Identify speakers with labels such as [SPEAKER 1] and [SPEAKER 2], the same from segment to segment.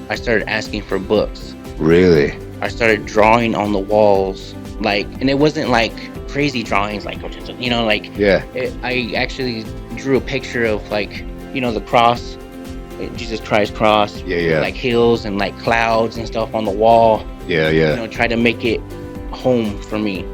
[SPEAKER 1] I started asking for books.
[SPEAKER 2] Really?
[SPEAKER 1] I started drawing on the walls, like, and it wasn't like crazy drawings, like, like
[SPEAKER 2] Yeah.
[SPEAKER 1] I actually drew a picture of, like, the cross, Jesus Christ cross,
[SPEAKER 2] Yeah,
[SPEAKER 1] with
[SPEAKER 2] yeah.
[SPEAKER 1] like hills and like clouds and stuff on the wall.
[SPEAKER 2] Yeah, yeah.
[SPEAKER 1] Try to make it home for me.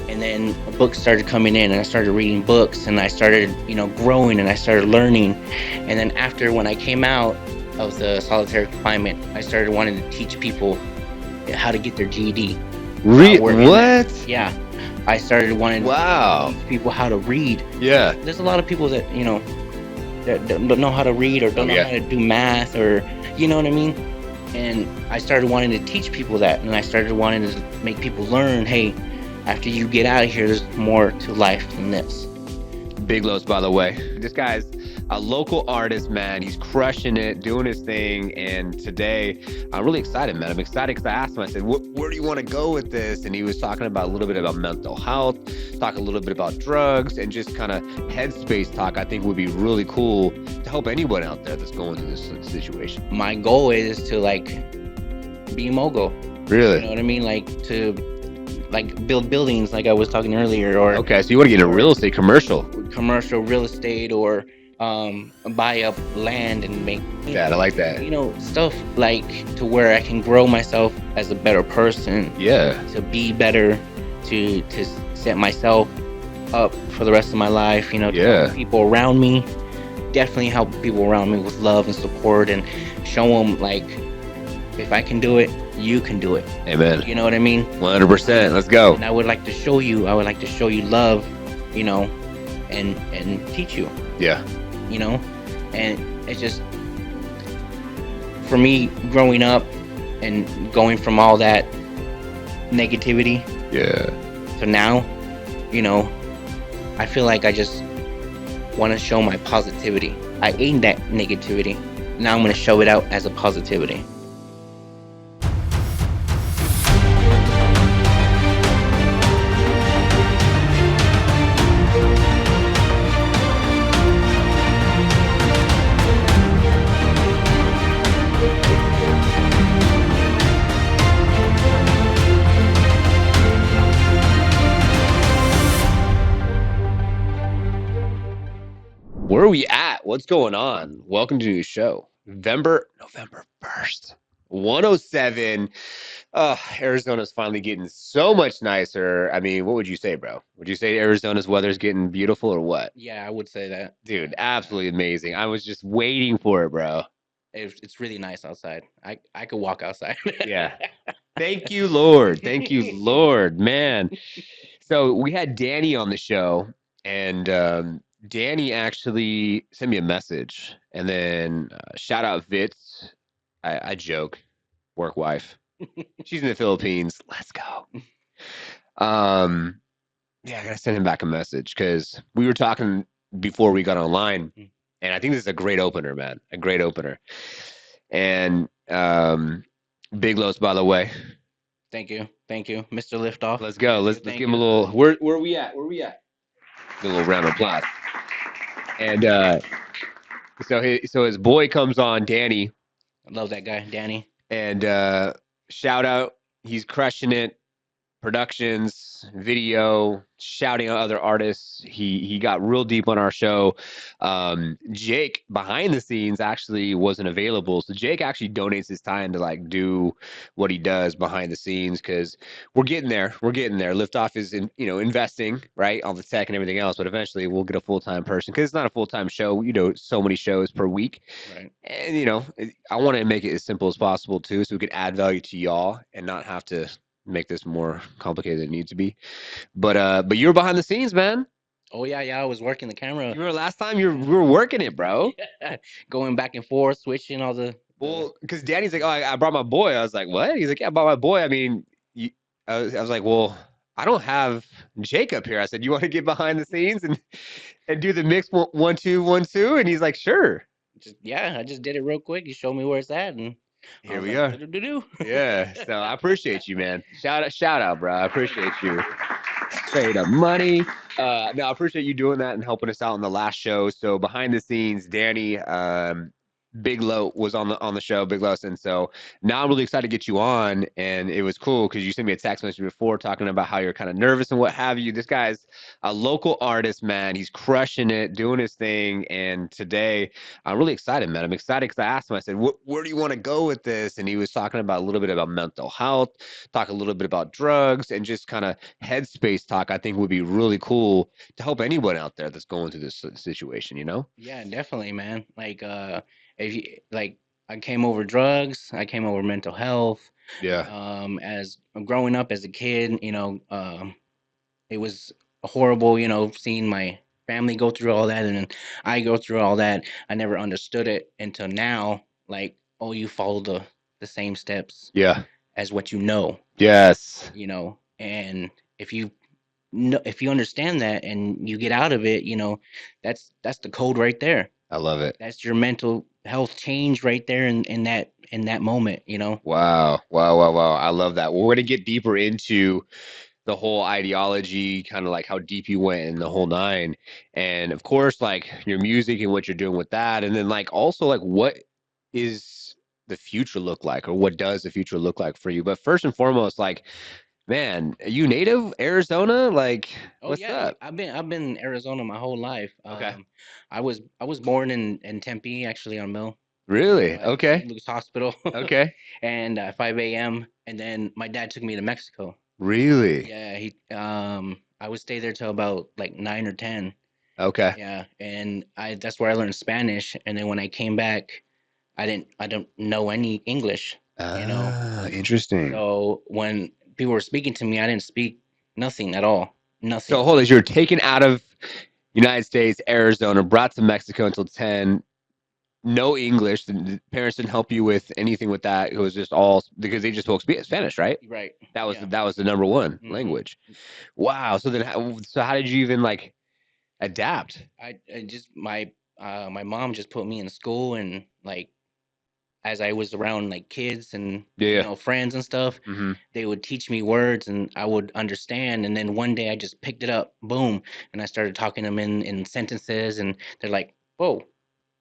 [SPEAKER 1] And then books started coming in, and I started reading books, and I started growing, and I started learning. And then after, when I came out of the solitary confinement, I started wanting to teach people how to get their GED.
[SPEAKER 2] What?
[SPEAKER 1] Yeah, I started wanting
[SPEAKER 2] Wow.
[SPEAKER 1] to teach people how to read.
[SPEAKER 2] Yeah.
[SPEAKER 1] There's a lot of people that that don't know how to read, or don't know how to do math, or you know what I mean. And I started wanting to teach people that, and I started wanting to make people learn, hey, after you get out of here, there's more to life than this.
[SPEAKER 2] Big Los, by the way. This guy's a local artist, man. He's crushing it, doing his thing. And today, I'm really excited, man. I'm excited because I asked him, I said, where do you want to go with this? And he was talking about a little bit about mental health, talking a little bit about drugs, and just kind of headspace talk. I think would be really cool to help anyone out there that's going through this situation.
[SPEAKER 1] My goal is to, like, be a mogul.
[SPEAKER 2] Really?
[SPEAKER 1] You know what I mean? Like, to build buildings, like I was talking earlier, or
[SPEAKER 2] okay, so you want to get into real estate, commercial
[SPEAKER 1] real estate, or buy up land and make
[SPEAKER 2] I like that.
[SPEAKER 1] Stuff like to where I can grow myself as a better person.
[SPEAKER 2] Yeah.
[SPEAKER 1] To be better, to set myself up for the rest of my life. To help people around me. Definitely help people around me with love and support, and show them, like, if I can do it, you can do it.
[SPEAKER 2] Amen.
[SPEAKER 1] You know what I mean?
[SPEAKER 2] 100%. Let's go.
[SPEAKER 1] And I would like to show you love, and teach you.
[SPEAKER 2] Yeah.
[SPEAKER 1] And it's just, for me, growing up and going from all that negativity.
[SPEAKER 2] Yeah.
[SPEAKER 1] To now, I feel like I just want to show my positivity. I aimed at negativity. Now I'm going to show it out as a positivity.
[SPEAKER 2] Where are we at? What's going on? Welcome to the show. November 1st, 107. Arizona's finally getting so much nicer. I mean, what would you say, bro? Would you say Arizona's weather's getting beautiful, or what?
[SPEAKER 1] Yeah, I would say that.
[SPEAKER 2] Dude, absolutely amazing. I was just waiting for it, bro.
[SPEAKER 1] It's really nice outside. I could walk outside.
[SPEAKER 2] Yeah. Thank you, Lord. Thank you, Lord, man. So we had Danny on the show, and Danny actually sent me a message, and then shout out Vitz. I joke, work wife. She's in the Philippines. Let's go. Yeah, I gotta send him back a message because we were talking before we got online, and I think this is a great opener, man. A great opener. And Big Los, by the way.
[SPEAKER 1] Thank you, Mr. Liftoff.
[SPEAKER 2] Let's go. Let's give him a little. Where are we at? Where are we at? A little round of applause. And so his boy comes on, Danny.
[SPEAKER 1] I love that guy, Danny.
[SPEAKER 2] And shout out, he's crushing it. Productions, video, shouting out other artists. He got real deep on our show. Jake behind the scenes actually wasn't available, so Jake actually donates his time to like do what he does behind the scenes because we're getting there. Liftoff is investing right on the tech and everything else, but eventually we'll get a full-time person because it's not a full-time show. So many shows per week,
[SPEAKER 1] right?
[SPEAKER 2] And I want to make it as simple as possible too, so we could add value to y'all and not have to make this more complicated than it needs to be. But you were behind the scenes, man.
[SPEAKER 1] Oh yeah, I was working the camera.
[SPEAKER 2] You remember last time we were working it, bro?
[SPEAKER 1] Yeah. Going back and forth, switching all the.
[SPEAKER 2] Well, because Danny's like, oh, I brought my boy. I was like, what? He's like, yeah, I brought my boy. I mean, I was like, well, I don't have Jake up here. I said, you want to get behind the scenes and do the mix 1 2 1 2? And he's like, sure.
[SPEAKER 1] I just did it real quick. You showed me where it's at, and
[SPEAKER 2] here we are. Yeah, so I appreciate you, man. Shout out, bro. I appreciate you. Straight up money. No, I appreciate you doing that and helping us out in the last show. So behind the scenes, Danny, Big Low was on the show, Big Low. And so now I'm really excited to get you on. And it was cool because you sent me a text message before talking about how you're kind of nervous and what have you. This guy's a local artist, man. He's crushing it, doing his thing. And today I'm really excited, man. I'm excited because I asked him, I said, where do you want to go with this? And he was talking about a little bit about mental health, talk a little bit about drugs, and just kind of headspace talk. I think would be really cool to help anyone out there that's going through this situation, you know?
[SPEAKER 1] Yeah, definitely, man. Like, if you like, I came over drugs, I came over mental health.
[SPEAKER 2] Yeah.
[SPEAKER 1] As growing up as a kid, it was horrible, seeing my family go through all that, and then I go through all that. I never understood it until now. Like, oh, you follow the same steps
[SPEAKER 2] Yeah.
[SPEAKER 1] as what you know,
[SPEAKER 2] Yes.
[SPEAKER 1] and if you understand that and you get out of it, that's the code right there.
[SPEAKER 2] I love it.
[SPEAKER 1] That's your mental health change right there in that moment.
[SPEAKER 2] Wow. Wow. Wow. Wow. I love that. Well, we're going to get deeper into the whole ideology, kind of like how deep you went in the whole nine. And of course, like your music and what you're doing with that. And then, like, also, like, what is the future look like or what does the future look like for you? But first and foremost, like, man, are you native Arizona? Like,
[SPEAKER 1] Oh
[SPEAKER 2] what's
[SPEAKER 1] yeah,
[SPEAKER 2] up?
[SPEAKER 1] I've been in Arizona my whole life.
[SPEAKER 2] Okay.
[SPEAKER 1] I was born in Tempe, actually, on Mill,
[SPEAKER 2] Really?
[SPEAKER 1] at St.
[SPEAKER 2] Okay.
[SPEAKER 1] Luke's Hospital,
[SPEAKER 2] Okay.
[SPEAKER 1] and 5 a.m. And then my dad took me to Mexico.
[SPEAKER 2] Really?
[SPEAKER 1] Yeah, I would stay there till about like 9 or 10.
[SPEAKER 2] Okay.
[SPEAKER 1] Yeah, and I that's where I learned Spanish. And then when I came back, I don't know any English, you know.
[SPEAKER 2] Ah, interesting.
[SPEAKER 1] So when people were speaking to me, I didn't speak nothing at all,
[SPEAKER 2] So
[SPEAKER 1] nothing.
[SPEAKER 2] hold on, you're taken out of United States, Arizona, brought to Mexico until 10, no English. The parents didn't help you with anything with that. It was just all because they just spoke Spanish, right?
[SPEAKER 1] Right?
[SPEAKER 2] The,
[SPEAKER 1] Yeah.
[SPEAKER 2] that was the number one
[SPEAKER 1] hmm
[SPEAKER 2] language. Wow. So then, so how did you even like adapt?
[SPEAKER 1] I just my mom just put me in school, and like as I was around like kids and
[SPEAKER 2] Yeah. Yeah.
[SPEAKER 1] friends and stuff,
[SPEAKER 2] Mm-hmm.
[SPEAKER 1] they would teach me words and I would understand. And then one day I just picked it up, boom, and I started talking them in sentences, and they're like, "Whoa,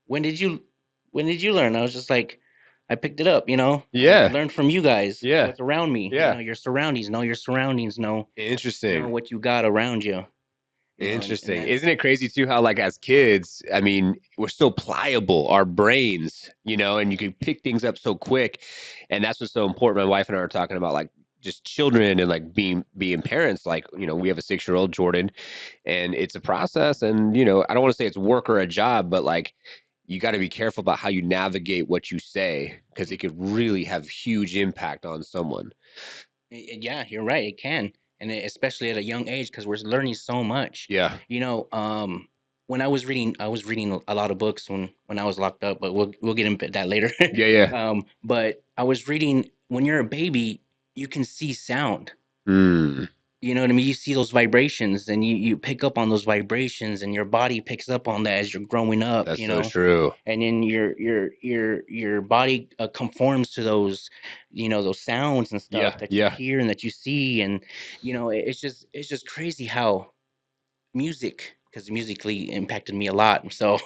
[SPEAKER 1] when did you when did you learn?" I was just like, "I picked it up, I
[SPEAKER 2] Yeah.
[SPEAKER 1] learned from you guys,
[SPEAKER 2] Yeah.
[SPEAKER 1] what's around me,
[SPEAKER 2] Yeah.
[SPEAKER 1] your surroundings, know your surroundings, know
[SPEAKER 2] Interesting.
[SPEAKER 1] what you got around you, and
[SPEAKER 2] Interesting.
[SPEAKER 1] that's
[SPEAKER 2] Isn't it crazy too how like as kids, I mean, we're so pliable, our brains, and you can pick things up so quick. And that's what's so important. My wife and I are talking about like just children and like being parents. Like, we have a 6-year-old Jordan and it's a process. And, I don't want to say it's work or a job, but like you got to be careful about how you navigate what you say because it could really have huge impact on someone.
[SPEAKER 1] Yeah, you're right. It can, and especially at a young age, because we're learning so much.
[SPEAKER 2] Yeah.
[SPEAKER 1] You know, when I was reading a lot of books when I was locked up, but we'll get into that later.
[SPEAKER 2] Yeah. Yeah.
[SPEAKER 1] But I was reading, when you're a baby, you can see sound.
[SPEAKER 2] Mm,
[SPEAKER 1] You know what I mean? You see those vibrations, and you pick up on those vibrations, and your body picks up on that as you're growing up.
[SPEAKER 2] that's so true.
[SPEAKER 1] And then your body conforms to those sounds and stuff
[SPEAKER 2] Yeah.
[SPEAKER 1] that you
[SPEAKER 2] Yeah.
[SPEAKER 1] hear and that you see. And it's just crazy how music, because musically impacted me a lot. So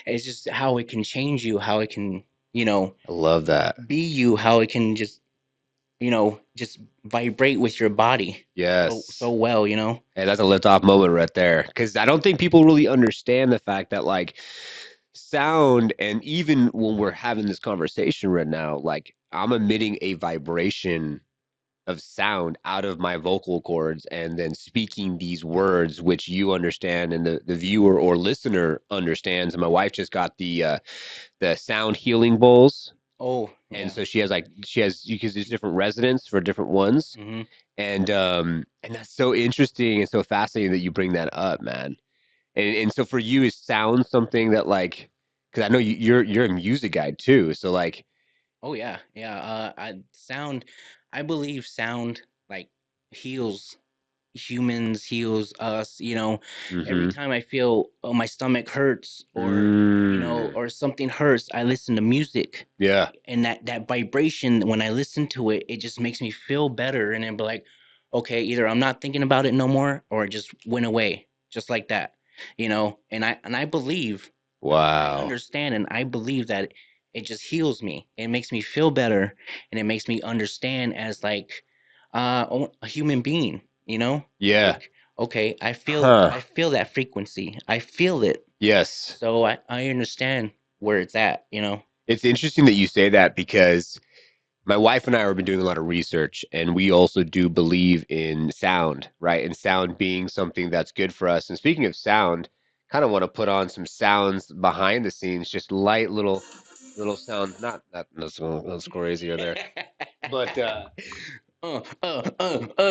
[SPEAKER 1] it's just how it can change you, how it can you know
[SPEAKER 2] I love that.
[SPEAKER 1] be you, how it can just vibrate with your body so
[SPEAKER 2] Yes.
[SPEAKER 1] well.
[SPEAKER 2] And that's a liftoff moment right there. Because I don't think people really understand the fact that, like, sound, and even when we're having this conversation right now, like, I'm emitting a vibration of sound out of my vocal cords and then speaking these words, which you understand and the viewer or listener understands. And my wife just got the sound healing bowls.
[SPEAKER 1] Oh,
[SPEAKER 2] And
[SPEAKER 1] yeah.
[SPEAKER 2] so she has because there's different resonance for different ones.
[SPEAKER 1] hmm
[SPEAKER 2] And that's so interesting and so fascinating that you bring that up, man. And so for you, is sound something that like, because I know you're a music guy too, so like,
[SPEAKER 1] Oh, yeah, yeah. I believe sound like heals humans, heals us. Every
[SPEAKER 2] mm-hmm,
[SPEAKER 1] time I feel, oh, my stomach hurts, or
[SPEAKER 2] mm,
[SPEAKER 1] or something hurts, I listen to music,
[SPEAKER 2] yeah,
[SPEAKER 1] and that vibration, when I listen to it, it just makes me feel better, and then be like, okay, either I'm not thinking about it no more, or it just went away, just like that. And I believe, I
[SPEAKER 2] wow,
[SPEAKER 1] understand, and I believe that it just heals me. It makes me feel better, and it makes me understand as like a human being, you know?
[SPEAKER 2] Yeah.
[SPEAKER 1] Like, okay,
[SPEAKER 2] Huh.
[SPEAKER 1] I feel that frequency. I feel it.
[SPEAKER 2] Yes.
[SPEAKER 1] So I understand where it's at, you know?
[SPEAKER 2] It's interesting that you say that because my wife and I have been doing a lot of research, and we also do believe in sound, right? And sound being something that's good for us. And speaking of sound, kind of want to put on some sounds behind the scenes, just light little sounds. Not that's crazy or there, but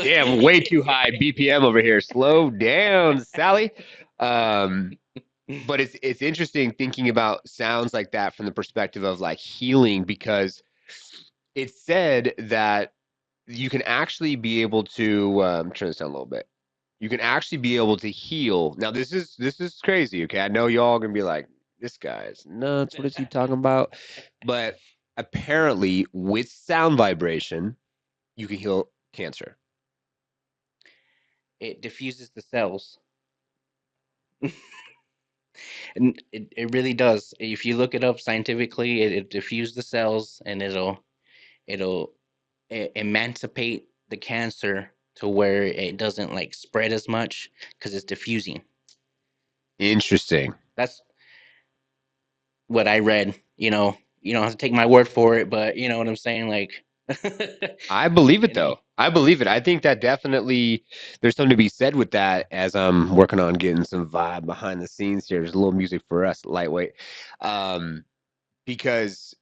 [SPEAKER 2] damn, way too high BPM over here. Slow down, Sally. Um, but it's interesting thinking about sounds like that from the perspective of like healing because it's said that you can actually be able to turn this down a little bit. You can actually be able to heal. Now this is crazy, okay? I know y'all gonna be like, this guy is nuts. What is he talking about? But apparently, with sound vibration, you can heal cancer.
[SPEAKER 1] It diffuses the cells. And it really does. If you look it up scientifically, it diffuses the cells, and it'll emancipate the cancer to where it doesn't like spread as much because it's diffusing.
[SPEAKER 2] Interesting.
[SPEAKER 1] That's what I read. You don't have to take my word for it, but you know what I'm saying. Like,
[SPEAKER 2] I believe it
[SPEAKER 1] you know,
[SPEAKER 2] though. I believe it. I think that definitely there's something to be said with that as I'm working on getting some vibe behind the scenes here. There's a little music for us, lightweight. Um, because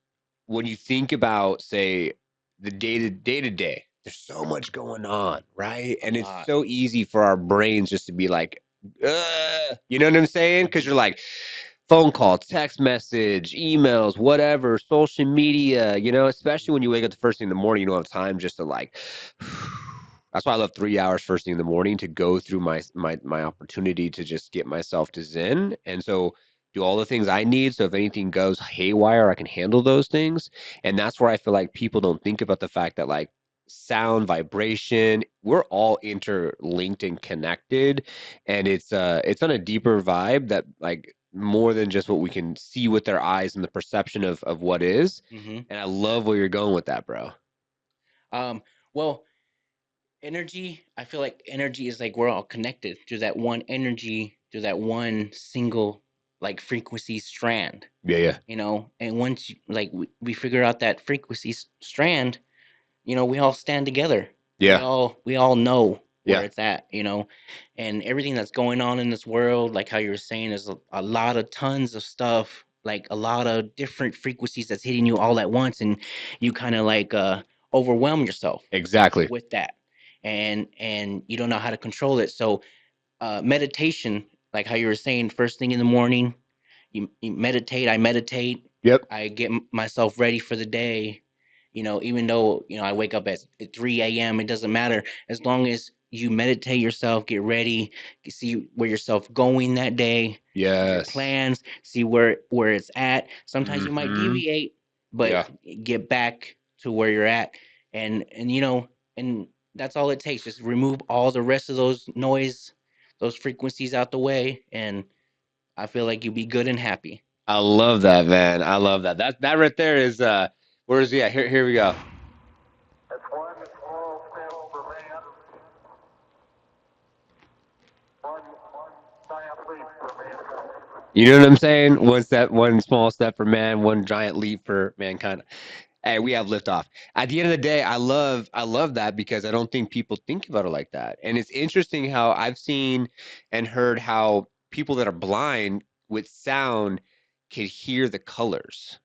[SPEAKER 2] when you think about, say, the day to day, there's so much going on, right?
[SPEAKER 1] a
[SPEAKER 2] And it's
[SPEAKER 1] lot.
[SPEAKER 2] so easy for our brains just to be like, you know what I'm saying? Because you're like, phone call, text message, emails, whatever, social media, especially when you wake up the first thing in the morning, you don't have time just to like, that's why I love 3 hours first thing in the morning to go through my opportunity to just get myself to Zen. And so do all the things I need. So if anything goes haywire, I can handle those things. And that's where I feel like people don't think about the fact that like sound, vibration, we're all interlinked and connected. And it's on a deeper vibe that like more than just what we can see with our eyes and the perception of what is.
[SPEAKER 1] Hmm.
[SPEAKER 2] And I love where you're going with that, bro.
[SPEAKER 1] Well, energy. I feel like energy is like we're all connected through that one energy, through that one single like frequency strand.
[SPEAKER 2] Yeah, yeah,
[SPEAKER 1] And once like we figure out that frequency strand, we all stand together.
[SPEAKER 2] yeah,
[SPEAKER 1] We all know where
[SPEAKER 2] yeah,
[SPEAKER 1] it's at, and everything that's going on in this world, like how you were saying, is a lot of tons of stuff, like a lot of different frequencies that's hitting you all at once, and you kind of like overwhelm yourself
[SPEAKER 2] exactly.
[SPEAKER 1] with that, and you don't know how to control it. So meditation, like how you were saying, first thing in the morning, you meditate. I meditate.
[SPEAKER 2] Yep.
[SPEAKER 1] I get myself ready for the day. Even though I wake up at 3 a.m., it doesn't matter as long as you meditate yourself, get ready, see where yourself going that day, your
[SPEAKER 2] Yes.
[SPEAKER 1] plans, see where it's at. Sometimes you might
[SPEAKER 2] Mm-hmm.
[SPEAKER 1] deviate, but
[SPEAKER 2] Yeah.
[SPEAKER 1] get back to where you're at, and that's all it takes. Just remove all the rest of those noise, those frequencies out the way, and I feel like you'll be good and happy.
[SPEAKER 2] I love that, man. I love that. That right there is where is he at? Here we go.
[SPEAKER 3] That's one small step for man, one giant leap for mankind.
[SPEAKER 2] You know what I'm saying? One small step for man, one giant leap for mankind. Hey, we have liftoff. At the end of the day, I love that because I don't think people think about it like that. And it's interesting how I've seen and heard how people that are blind with sound can hear the colors.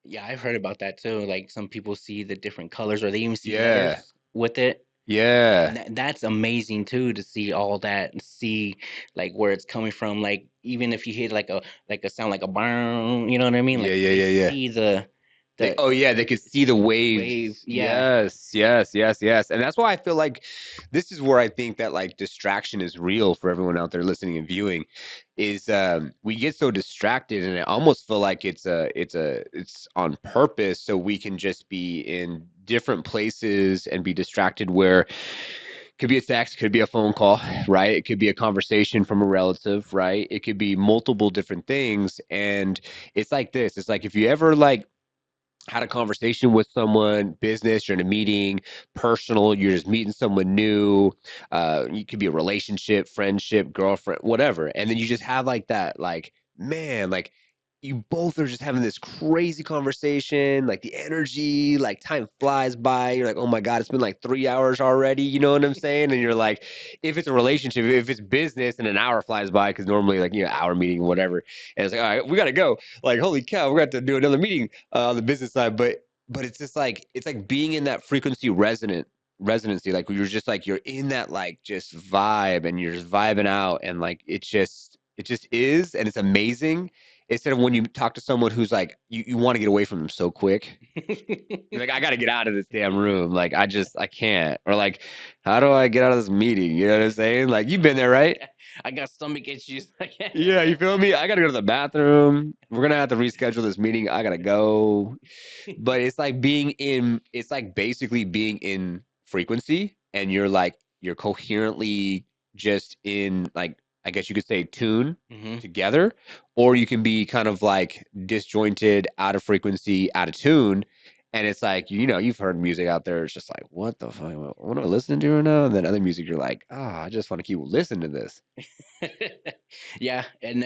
[SPEAKER 1] Yeah, I've heard about that too. Like some people see the different colors or they even see
[SPEAKER 2] Yeah.
[SPEAKER 1] letters with it.
[SPEAKER 2] Yeah.
[SPEAKER 1] And that's amazing too to see all that and see like where it's coming from. Like even if you hear like a sound like a burn, you know what I mean?
[SPEAKER 2] Yeah,
[SPEAKER 1] Like
[SPEAKER 2] yeah,
[SPEAKER 1] they
[SPEAKER 2] yeah, yeah.
[SPEAKER 1] see the
[SPEAKER 2] Oh yeah, they could see the
[SPEAKER 1] wave.
[SPEAKER 2] waves.
[SPEAKER 1] Yeah.
[SPEAKER 2] Yes, yes, yes, yes. And that's why I feel like this is where I think that like distraction is real for everyone out there listening and viewing is we get so distracted and I almost feel like it's on purpose so we can just be in different places and be distracted where Could be a text, could be a phone call, right? It could be a conversation from a relative, right? It could be multiple different things. And it's like this. It's like if you ever like had a conversation with someone, business, you're in a meeting, personal, you're just meeting someone new. You could be a relationship, friendship, girlfriend, whatever. And then you just have like that, like, man, like you both are just having this crazy conversation, like the energy, like time flies by. You're like, oh my God, it's been like 3 hours already. You know what I'm saying? And you're like, if it's a relationship, if it's business and an hour flies by, because normally like, hour meeting, whatever. And it's like, all right, we got to go. Like, holy cow, we got to do another meeting on the business side, but it's just like it's like being in that frequency resonancy, like you're just like you're in that like just vibe and you're just vibing out and like it just is and it's amazing. Instead of when you talk to someone who's like you want to get away from them so quick. You're like, I gotta get out of this damn room. Like I can't. Or like, how do I get out of this meeting? You know what I'm saying? Like you've been there, right?
[SPEAKER 1] I got stomach issues.
[SPEAKER 2] Yeah, you feel me? I gotta go to the bathroom. We're gonna have to reschedule this meeting. I gotta go. But it's like it's like basically being in frequency and you're coherently just in like, I guess you could say tune
[SPEAKER 1] Hmm.
[SPEAKER 2] together, or you can be kind of like disjointed, out of frequency, out of tune. And it's like, you've heard music out there. It's just like, what the fuck? What am I listening to right now? And then other music, you're like, I just want to keep listening to this.
[SPEAKER 1] Yeah, and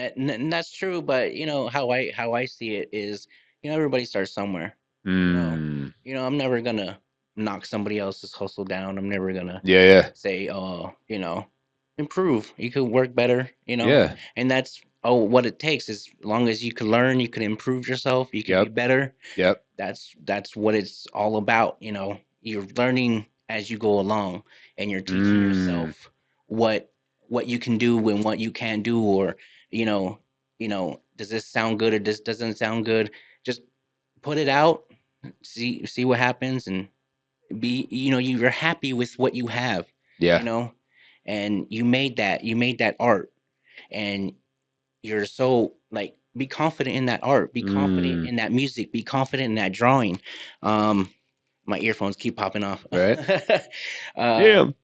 [SPEAKER 1] that's true. But how I see it is, everybody starts somewhere. You know,
[SPEAKER 2] Mm,
[SPEAKER 1] I'm never gonna knock somebody else's hustle down. I'm never gonna
[SPEAKER 2] yeah, yeah,
[SPEAKER 1] say, oh, improve. You could work better.
[SPEAKER 2] yeah.
[SPEAKER 1] And that's what it takes. As long as you can learn, you can improve yourself. You can be
[SPEAKER 2] Yep,
[SPEAKER 1] better.
[SPEAKER 2] yep.
[SPEAKER 1] That's what it's all about. You're learning as you go along, and you're teaching
[SPEAKER 2] Mm,
[SPEAKER 1] yourself what you can do and what you can't do, or does this sound good or this doesn't sound good. Just put it out, see what happens, and you're happy with what you have, you
[SPEAKER 2] yeah.
[SPEAKER 1] know, and you made that art, and you're so like, be confident in that art, be confident
[SPEAKER 2] Mm,
[SPEAKER 1] in that music, be confident in that drawing. um my earphones keep popping off.
[SPEAKER 2] right.
[SPEAKER 1] uh
[SPEAKER 2] Damn.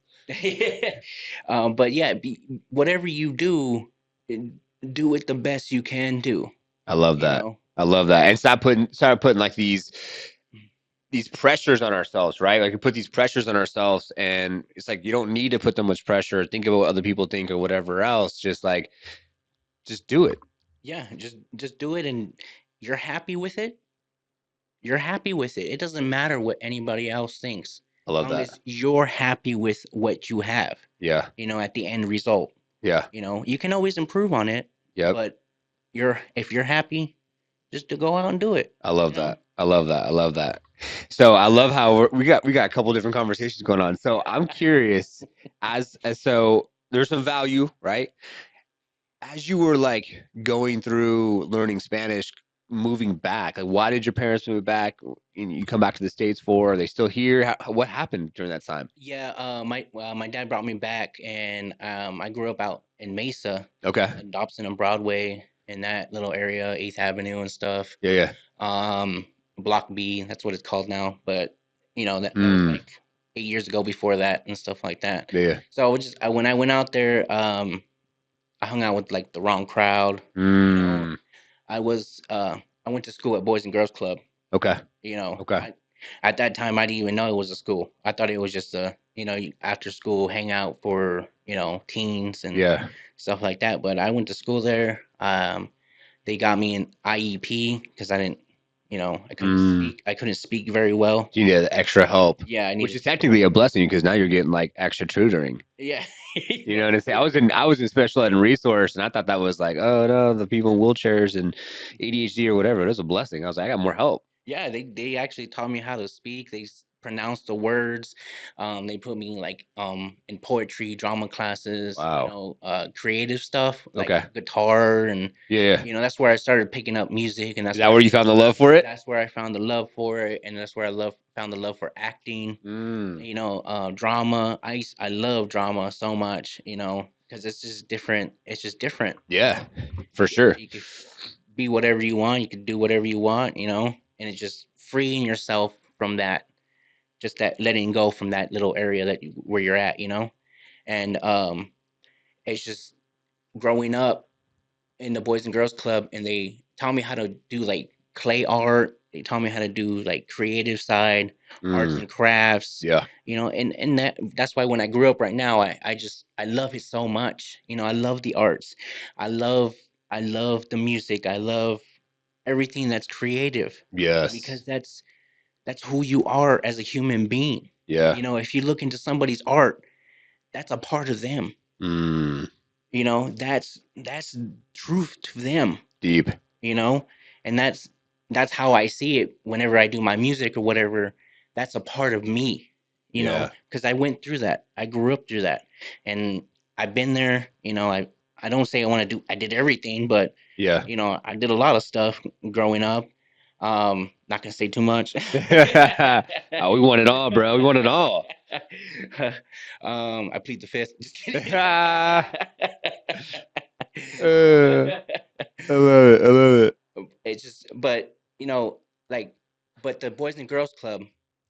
[SPEAKER 1] but yeah, whatever you do, eh, do it the best you can do,
[SPEAKER 2] I love
[SPEAKER 1] you
[SPEAKER 2] that.
[SPEAKER 1] know.
[SPEAKER 2] I love that. And start putting like these pressures on ourselves, right? Like we put these pressures on ourselves and it's like you don't need to put that much pressure. Think about what other people think or whatever else. Just do it.
[SPEAKER 1] Yeah, just do it, and you're happy with it. You're happy with it. It doesn't matter what anybody else thinks,
[SPEAKER 2] I
[SPEAKER 1] as
[SPEAKER 2] love
[SPEAKER 1] long
[SPEAKER 2] that.
[SPEAKER 1] as you're happy with what you have,
[SPEAKER 2] Yeah.
[SPEAKER 1] at the end result.
[SPEAKER 2] Yeah.
[SPEAKER 1] You can always improve on it,
[SPEAKER 2] Yep.
[SPEAKER 1] but if you're happy, just to go out and do it,
[SPEAKER 2] I love that. I love that. I love that. So I love how we got a couple different conversations going on. So I'm curious as so there's some value, right? As you were like going through learning Spanish, moving back, like why did your parents move back? And you come back to the States for? Are they still here? What happened during that time?
[SPEAKER 1] Yeah, my dad brought me back, and I grew up out in Mesa,
[SPEAKER 2] Okay.
[SPEAKER 1] in Dobson and Broadway, in that little area, 8th Avenue and stuff.
[SPEAKER 2] Yeah, yeah.
[SPEAKER 1] Um, Block B, that's what it's called now, but that was
[SPEAKER 2] Mm,
[SPEAKER 1] like 8 years ago before that and stuff like that.
[SPEAKER 2] yeah, yeah.
[SPEAKER 1] So when I went out there, I hung out with like the wrong crowd. You know,
[SPEAKER 2] Mm,
[SPEAKER 1] I was I went to school at Boys and Girls Club.
[SPEAKER 2] okay. Okay.
[SPEAKER 1] I At that time I didn't even know it was a school. I thought it was just a after school hangout for teens and
[SPEAKER 2] Yeah.
[SPEAKER 1] stuff like that. But I went to school there. They got me an IEP because I didn't, I couldn't
[SPEAKER 2] Mm.
[SPEAKER 1] speak. I couldn't speak very well.
[SPEAKER 2] You need extra help,
[SPEAKER 1] Yeah, I
[SPEAKER 2] which
[SPEAKER 1] needed.
[SPEAKER 2] is technically a blessing because now you're getting like extra tutoring.
[SPEAKER 1] Yeah,
[SPEAKER 2] You
[SPEAKER 1] yeah,
[SPEAKER 2] know what I'm saying? I was in special ed and resource, and I thought that was like, oh no, the people in wheelchairs and ADHD or whatever. It was a blessing. I was like, I got more help.
[SPEAKER 1] yeah. They actually taught me how to speak. They pronounced the words. They put me like in poetry, drama classes.
[SPEAKER 2] Wow.
[SPEAKER 1] Creative stuff like
[SPEAKER 2] Okay.
[SPEAKER 1] guitar, and
[SPEAKER 2] Yeah, yeah.
[SPEAKER 1] that's where I started picking up music, and
[SPEAKER 2] Is that where you found the love for it?
[SPEAKER 1] that's where I found the love for it, and that's where found the love for acting.
[SPEAKER 2] Mm.
[SPEAKER 1] Drama. I love drama so much, because it's just different. It's just different.
[SPEAKER 2] Yeah, for sure.
[SPEAKER 1] You could be whatever you want. You could do whatever you want, and it's just freeing yourself from that, just that letting go from that little area where you're at. And it's just growing up in the Boys and Girls Club, and they taught me how to do like clay art. They taught me how to do like creative side, arts and crafts.
[SPEAKER 2] Yeah.
[SPEAKER 1] And that's why when I grew up right now, I love it so much. I love the arts. I love I love the music. I love everything that's creative
[SPEAKER 2] Yes.
[SPEAKER 1] because that's who you are as a human being.
[SPEAKER 2] Yeah.
[SPEAKER 1] If you look into somebody's art, that's a part of them.
[SPEAKER 2] Mm.
[SPEAKER 1] That's truth to them.
[SPEAKER 2] Deep.
[SPEAKER 1] you know and that's how I see it whenever I do my music or whatever. That's a part of me,
[SPEAKER 2] Yeah.
[SPEAKER 1] because I went through that. I grew up through that, and I've been there. I don't say I did everything, but
[SPEAKER 2] Yeah.
[SPEAKER 1] I did a lot of stuff growing up. Not gonna say too much.
[SPEAKER 2] Oh, we want it all, bro. We want it all.
[SPEAKER 1] I plead the fifth. Just kidding.
[SPEAKER 2] I love it. I love it.
[SPEAKER 1] It's just, but like, but the Boys and Girls Club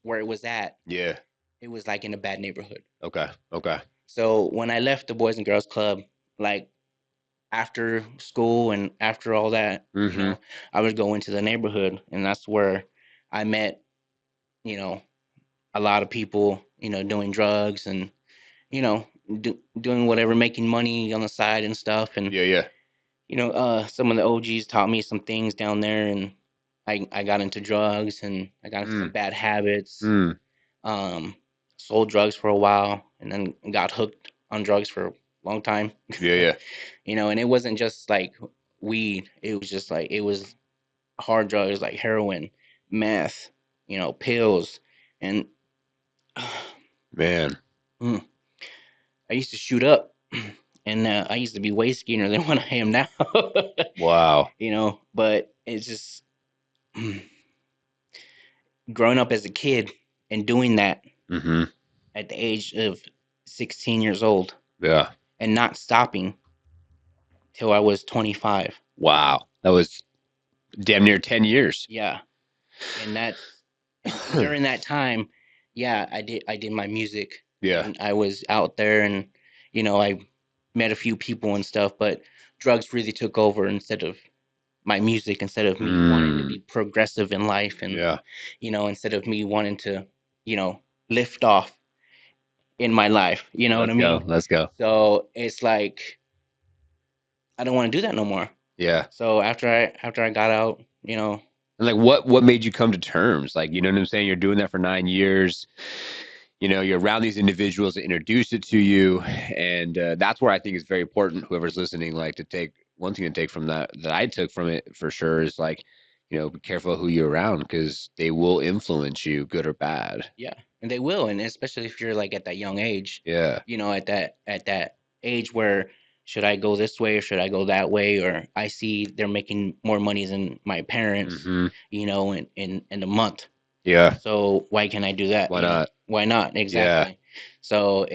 [SPEAKER 1] where it was at,
[SPEAKER 2] Yeah.
[SPEAKER 1] it was like in a bad neighborhood.
[SPEAKER 2] Okay. Okay.
[SPEAKER 1] So when I left the Boys and Girls Club, like after school and after all that,
[SPEAKER 2] Mm-hmm.
[SPEAKER 1] I would go into the neighborhood, and that's where I met, you know, a lot of people, doing drugs and, doing whatever, making money on the side and stuff. And,
[SPEAKER 2] Yeah. Yeah.
[SPEAKER 1] some of the OGs taught me some things down there, and I got into drugs, and I got into some bad habits.
[SPEAKER 2] Mm.
[SPEAKER 1] Um, Sold drugs for a while, and then got hooked on drugs for a long time.
[SPEAKER 2] Yeah. Yeah.
[SPEAKER 1] And it wasn't just like weed. It was just like, it was hard drugs like heroin, meth, pills, and
[SPEAKER 2] Man.
[SPEAKER 1] mm, I used to shoot up, and I used to be way skinnier than what I am now.
[SPEAKER 2] Wow.
[SPEAKER 1] But it's just growing up as a kid and doing that
[SPEAKER 2] Mm-hmm.
[SPEAKER 1] at the age of 16 years old
[SPEAKER 2] Yeah.
[SPEAKER 1] and not stopping till I was 25.
[SPEAKER 2] Wow. That was damn near 10 years.
[SPEAKER 1] Yeah. And during that time, yeah, I did my music,
[SPEAKER 2] Yeah.
[SPEAKER 1] and I was out there, and I met a few people and stuff, but drugs really took over instead of my music, instead of me wanting to be progressive in life, and
[SPEAKER 2] Yeah.
[SPEAKER 1] instead of me wanting to, lift off in my life. You know what I mean?
[SPEAKER 2] Let's go.
[SPEAKER 1] So it's like I don't want to do that no more.
[SPEAKER 2] Yeah.
[SPEAKER 1] So after I got out,
[SPEAKER 2] And like what made you come to terms? Like, you know what I'm saying? You're doing that for 9 years. You're around these individuals that introduce it to you. And that's where I think it's very important, whoever's listening, like to take one thing to take from that I took from it for sure is like, be careful who you're around because they will influence you, good or bad.
[SPEAKER 1] yeah, and they will, and especially if you're like at that young age,
[SPEAKER 2] Yeah.
[SPEAKER 1] at that age where should I go this way or should I go that way, or I see they're making more money than my parents,
[SPEAKER 2] Mm-hmm.
[SPEAKER 1] in a month.
[SPEAKER 2] Yeah.
[SPEAKER 1] So why can't I do that?
[SPEAKER 2] Why not?
[SPEAKER 1] Why not? Exactly. So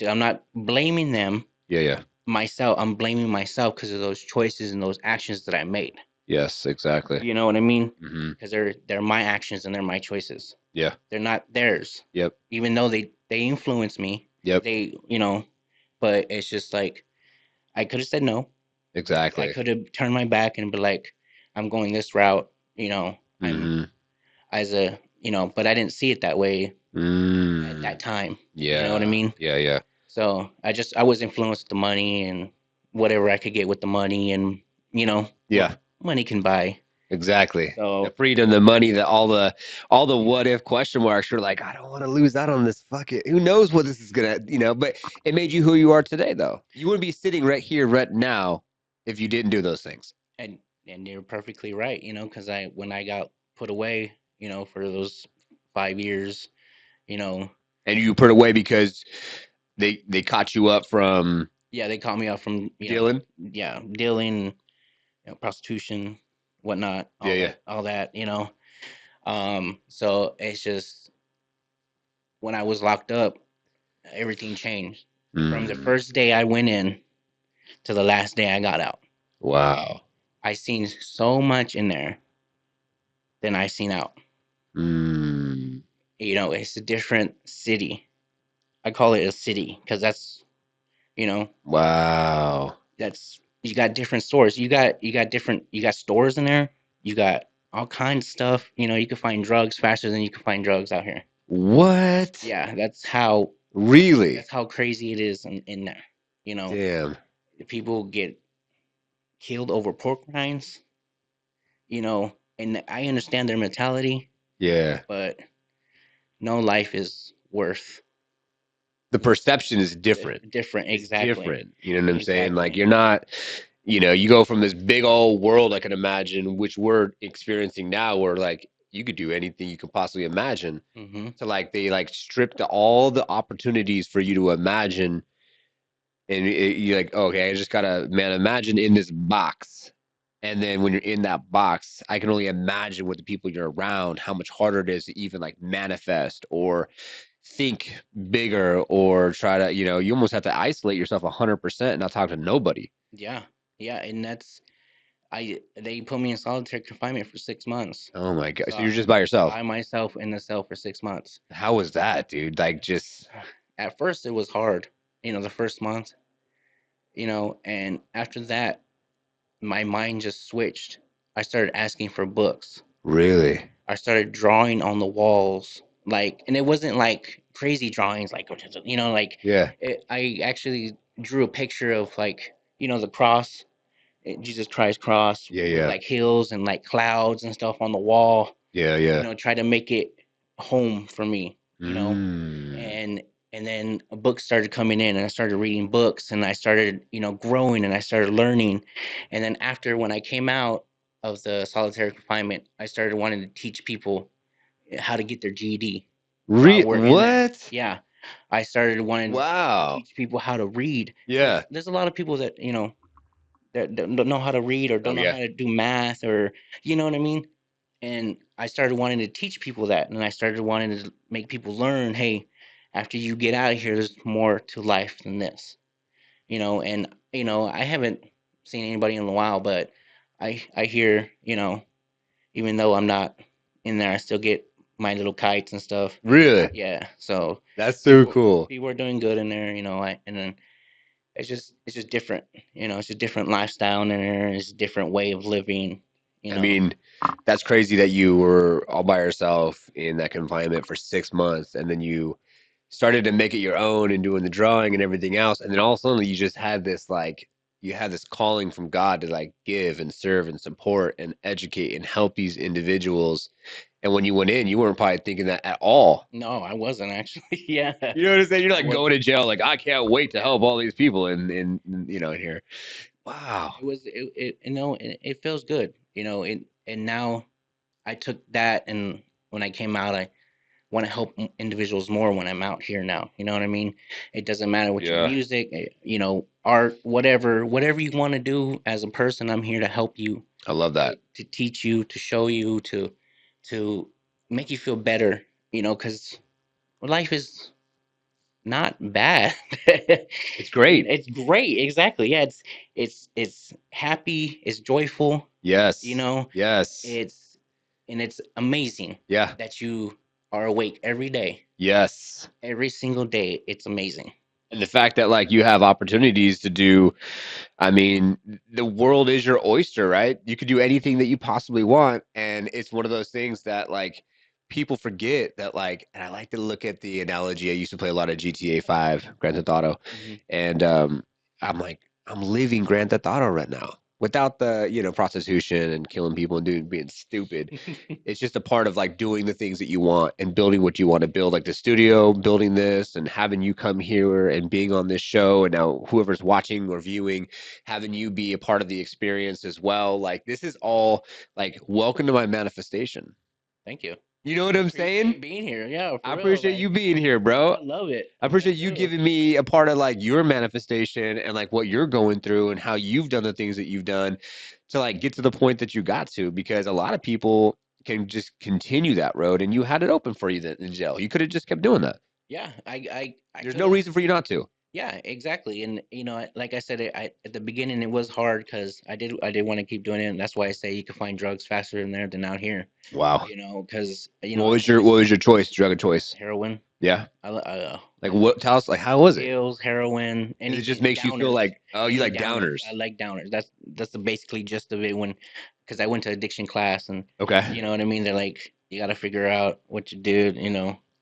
[SPEAKER 1] I'm not blaming them.
[SPEAKER 2] Yeah. Yeah.
[SPEAKER 1] Myself, I'm blaming myself because of those choices and those actions that I made.
[SPEAKER 2] Yes, exactly.
[SPEAKER 1] You know what I mean?
[SPEAKER 2] Mm-hmm.
[SPEAKER 1] Because they're my actions and they're my choices.
[SPEAKER 2] Yeah.
[SPEAKER 1] They're not theirs.
[SPEAKER 2] Yep.
[SPEAKER 1] Even though they influence me.
[SPEAKER 2] Yep.
[SPEAKER 1] They, but it's just like I could have said no.
[SPEAKER 2] Exactly.
[SPEAKER 1] I could have turned my back and be like, I'm going this route.
[SPEAKER 2] Mm-hmm.
[SPEAKER 1] But I didn't see it that way at that time.
[SPEAKER 2] Yeah.
[SPEAKER 1] You know what I mean?
[SPEAKER 2] Yeah. Yeah.
[SPEAKER 1] So I was influenced with the money and whatever I could get with the money, and
[SPEAKER 2] Yeah.
[SPEAKER 1] money can buy.
[SPEAKER 2] Exactly.
[SPEAKER 1] So
[SPEAKER 2] The freedom, the money, all the what if question marks. You're like, I don't want to lose out on this. Fuck it. Who knows what this is gonna, but it made you who you are today, though. You wouldn't be sitting right here, right now, if you didn't do those things.
[SPEAKER 1] and you're perfectly right, because when I got put away, for those 5 years, you know,
[SPEAKER 2] And you put away because they caught you up from
[SPEAKER 1] yeah, they caught me out from
[SPEAKER 2] dealing.
[SPEAKER 1] yeah, dealing, prostitution, whatnot,
[SPEAKER 2] Yeah.
[SPEAKER 1] all that. So it's just when I was locked up, everything changed from the first day I went in to the last day I got out.
[SPEAKER 2] Wow.
[SPEAKER 1] I seen so much in there than I seen out.
[SPEAKER 2] Mm.
[SPEAKER 1] It's a different city. I call it a city because that's You know,
[SPEAKER 2] Wow.
[SPEAKER 1] that's you got different stores. You got stores in there. You got all kinds of stuff. You know, you can find drugs faster than you can find drugs out here.
[SPEAKER 2] What?
[SPEAKER 1] Yeah,
[SPEAKER 2] Really?
[SPEAKER 1] that's how crazy it is in there. You know,
[SPEAKER 2] Damn.
[SPEAKER 1] people get killed over pork rinds. You know, and I understand their mentality,
[SPEAKER 2] Yeah.
[SPEAKER 1] but no life is worth
[SPEAKER 2] The perception is different.
[SPEAKER 1] different.
[SPEAKER 2] It's
[SPEAKER 1] Exactly.
[SPEAKER 2] different. You know what I'm saying? Like
[SPEAKER 1] Exactly.
[SPEAKER 2] you're not, you go from this big old world I can imagine, which we're experiencing now, where like you could do anything you could possibly imagine,
[SPEAKER 1] Hmm.
[SPEAKER 2] to like they like stripped all the opportunities for you to imagine, and you're like, okay, I just gotta man imagine in this box. And then when you're in that box, I can only imagine with the people you're around how much harder it is to even like manifest or think bigger or try to, you almost have to isolate yourself 100% and not talk to nobody.
[SPEAKER 1] Yeah. Yeah, and that's I they put me in solitary confinement for 6 months.
[SPEAKER 2] Oh my God.
[SPEAKER 1] So
[SPEAKER 2] So you're just by yourself.
[SPEAKER 1] by myself in the cell for 6 months.
[SPEAKER 2] How was that, dude? Like just
[SPEAKER 1] At first, it was hard, the first month, and after that, my mind just switched. I started asking for books.
[SPEAKER 2] really.
[SPEAKER 1] I started drawing on the walls, and it wasn't like crazy drawings,
[SPEAKER 2] Yeah.
[SPEAKER 1] I actually drew a picture of the cross, Jesus Christ cross
[SPEAKER 2] Yeah.
[SPEAKER 1] with
[SPEAKER 2] Yeah.
[SPEAKER 1] like hills and like clouds and stuff on the wall.
[SPEAKER 2] Yeah. Yeah.
[SPEAKER 1] Try to make it home for me.
[SPEAKER 2] Mm.
[SPEAKER 1] And then books started coming in, and I started reading books, and I started growing, and I started learning. And then after, when I came out of the solitary confinement, I started wanting to teach people how to get their GED while we're in there.
[SPEAKER 2] What?
[SPEAKER 1] Yeah, I started wanting to
[SPEAKER 2] Wow.
[SPEAKER 1] teach people how to read, because
[SPEAKER 2] Yeah.
[SPEAKER 1] there's a lot of people that that don't know how to read, or
[SPEAKER 2] Oh
[SPEAKER 1] don't know
[SPEAKER 2] yeah.
[SPEAKER 1] how to do math, or you know what I mean. And I started wanting to teach people that, and I started wanting to make people learn, hey, after you get out of here, there's more to life than this. And I haven't seen anybody in a while, but I hear, even though I'm not in there, I still get my little kites and stuff.
[SPEAKER 2] Really?
[SPEAKER 1] Yeah, so
[SPEAKER 2] That's so
[SPEAKER 1] people
[SPEAKER 2] cool.
[SPEAKER 1] people are doing good in there, and then it's just different. It's a different lifestyle in there. It's a different way of living. You
[SPEAKER 2] I
[SPEAKER 1] know.
[SPEAKER 2] mean, that's crazy that you were all by yourself in that confinement for 6 months and then you started to make it your own and doing the drawing and everything else. And then all of a sudden you just had this like you had this calling from God to like give and serve and support and educate and help these individuals. And when you went in, you weren't probably thinking that at all.
[SPEAKER 1] No, I wasn't actually. Yeah,
[SPEAKER 2] You know what I'm saying? You're
[SPEAKER 1] I
[SPEAKER 2] like
[SPEAKER 1] was.
[SPEAKER 2] going to jail, like I can't wait to help all these people in here. Wow.
[SPEAKER 1] It was. It feels good. And now I took that, and when I came out, I want to help individuals more when I'm out here now. You know what I mean? It doesn't matter what your
[SPEAKER 2] Yeah.
[SPEAKER 1] music, art, whatever you want to do as a person. I'm here to help you,
[SPEAKER 2] I love that.
[SPEAKER 1] to teach you, to show you, to make you feel better. Because life is not bad.
[SPEAKER 2] It's great.
[SPEAKER 1] It's great. Exactly. Yeah. It's happy. It's joyful. You
[SPEAKER 2] Yes.
[SPEAKER 1] know.
[SPEAKER 2] Yes.
[SPEAKER 1] It's and it's amazing
[SPEAKER 2] Yeah.
[SPEAKER 1] that you are awake every day,
[SPEAKER 2] Yes.
[SPEAKER 1] every single day. It's amazing.
[SPEAKER 2] And the fact that like you have opportunities to do, I mean, the world is your oyster, right? You could do anything that you possibly want. And it's one of those things that like people forget that like, and I like to look at the analogy. I used to play a lot of GTA 5, Grand Theft Auto,
[SPEAKER 1] Hmm.
[SPEAKER 2] and I'm like, I'm living Grand Theft Auto right now without the, prostitution and killing people and being stupid. It's just a part of like doing the things that you want and building what you want to build, like the studio, building this and having you come here and being on this show. And now whoever's watching or viewing, having you be a part of the experience as well. Like this is all like, welcome to my manifestation.
[SPEAKER 1] Thank you.
[SPEAKER 2] You know what
[SPEAKER 1] I
[SPEAKER 2] I'm saying?
[SPEAKER 1] appreciate being here. Yeah,
[SPEAKER 2] I
[SPEAKER 1] for real.
[SPEAKER 2] appreciate you being here, bro.
[SPEAKER 1] I love it.
[SPEAKER 2] I
[SPEAKER 1] Me
[SPEAKER 2] appreciate you
[SPEAKER 1] too.
[SPEAKER 2] giving me a part of like your manifestation and like what you're going through and how you've done the things that you've done to like get to the point that you got to, because a lot of people can just continue that road and you had it open for you then in jail. You could have just kept doing that.
[SPEAKER 1] Yeah, I
[SPEAKER 2] There's
[SPEAKER 1] could
[SPEAKER 2] no
[SPEAKER 1] have.
[SPEAKER 2] reason for you not to.
[SPEAKER 1] Yeah, exactly. And like I said, at the beginning it was hard because I did want to keep doing it, and that's why I say you can find drugs faster in there than out here.
[SPEAKER 2] Wow.
[SPEAKER 1] Because
[SPEAKER 2] What was your choice, drug of choice?
[SPEAKER 1] heroin.
[SPEAKER 2] Yeah. Like
[SPEAKER 1] Yeah,
[SPEAKER 2] what? Tell us, like, how was it?
[SPEAKER 1] pills, heroin,
[SPEAKER 2] Is it just
[SPEAKER 1] anything,
[SPEAKER 2] makes you feel
[SPEAKER 1] downers,
[SPEAKER 2] like, oh, you
[SPEAKER 1] any
[SPEAKER 2] like
[SPEAKER 1] downers.
[SPEAKER 2] downers?
[SPEAKER 1] I like downers. That's the basically gist of it. Because I went to addiction class, and you
[SPEAKER 2] Okay.
[SPEAKER 1] know what I mean. They're like, you got to figure out what you did.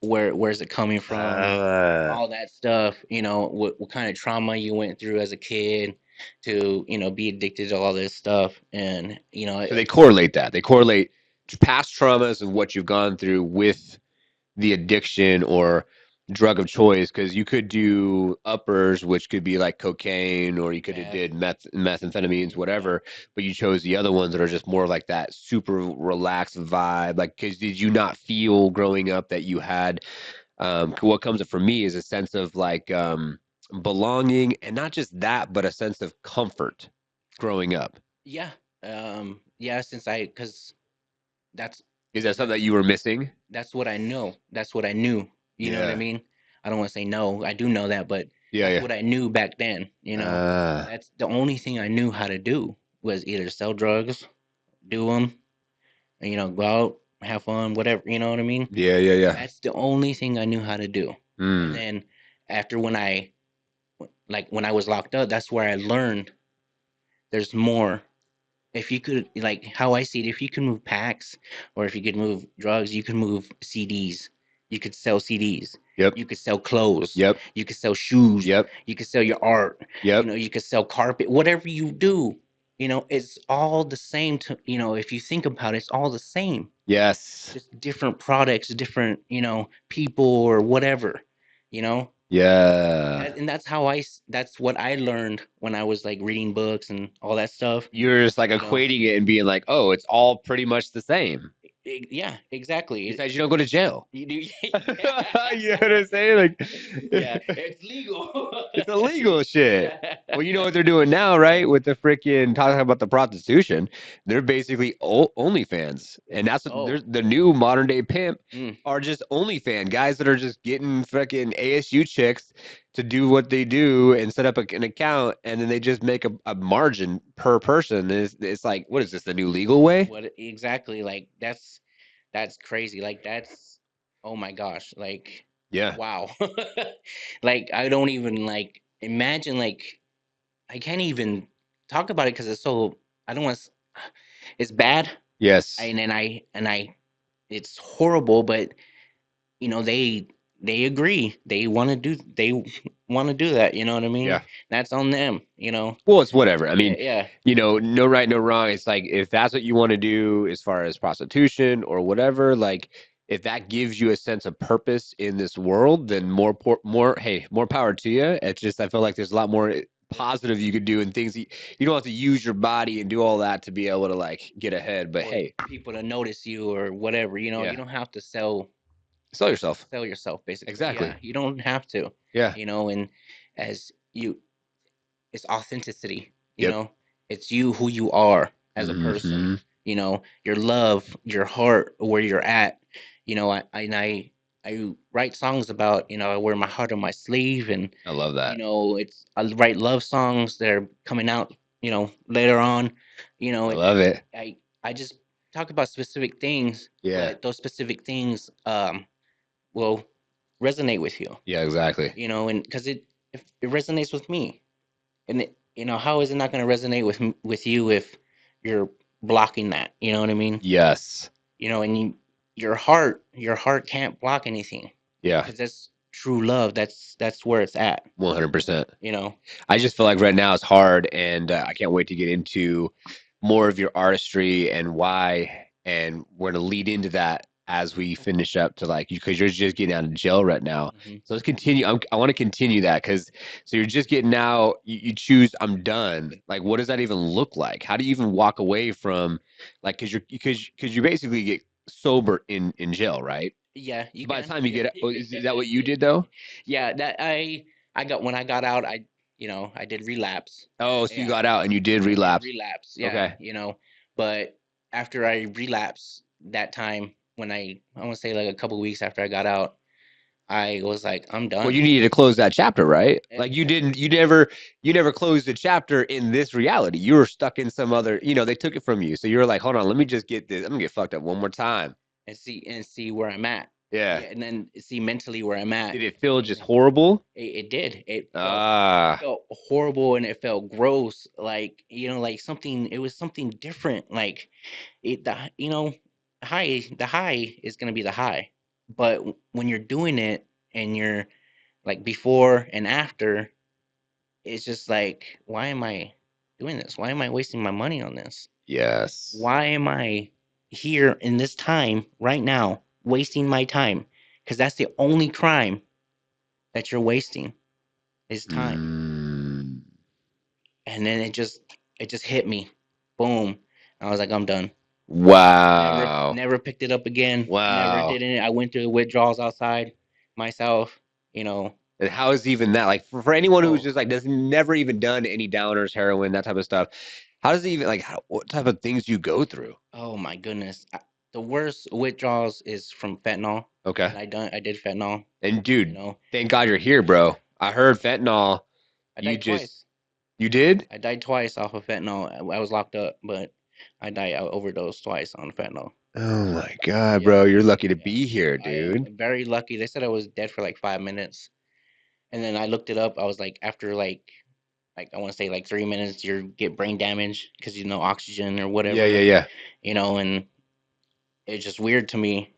[SPEAKER 1] Where's it coming from, all that stuff. What kind of trauma you went through as a kid to be addicted to all this stuff, and
[SPEAKER 2] So they correlate that. They correlate past traumas and what you've gone through with the addiction or drug of choice, because you could do uppers, which could be like cocaine, or you could have
[SPEAKER 1] meth.
[SPEAKER 2] did methamphetamines,
[SPEAKER 1] Yeah.
[SPEAKER 2] whatever, but you chose the other ones that are just more like that super relaxed vibe. Like, because did you not feel growing up that you had what comes up for me is a sense of like belonging, and not just that, but a sense of comfort growing up?
[SPEAKER 1] Yeah. Yeah. Because that's
[SPEAKER 2] Is that something that
[SPEAKER 1] that's
[SPEAKER 2] you were missing?
[SPEAKER 1] that's what I know. That's what I knew. You know what I
[SPEAKER 2] Yeah.
[SPEAKER 1] mean? I don't want to say no. I do know that, but
[SPEAKER 2] Yeah,
[SPEAKER 1] that's
[SPEAKER 2] yeah.
[SPEAKER 1] what I knew back then.
[SPEAKER 2] Ah,
[SPEAKER 1] That's the only thing I knew how to do was either sell drugs, do them, and go out, have fun, whatever. You know what I mean?
[SPEAKER 2] yeah, yeah, yeah.
[SPEAKER 1] That's the only thing I knew how to do. And
[SPEAKER 2] Mm.
[SPEAKER 1] then after when I was locked up, that's where I learned there's more. If you could, like how I see it, if you can move packs or if you could move drugs, you can move CDs. You could sell CDs.
[SPEAKER 2] Yep.
[SPEAKER 1] You could sell clothes.
[SPEAKER 2] Yep.
[SPEAKER 1] You could sell shoes.
[SPEAKER 2] Yep.
[SPEAKER 1] You could sell your art.
[SPEAKER 2] Yep.
[SPEAKER 1] You could sell carpet. Whatever you do, it's all the same to, if you think about it, it's all the same.
[SPEAKER 2] Yes.
[SPEAKER 1] Just different products, different, people or whatever, you know?
[SPEAKER 2] Yeah.
[SPEAKER 1] And that's what I learned when I was like reading books and all that stuff.
[SPEAKER 2] You're just like
[SPEAKER 1] You know,
[SPEAKER 2] equating it and being like, oh, it's all pretty much the same.
[SPEAKER 1] Yeah, exactly.
[SPEAKER 2] Besides, you don't go to jail.
[SPEAKER 1] You do,
[SPEAKER 2] You know what I'm saying? Like,
[SPEAKER 1] yeah, it's legal.
[SPEAKER 2] it's illegal shit.
[SPEAKER 1] Yeah.
[SPEAKER 2] Well, you know what they're doing now, right? With the freaking talking about the prostitution, they're basically OnlyFans, and that's what
[SPEAKER 1] Oh,
[SPEAKER 2] there's the new modern day pimp
[SPEAKER 1] mm.
[SPEAKER 2] are just OnlyFan guys that are just getting fucking ASU chicks to do what they do and set up an account, and then they just make a margin per person. It's like, what is this, the new legal way?
[SPEAKER 1] What exactly? Like that's crazy. Like that's oh my gosh. Like
[SPEAKER 2] Yeah.
[SPEAKER 1] wow. Like I don't even like imagine like I can't even talk about it because it's so I don't want to, it's bad
[SPEAKER 2] Yes.
[SPEAKER 1] and I it's horrible, but they agree. They want to do that, you know what I mean?
[SPEAKER 2] Yeah.
[SPEAKER 1] That's on them.
[SPEAKER 2] Well, it's whatever. I
[SPEAKER 1] Yeah,
[SPEAKER 2] mean,
[SPEAKER 1] yeah.
[SPEAKER 2] no right, no wrong. It's like if that's what you want to do as far as prostitution or whatever, like if that gives you a sense of purpose in this world, then hey, more power to you. It's just I feel like there's a lot more positive you could do and things you don't have to use your body and do all that to be able to like get ahead. But
[SPEAKER 1] Or
[SPEAKER 2] hey,
[SPEAKER 1] people to notice you or whatever, you
[SPEAKER 2] yeah,
[SPEAKER 1] don't have to
[SPEAKER 2] sell yourself.
[SPEAKER 1] sell yourself basically.
[SPEAKER 2] Exactly.
[SPEAKER 1] Yeah, you don't have to,
[SPEAKER 2] Yeah.
[SPEAKER 1] and as you it's authenticity,
[SPEAKER 2] Yep.
[SPEAKER 1] it's you who you are as a person,
[SPEAKER 2] Hmm.
[SPEAKER 1] your love, your heart, where you're at. I write songs about, I wear my heart on my sleeve, and
[SPEAKER 2] I love that.
[SPEAKER 1] I write love songs that are coming out, later on.
[SPEAKER 2] I love it.
[SPEAKER 1] I just talk about specific things,
[SPEAKER 2] Yeah.
[SPEAKER 1] but those specific things will resonate with you,
[SPEAKER 2] Yeah, exactly.
[SPEAKER 1] and because if it resonates with me, and how is it not going to resonate with you if you're blocking that? You know what I mean?
[SPEAKER 2] Yes.
[SPEAKER 1] And your heart can't block anything
[SPEAKER 2] Yeah.
[SPEAKER 1] because that's true love. That's where it's at.
[SPEAKER 2] 100%.
[SPEAKER 1] You know.
[SPEAKER 2] I just feel like right now it's hard, and I can't wait to get into more of your artistry and why, and we're gonna lead into that as we finish up to like you because you're just getting out of jail right now.
[SPEAKER 1] Mhm.
[SPEAKER 2] So let's continue. I want to continue that because so you're just getting out. You choose. I'm done. Like, what does that even look like? How do you even walk away from like because you basically get sober in jail, right?
[SPEAKER 1] Yeah,
[SPEAKER 2] So
[SPEAKER 1] you
[SPEAKER 2] by the
[SPEAKER 1] can.
[SPEAKER 2] time you get, oh, is that what you did though?
[SPEAKER 1] Yeah, that I got when I got out. I did relapse.
[SPEAKER 2] Oh, so you
[SPEAKER 1] Yeah,
[SPEAKER 2] got out and you did
[SPEAKER 1] I did
[SPEAKER 2] relapse.
[SPEAKER 1] relapse. Yeah,
[SPEAKER 2] Okay.
[SPEAKER 1] but after I relapsed that time when I want to say like a couple weeks after I got out, I was like, I'm done.
[SPEAKER 2] Well, you needed to close that chapter, right?
[SPEAKER 1] Eh,
[SPEAKER 2] Like you never closed the chapter in this reality. You were stuck in some other, they took it from you. So you were like, hold on, let me just get this. I'm gonna get fucked up one more time.
[SPEAKER 1] and see where I'm at.
[SPEAKER 2] Yeah.
[SPEAKER 1] Yeah, and then see mentally where I'm at.
[SPEAKER 2] Did it feel just horrible?
[SPEAKER 1] It did.
[SPEAKER 2] Ah,
[SPEAKER 1] Felt horrible and it felt gross. Like like something. It was something different. Like the high is gonna be the high, but when you're doing it and you're like before and after, it's just like, why am I doing this? Why am I wasting my money on this?
[SPEAKER 2] yes.
[SPEAKER 1] Why am I here in this time right now wasting my time? Because that's the only crime that you're wasting is time.
[SPEAKER 2] Mm,
[SPEAKER 1] And then it just hit me, boom. I was like, I'm done.
[SPEAKER 2] wow.
[SPEAKER 1] Never picked it up again. Never
[SPEAKER 2] Wow.
[SPEAKER 1] did it. I went through the withdrawals outside myself.
[SPEAKER 2] And how is even that? Like for anyone who's
[SPEAKER 1] Oh,
[SPEAKER 2] just like does never even done any downers, heroin, that type of stuff. How does it even like what type of things you go through?
[SPEAKER 1] oh my goodness. The worst withdrawals is from fentanyl,
[SPEAKER 2] Okay.
[SPEAKER 1] and I did fentanyl.
[SPEAKER 2] And
[SPEAKER 1] You
[SPEAKER 2] dude,
[SPEAKER 1] know,
[SPEAKER 2] thank God you're here, bro. I heard fentanyl.
[SPEAKER 1] I
[SPEAKER 2] You
[SPEAKER 1] died
[SPEAKER 2] just
[SPEAKER 1] twice.
[SPEAKER 2] you did?
[SPEAKER 1] I died twice off of fentanyl. I was locked up, but I overdosed twice on fentanyl.
[SPEAKER 2] Oh my God,
[SPEAKER 1] Yeah,
[SPEAKER 2] bro. You're lucky to
[SPEAKER 1] yeah.
[SPEAKER 2] be here,
[SPEAKER 1] I am
[SPEAKER 2] dude.
[SPEAKER 1] very lucky. They said I was dead for like 5 minutes, and then I looked it up. I was like, after like I want to say like 3 minutes, you get brain damage because oxygen or
[SPEAKER 2] Yeah, yeah,
[SPEAKER 1] whatever,
[SPEAKER 2] yeah.
[SPEAKER 1] and it's just weird to me,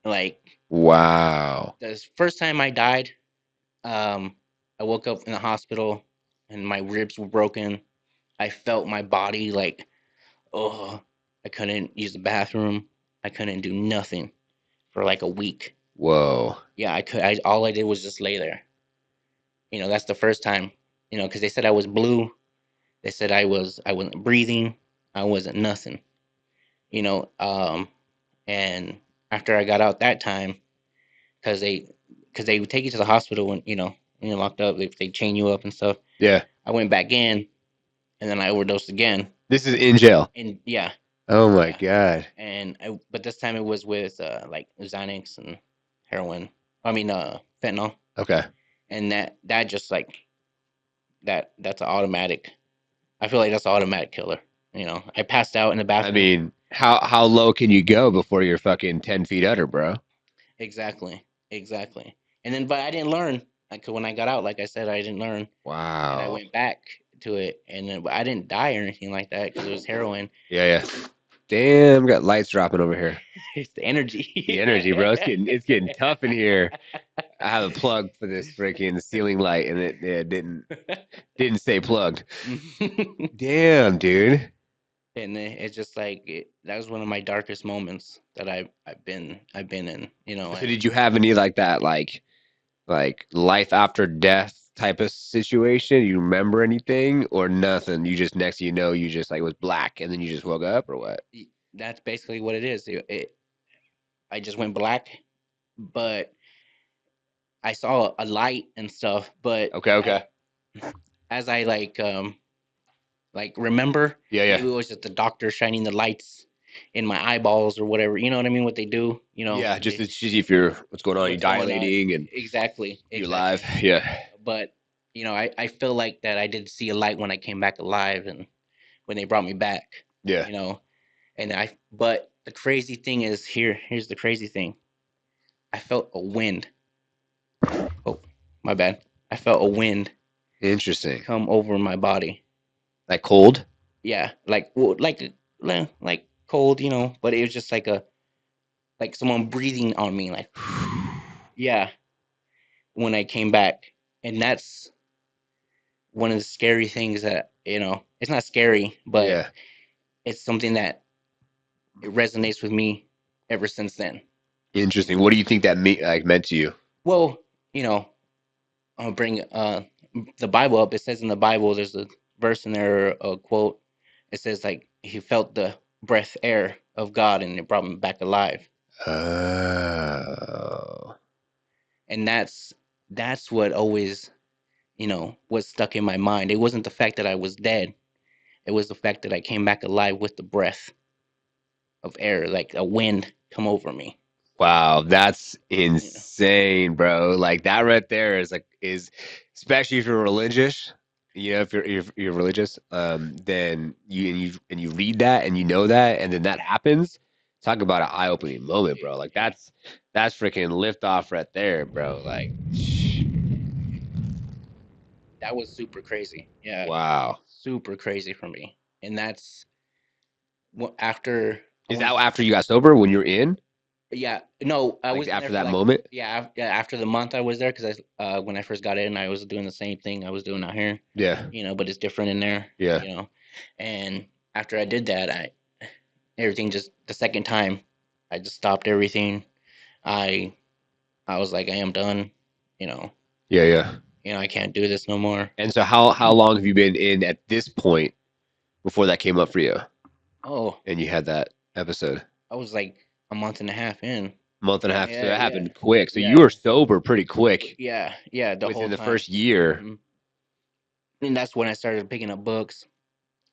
[SPEAKER 1] like
[SPEAKER 2] Wow.
[SPEAKER 1] the first time I died, um, I woke up in the hospital and my ribs were broken. I felt my body like, oh, I couldn't use the bathroom. I couldn't do nothing for like a week.
[SPEAKER 2] Whoa.
[SPEAKER 1] Yeah, I could. I all I did was just lay there. That's the first time. Because they said I was blue. They said I wasn't breathing. I wasn't nothing. You know, um, and after I got out that time, because they would take you to the hospital when you're locked up, they chain you up and stuff.
[SPEAKER 2] Yeah.
[SPEAKER 1] I went back in, and then I overdosed again.
[SPEAKER 2] This is in jail.
[SPEAKER 1] And yeah,
[SPEAKER 2] Oh my
[SPEAKER 1] yeah.
[SPEAKER 2] God.
[SPEAKER 1] But this time it was with like Xanax and heroin. I mean, fentanyl,
[SPEAKER 2] Okay.
[SPEAKER 1] and that just like that's an automatic. I feel like that's an automatic killer. I passed out in the
[SPEAKER 2] I
[SPEAKER 1] bathroom.
[SPEAKER 2] mean, how low can you go before you're fucking 10 feet under, bro?
[SPEAKER 1] Exactly, exactly. And then, but I didn't learn. Like when I got out, like I said, I didn't learn, and I
[SPEAKER 2] Wow.
[SPEAKER 1] went back to it, and then but I didn't die or anything like that because it was heroin.
[SPEAKER 2] Yeah, yeah. Damn, got lights dropping over here.
[SPEAKER 1] It's the energy.
[SPEAKER 2] The energy, bro. It's getting tough in here. I have a plug for this freaking ceiling light, and it didn't stay plugged. Damn, dude.
[SPEAKER 1] And it's just like that was one of my darkest moments that I've been in.
[SPEAKER 2] So did you have any like that, like life after death type of situation? You remember anything or nothing? You just next thing you know, you just like it was black, and then you just woke up or what?
[SPEAKER 1] That's basically what it is. I just went black, but I saw a light and stuff. But
[SPEAKER 2] Okay, okay.
[SPEAKER 1] as I like remember,
[SPEAKER 2] Yeah,
[SPEAKER 1] maybe
[SPEAKER 2] yeah.
[SPEAKER 1] it was just the doctor shining the lights in my eyeballs or whatever. You know what I mean? What they do?
[SPEAKER 2] Yeah, just to see if you're what's going on, you
[SPEAKER 1] What's going on?
[SPEAKER 2] dilating and
[SPEAKER 1] Exactly,
[SPEAKER 2] you alive.
[SPEAKER 1] exactly.
[SPEAKER 2] Yeah.
[SPEAKER 1] But I feel like that I did see a light when I came back alive and when they brought me back.
[SPEAKER 2] Yeah.
[SPEAKER 1] You know, but the crazy thing is here's the crazy thing. I felt a wind. Oh, my bad. I felt a wind
[SPEAKER 2] Interesting.
[SPEAKER 1] come over my body.
[SPEAKER 2] Like cold?
[SPEAKER 1] Yeah, like cold, but it was just like someone breathing on me, like yeah, when I came back, and that's one of the scary things that it's not scary, but
[SPEAKER 2] Yeah.
[SPEAKER 1] it's something that it resonates with me ever since then.
[SPEAKER 2] Interesting. What do you think that meant to you?
[SPEAKER 1] Well, you know, I'll bring the Bible up. It says in the Bible, there's a verse in there, a quote. It says like he felt the breath air of God, and it brought him back alive.
[SPEAKER 2] Oh.
[SPEAKER 1] And that's what always was stuck in my mind. It wasn't the fact that I was dead. It was the fact that I came back alive with the breath of air, like a wind come over me.
[SPEAKER 2] Wow, that's
[SPEAKER 1] You know,
[SPEAKER 2] insane, bro. Like that right there is especially if you're religious, if you're religious, then you read that and you know that, and then that happens. Talk about an eye-opening moment, bro. Like
[SPEAKER 1] yeah,
[SPEAKER 2] that's freaking liftoff right there, bro. Like,
[SPEAKER 1] that was super crazy. Yeah,
[SPEAKER 2] wow.
[SPEAKER 1] super crazy for me. And that's what after I
[SPEAKER 2] Is
[SPEAKER 1] want
[SPEAKER 2] that
[SPEAKER 1] to say,
[SPEAKER 2] after you got sober when you're in?
[SPEAKER 1] yeah, no, I
[SPEAKER 2] Like
[SPEAKER 1] was in there
[SPEAKER 2] after
[SPEAKER 1] for
[SPEAKER 2] that
[SPEAKER 1] like,
[SPEAKER 2] moment?
[SPEAKER 1] yeah, after the month I was there because when I first got in, I was doing the same thing I was doing out here,
[SPEAKER 2] Yeah.
[SPEAKER 1] but it's different in there,
[SPEAKER 2] Yeah.
[SPEAKER 1] and after I did that, everything just the second time, I just stopped everything. I I was like, I am done, you know,
[SPEAKER 2] Yeah, yeah.
[SPEAKER 1] I can't do this no more.
[SPEAKER 2] And so how long have you been in at this point before that came up for you
[SPEAKER 1] Oh,
[SPEAKER 2] and you had that episode?
[SPEAKER 1] I was like a month and a half in.
[SPEAKER 2] Month and a half. So
[SPEAKER 1] Yeah,
[SPEAKER 2] that
[SPEAKER 1] yeah,
[SPEAKER 2] happened quick. So you
[SPEAKER 1] yeah,
[SPEAKER 2] were sober pretty quick
[SPEAKER 1] yeah, yeah. The whole
[SPEAKER 2] within the
[SPEAKER 1] time.
[SPEAKER 2] first year.
[SPEAKER 1] hmm And that's when I started picking up books.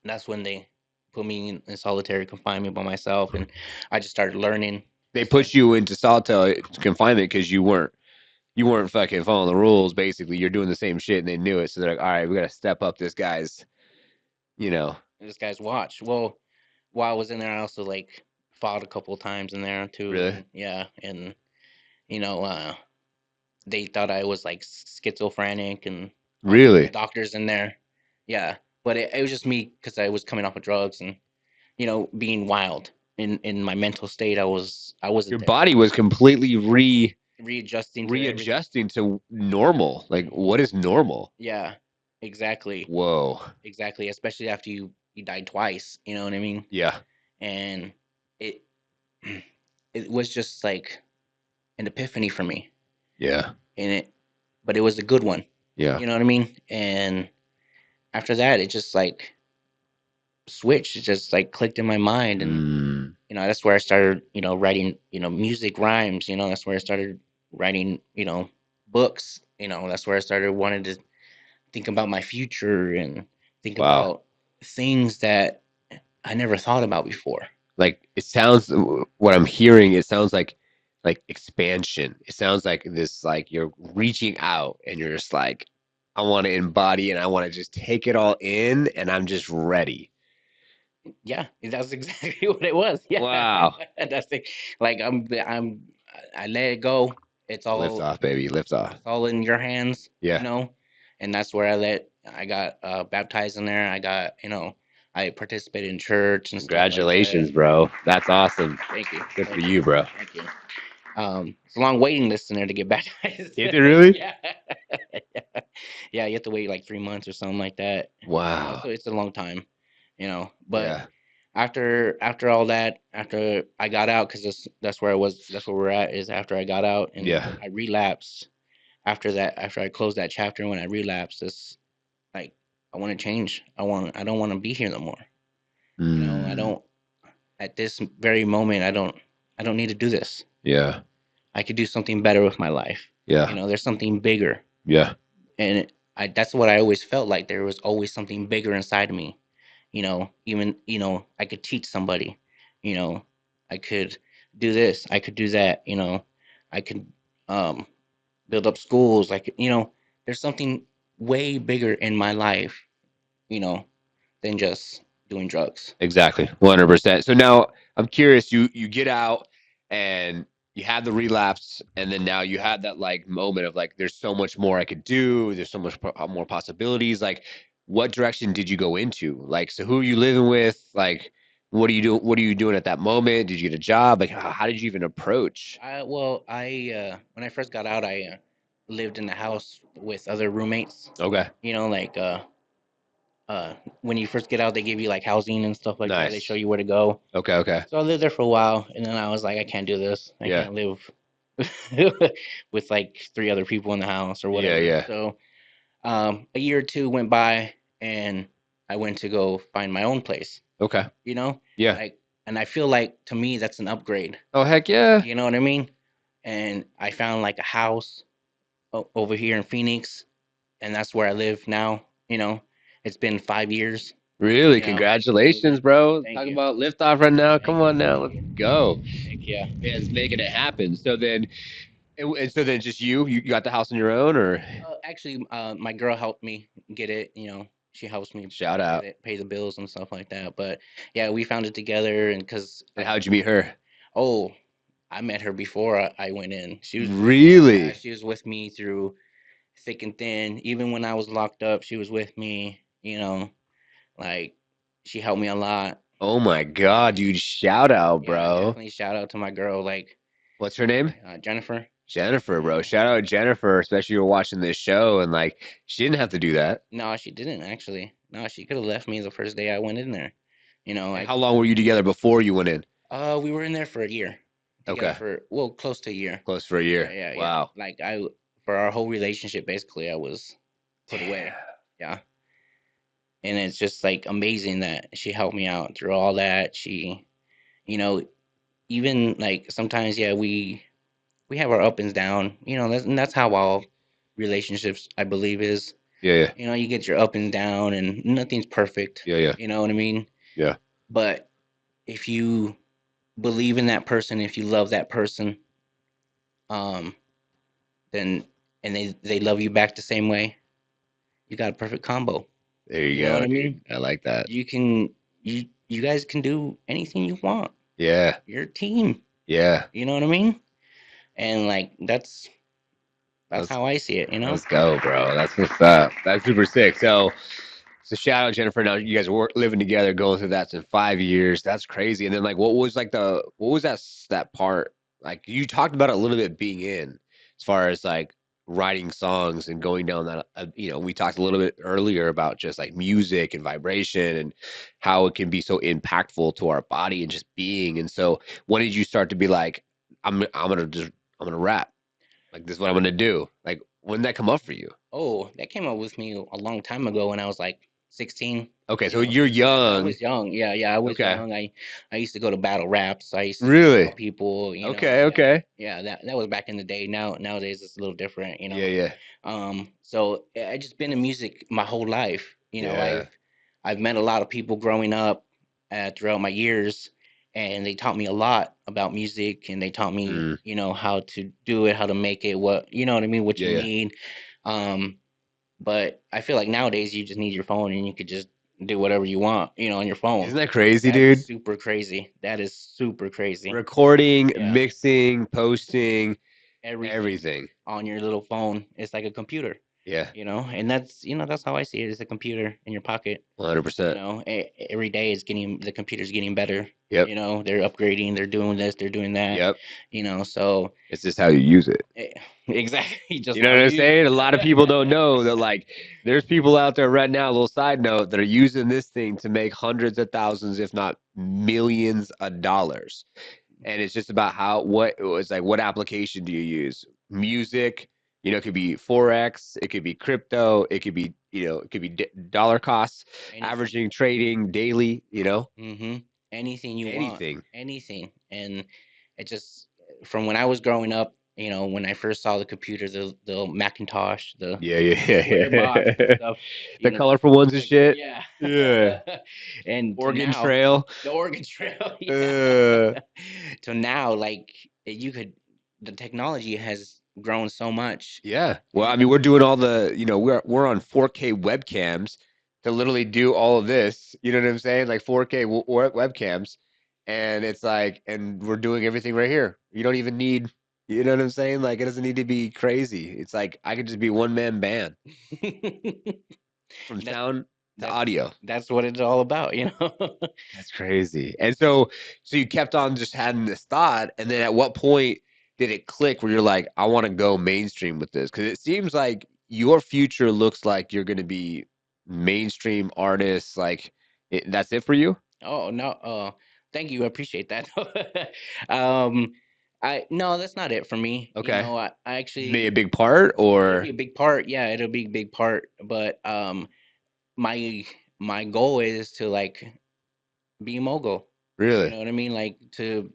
[SPEAKER 1] That's when they put me in solitary confinement by myself, and I just started learning
[SPEAKER 2] They
[SPEAKER 1] stuff.
[SPEAKER 2] put you into solitary confinement because you weren't fucking following the rules. Basically, you're doing the same shit, and they knew it. So they're like, all right, we got to step up this guy's. You know,
[SPEAKER 1] This guy's watch. Well, while I was in there, I also like fought a couple of times in there too,
[SPEAKER 2] really,
[SPEAKER 1] and yeah, and you know, they thought I was like schizophrenic, and all the
[SPEAKER 2] really.
[SPEAKER 1] doctors in there, yeah. But it was just me because I was coming off of drugs and being wild in my mental state. I
[SPEAKER 2] Your
[SPEAKER 1] wasn't there.
[SPEAKER 2] body was completely
[SPEAKER 1] Readjusting to everything.
[SPEAKER 2] readjusting to normal. Like, what is normal?
[SPEAKER 1] Yeah, exactly,
[SPEAKER 2] Whoa.
[SPEAKER 1] exactly. Especially after you died twice. You know what I mean?
[SPEAKER 2] Yeah.
[SPEAKER 1] And it it was just like an epiphany for me,
[SPEAKER 2] Yeah.
[SPEAKER 1] and but it was a good one.
[SPEAKER 2] Yeah.
[SPEAKER 1] You know what I mean? And after that, it just like switched. It just like clicked in my mind, and
[SPEAKER 2] Mm.
[SPEAKER 1] that's where I started, writing, music rhymes. That's where I started writing, books. That's where I started wanting to think about my future and think
[SPEAKER 2] Wow.
[SPEAKER 1] about things that I never thought about before.
[SPEAKER 2] Like it sounds what I'm hearing, it sounds like expansion. It sounds like this like you're reaching out and you're just like, I want to embody and I want to just take it all in and I'm just ready.
[SPEAKER 1] Yeah, that's exactly what it was. Yeah,
[SPEAKER 2] Wow.
[SPEAKER 1] that's it. Like I let it go. It's
[SPEAKER 2] Lift
[SPEAKER 1] all
[SPEAKER 2] off, baby. Lift off.
[SPEAKER 1] it's all in your hands,
[SPEAKER 2] Yeah.
[SPEAKER 1] and that's where I got baptized in there. I participated in church and stuff like that.
[SPEAKER 2] Congratulations, bro. That's awesome.
[SPEAKER 1] Thank you,
[SPEAKER 2] Good for
[SPEAKER 1] thank you,
[SPEAKER 2] you, bro.
[SPEAKER 1] thank you. It's a long waiting list in there to get baptized.
[SPEAKER 2] Is it really?
[SPEAKER 1] Yeah, yeah. You have to wait like 3 months or something like that.
[SPEAKER 2] Wow.
[SPEAKER 1] So it's a long time, But
[SPEAKER 2] Yeah.
[SPEAKER 1] after all that, after I got out, because that's where I was. That's where we're at. Is after I got out and
[SPEAKER 2] Yeah.
[SPEAKER 1] I relapsed. After that, after I closed that chapter, when I relapsed, it's like I want to change. I don't want to be here no more. I
[SPEAKER 2] Mm.
[SPEAKER 1] don't at this very moment. I don't need to do this.
[SPEAKER 2] Yeah.
[SPEAKER 1] I could do something better with my life.
[SPEAKER 2] Yeah.
[SPEAKER 1] There's something bigger,
[SPEAKER 2] Yeah.
[SPEAKER 1] and that's what I always felt like. There was always something bigger inside of me. Even I could teach somebody. You know, I could do this. I could do that. I could um, build up schools. There's something way bigger in my life. You know, than just doing drugs.
[SPEAKER 2] Exactly, 100%. So now I'm curious. You get out and you have the relapse, and then now you have that like moment of like, there's so much more I could do. There's so much more possibilities. Like, what direction did you go into? Like, so who are you living with? Like, what do you do? What are you doing at that moment? Did you get a job? Like, how did you even approach?
[SPEAKER 1] I when I first got out, I lived in the house with other roommates.
[SPEAKER 2] Okay,
[SPEAKER 1] Like uh, when you first get out, they give you like housing and stuff like that. They show
[SPEAKER 2] nice.
[SPEAKER 1] you where to go.
[SPEAKER 2] Okay, okay.
[SPEAKER 1] So I lived there for a while, and then I was like, I can't do this. I
[SPEAKER 2] Yeah,
[SPEAKER 1] can't live with like three other people in the house or
[SPEAKER 2] yeah,
[SPEAKER 1] whatever.
[SPEAKER 2] yeah.
[SPEAKER 1] So a year or two went by, and I went to go find my own place.
[SPEAKER 2] Okay,
[SPEAKER 1] You know,
[SPEAKER 2] yeah.
[SPEAKER 1] like, and I feel like to me that's an upgrade.
[SPEAKER 2] Oh heck yeah.
[SPEAKER 1] You know what I mean? And I found like a house over here in Phoenix, and that's where I live now. It's been 5 years.
[SPEAKER 2] Really?
[SPEAKER 1] Yeah.
[SPEAKER 2] Congratulations, bro.
[SPEAKER 1] Thank
[SPEAKER 2] Talk
[SPEAKER 1] you.
[SPEAKER 2] about liftoff right now. Come on now.
[SPEAKER 1] Thank
[SPEAKER 2] Let's
[SPEAKER 1] you.
[SPEAKER 2] go.
[SPEAKER 1] Thank you.
[SPEAKER 2] Yeah, it's making it happen. So then, and so then just you got the house on your own or
[SPEAKER 1] Actually, my girl helped me get it. She helps me
[SPEAKER 2] shout
[SPEAKER 1] get
[SPEAKER 2] out.
[SPEAKER 1] it, pay the bills and stuff like that. But yeah, we found it together, and because
[SPEAKER 2] And how'd you meet her?
[SPEAKER 1] oh, I met her before I went in. Yeah,
[SPEAKER 2] Really?
[SPEAKER 1] she was with me through thick and thin. Even when I was locked up, she was with me. Like she helped me a lot.
[SPEAKER 2] Oh my God, dude. Shout out,
[SPEAKER 1] Yeah,
[SPEAKER 2] bro.
[SPEAKER 1] definitely shout out to my girl, like
[SPEAKER 2] What's her name?
[SPEAKER 1] Jennifer.
[SPEAKER 2] Jennifer, bro.
[SPEAKER 1] Yeah.
[SPEAKER 2] Shout out Jennifer, especially you're watching this show and like she didn't have to do that.
[SPEAKER 1] No, she didn't actually. No, she could have left me the first day I went in there.
[SPEAKER 2] And
[SPEAKER 1] Like
[SPEAKER 2] how long were you together before you went in?
[SPEAKER 1] we were in there for a year, together
[SPEAKER 2] Okay.
[SPEAKER 1] for well, close to a year.
[SPEAKER 2] Close for a
[SPEAKER 1] Yeah,
[SPEAKER 2] year.
[SPEAKER 1] yeah, yeah.
[SPEAKER 2] Wow.
[SPEAKER 1] Like for our whole relationship, basically, I was put away.
[SPEAKER 2] Damn.
[SPEAKER 1] Yeah, and it's just like amazing that she helped me out through all that. You know, even like sometimes, yeah, we have our up and down. And that's how all relationships, I believe, is.
[SPEAKER 2] Yeah, yeah.
[SPEAKER 1] You get your up and down, and nothing's perfect.
[SPEAKER 2] Yeah, yeah.
[SPEAKER 1] You know what I mean?
[SPEAKER 2] Yeah.
[SPEAKER 1] But if you believe in that person, if you love that person, um, then and they love you back the same way, you got a perfect combo.
[SPEAKER 2] There you
[SPEAKER 1] You know what
[SPEAKER 2] go,
[SPEAKER 1] I
[SPEAKER 2] dude.
[SPEAKER 1] mean?
[SPEAKER 2] I like that.
[SPEAKER 1] You guys can do anything you want.
[SPEAKER 2] Yeah.
[SPEAKER 1] You're a team.
[SPEAKER 2] Yeah.
[SPEAKER 1] You know what I mean? And like that's
[SPEAKER 2] Let's
[SPEAKER 1] how I see it.
[SPEAKER 2] let's go, bro. That's what's up. That's super sick. So shout out Jennifer. Now you guys were living together, going through that in 5 years. That's crazy. And then like, what was that part? Like you talked about it a little bit being in, as far as like writing songs and going down that. We talked a little bit earlier about just like music and vibration and how it can be so impactful to our body and just being. And so, when did you start to be like, I'm gonna rap? Like this is what I'm gonna do. Like when did that come up for you?
[SPEAKER 1] Oh, that came up with me a long time ago when I was like 16.
[SPEAKER 2] Okay, so you're
[SPEAKER 1] I
[SPEAKER 2] young.
[SPEAKER 1] was young. Yeah, yeah, I was
[SPEAKER 2] Okay.
[SPEAKER 1] young. I used to go to battle raps. I used to sing
[SPEAKER 2] Really?
[SPEAKER 1] about people.
[SPEAKER 2] Okay,
[SPEAKER 1] Yeah,
[SPEAKER 2] okay.
[SPEAKER 1] yeah. That was back in the day. Nowadays it's a little different.
[SPEAKER 2] Yeah, yeah.
[SPEAKER 1] So I just been in music my whole life.
[SPEAKER 2] Yeah.
[SPEAKER 1] I've met a lot of people growing up throughout my years, and they taught me a lot about music, and they taught me,
[SPEAKER 2] Mm,
[SPEAKER 1] how to do it, how to make it, what I mean, what
[SPEAKER 2] yeah,
[SPEAKER 1] you
[SPEAKER 2] yeah.
[SPEAKER 1] need. Um, but I feel like nowadays you just need your phone and you could just do whatever you want, on your phone.
[SPEAKER 2] Isn't that crazy,
[SPEAKER 1] That is
[SPEAKER 2] dude?
[SPEAKER 1] super crazy. That is super crazy.
[SPEAKER 2] Recording,
[SPEAKER 1] Yeah,
[SPEAKER 2] mixing, posting,
[SPEAKER 1] everything
[SPEAKER 2] everything.
[SPEAKER 1] on your little phone is like a computer,
[SPEAKER 2] Yeah,
[SPEAKER 1] and that's how I see it. It's a computer in your pocket.
[SPEAKER 2] 100%.
[SPEAKER 1] Every day the computer's getting better.
[SPEAKER 2] Yep,
[SPEAKER 1] They're upgrading, they're doing this, they're doing that.
[SPEAKER 2] yep.
[SPEAKER 1] So
[SPEAKER 2] It's just how you use it.
[SPEAKER 1] eh, exactly just
[SPEAKER 2] You know
[SPEAKER 1] how
[SPEAKER 2] what I'm
[SPEAKER 1] you use
[SPEAKER 2] saying? A lot of people don't know that,
[SPEAKER 1] it.
[SPEAKER 2] like, there's people out there right now, a little side note, that are using this thing to make hundreds of thousands, if not millions of dollars. And it's just about what it was like, what application do you use? Music, it could be Forex, it could be crypto, it could be dollar costs,
[SPEAKER 1] Anything.
[SPEAKER 2] averaging, trading, daily.
[SPEAKER 1] Mm-hmm. Anything you want,
[SPEAKER 2] Anything.
[SPEAKER 1] anything. And it just from when I was growing up, when I first saw the computer, the Macintosh,
[SPEAKER 2] Yeah, yeah,
[SPEAKER 1] the square box and
[SPEAKER 2] yeah.
[SPEAKER 1] stuff,
[SPEAKER 2] The colorful ones and shit.
[SPEAKER 1] yeah.
[SPEAKER 2] Yeah.
[SPEAKER 1] And to
[SPEAKER 2] Oregon
[SPEAKER 1] now,
[SPEAKER 2] Trail.
[SPEAKER 1] the Oregon Trail, yeah.
[SPEAKER 2] Uh,
[SPEAKER 1] To now, like the technology has grown so much.
[SPEAKER 2] Yeah. Well, I mean, we're doing all we're on 4K webcams to literally do all of this. You know what I'm saying? Like 4K webcams, and it's like, and we're doing everything right here. You don't even need, you know what I'm saying? Like, it doesn't need to be crazy. It's like I could just be one man band from
[SPEAKER 1] that
[SPEAKER 2] sound to
[SPEAKER 1] that's
[SPEAKER 2] audio.
[SPEAKER 1] that's what it's all about.
[SPEAKER 2] That's crazy. And so you kept on just having this thought, and then at what point did it click where you're like, I want to go mainstream with this? Because it seems like your future looks like you're going to be mainstream artists. Like, that's it for you?
[SPEAKER 1] Oh no, thank you. I appreciate that. um, I no, that's not it for me.
[SPEAKER 2] Okay.
[SPEAKER 1] I
[SPEAKER 2] Maybe a
[SPEAKER 1] actually
[SPEAKER 2] big part,
[SPEAKER 1] it'll be
[SPEAKER 2] or
[SPEAKER 1] a big part. Yeah, it'll be a big part. But my my goal is to like be a mogul. You
[SPEAKER 2] really?
[SPEAKER 1] know what I mean? Like to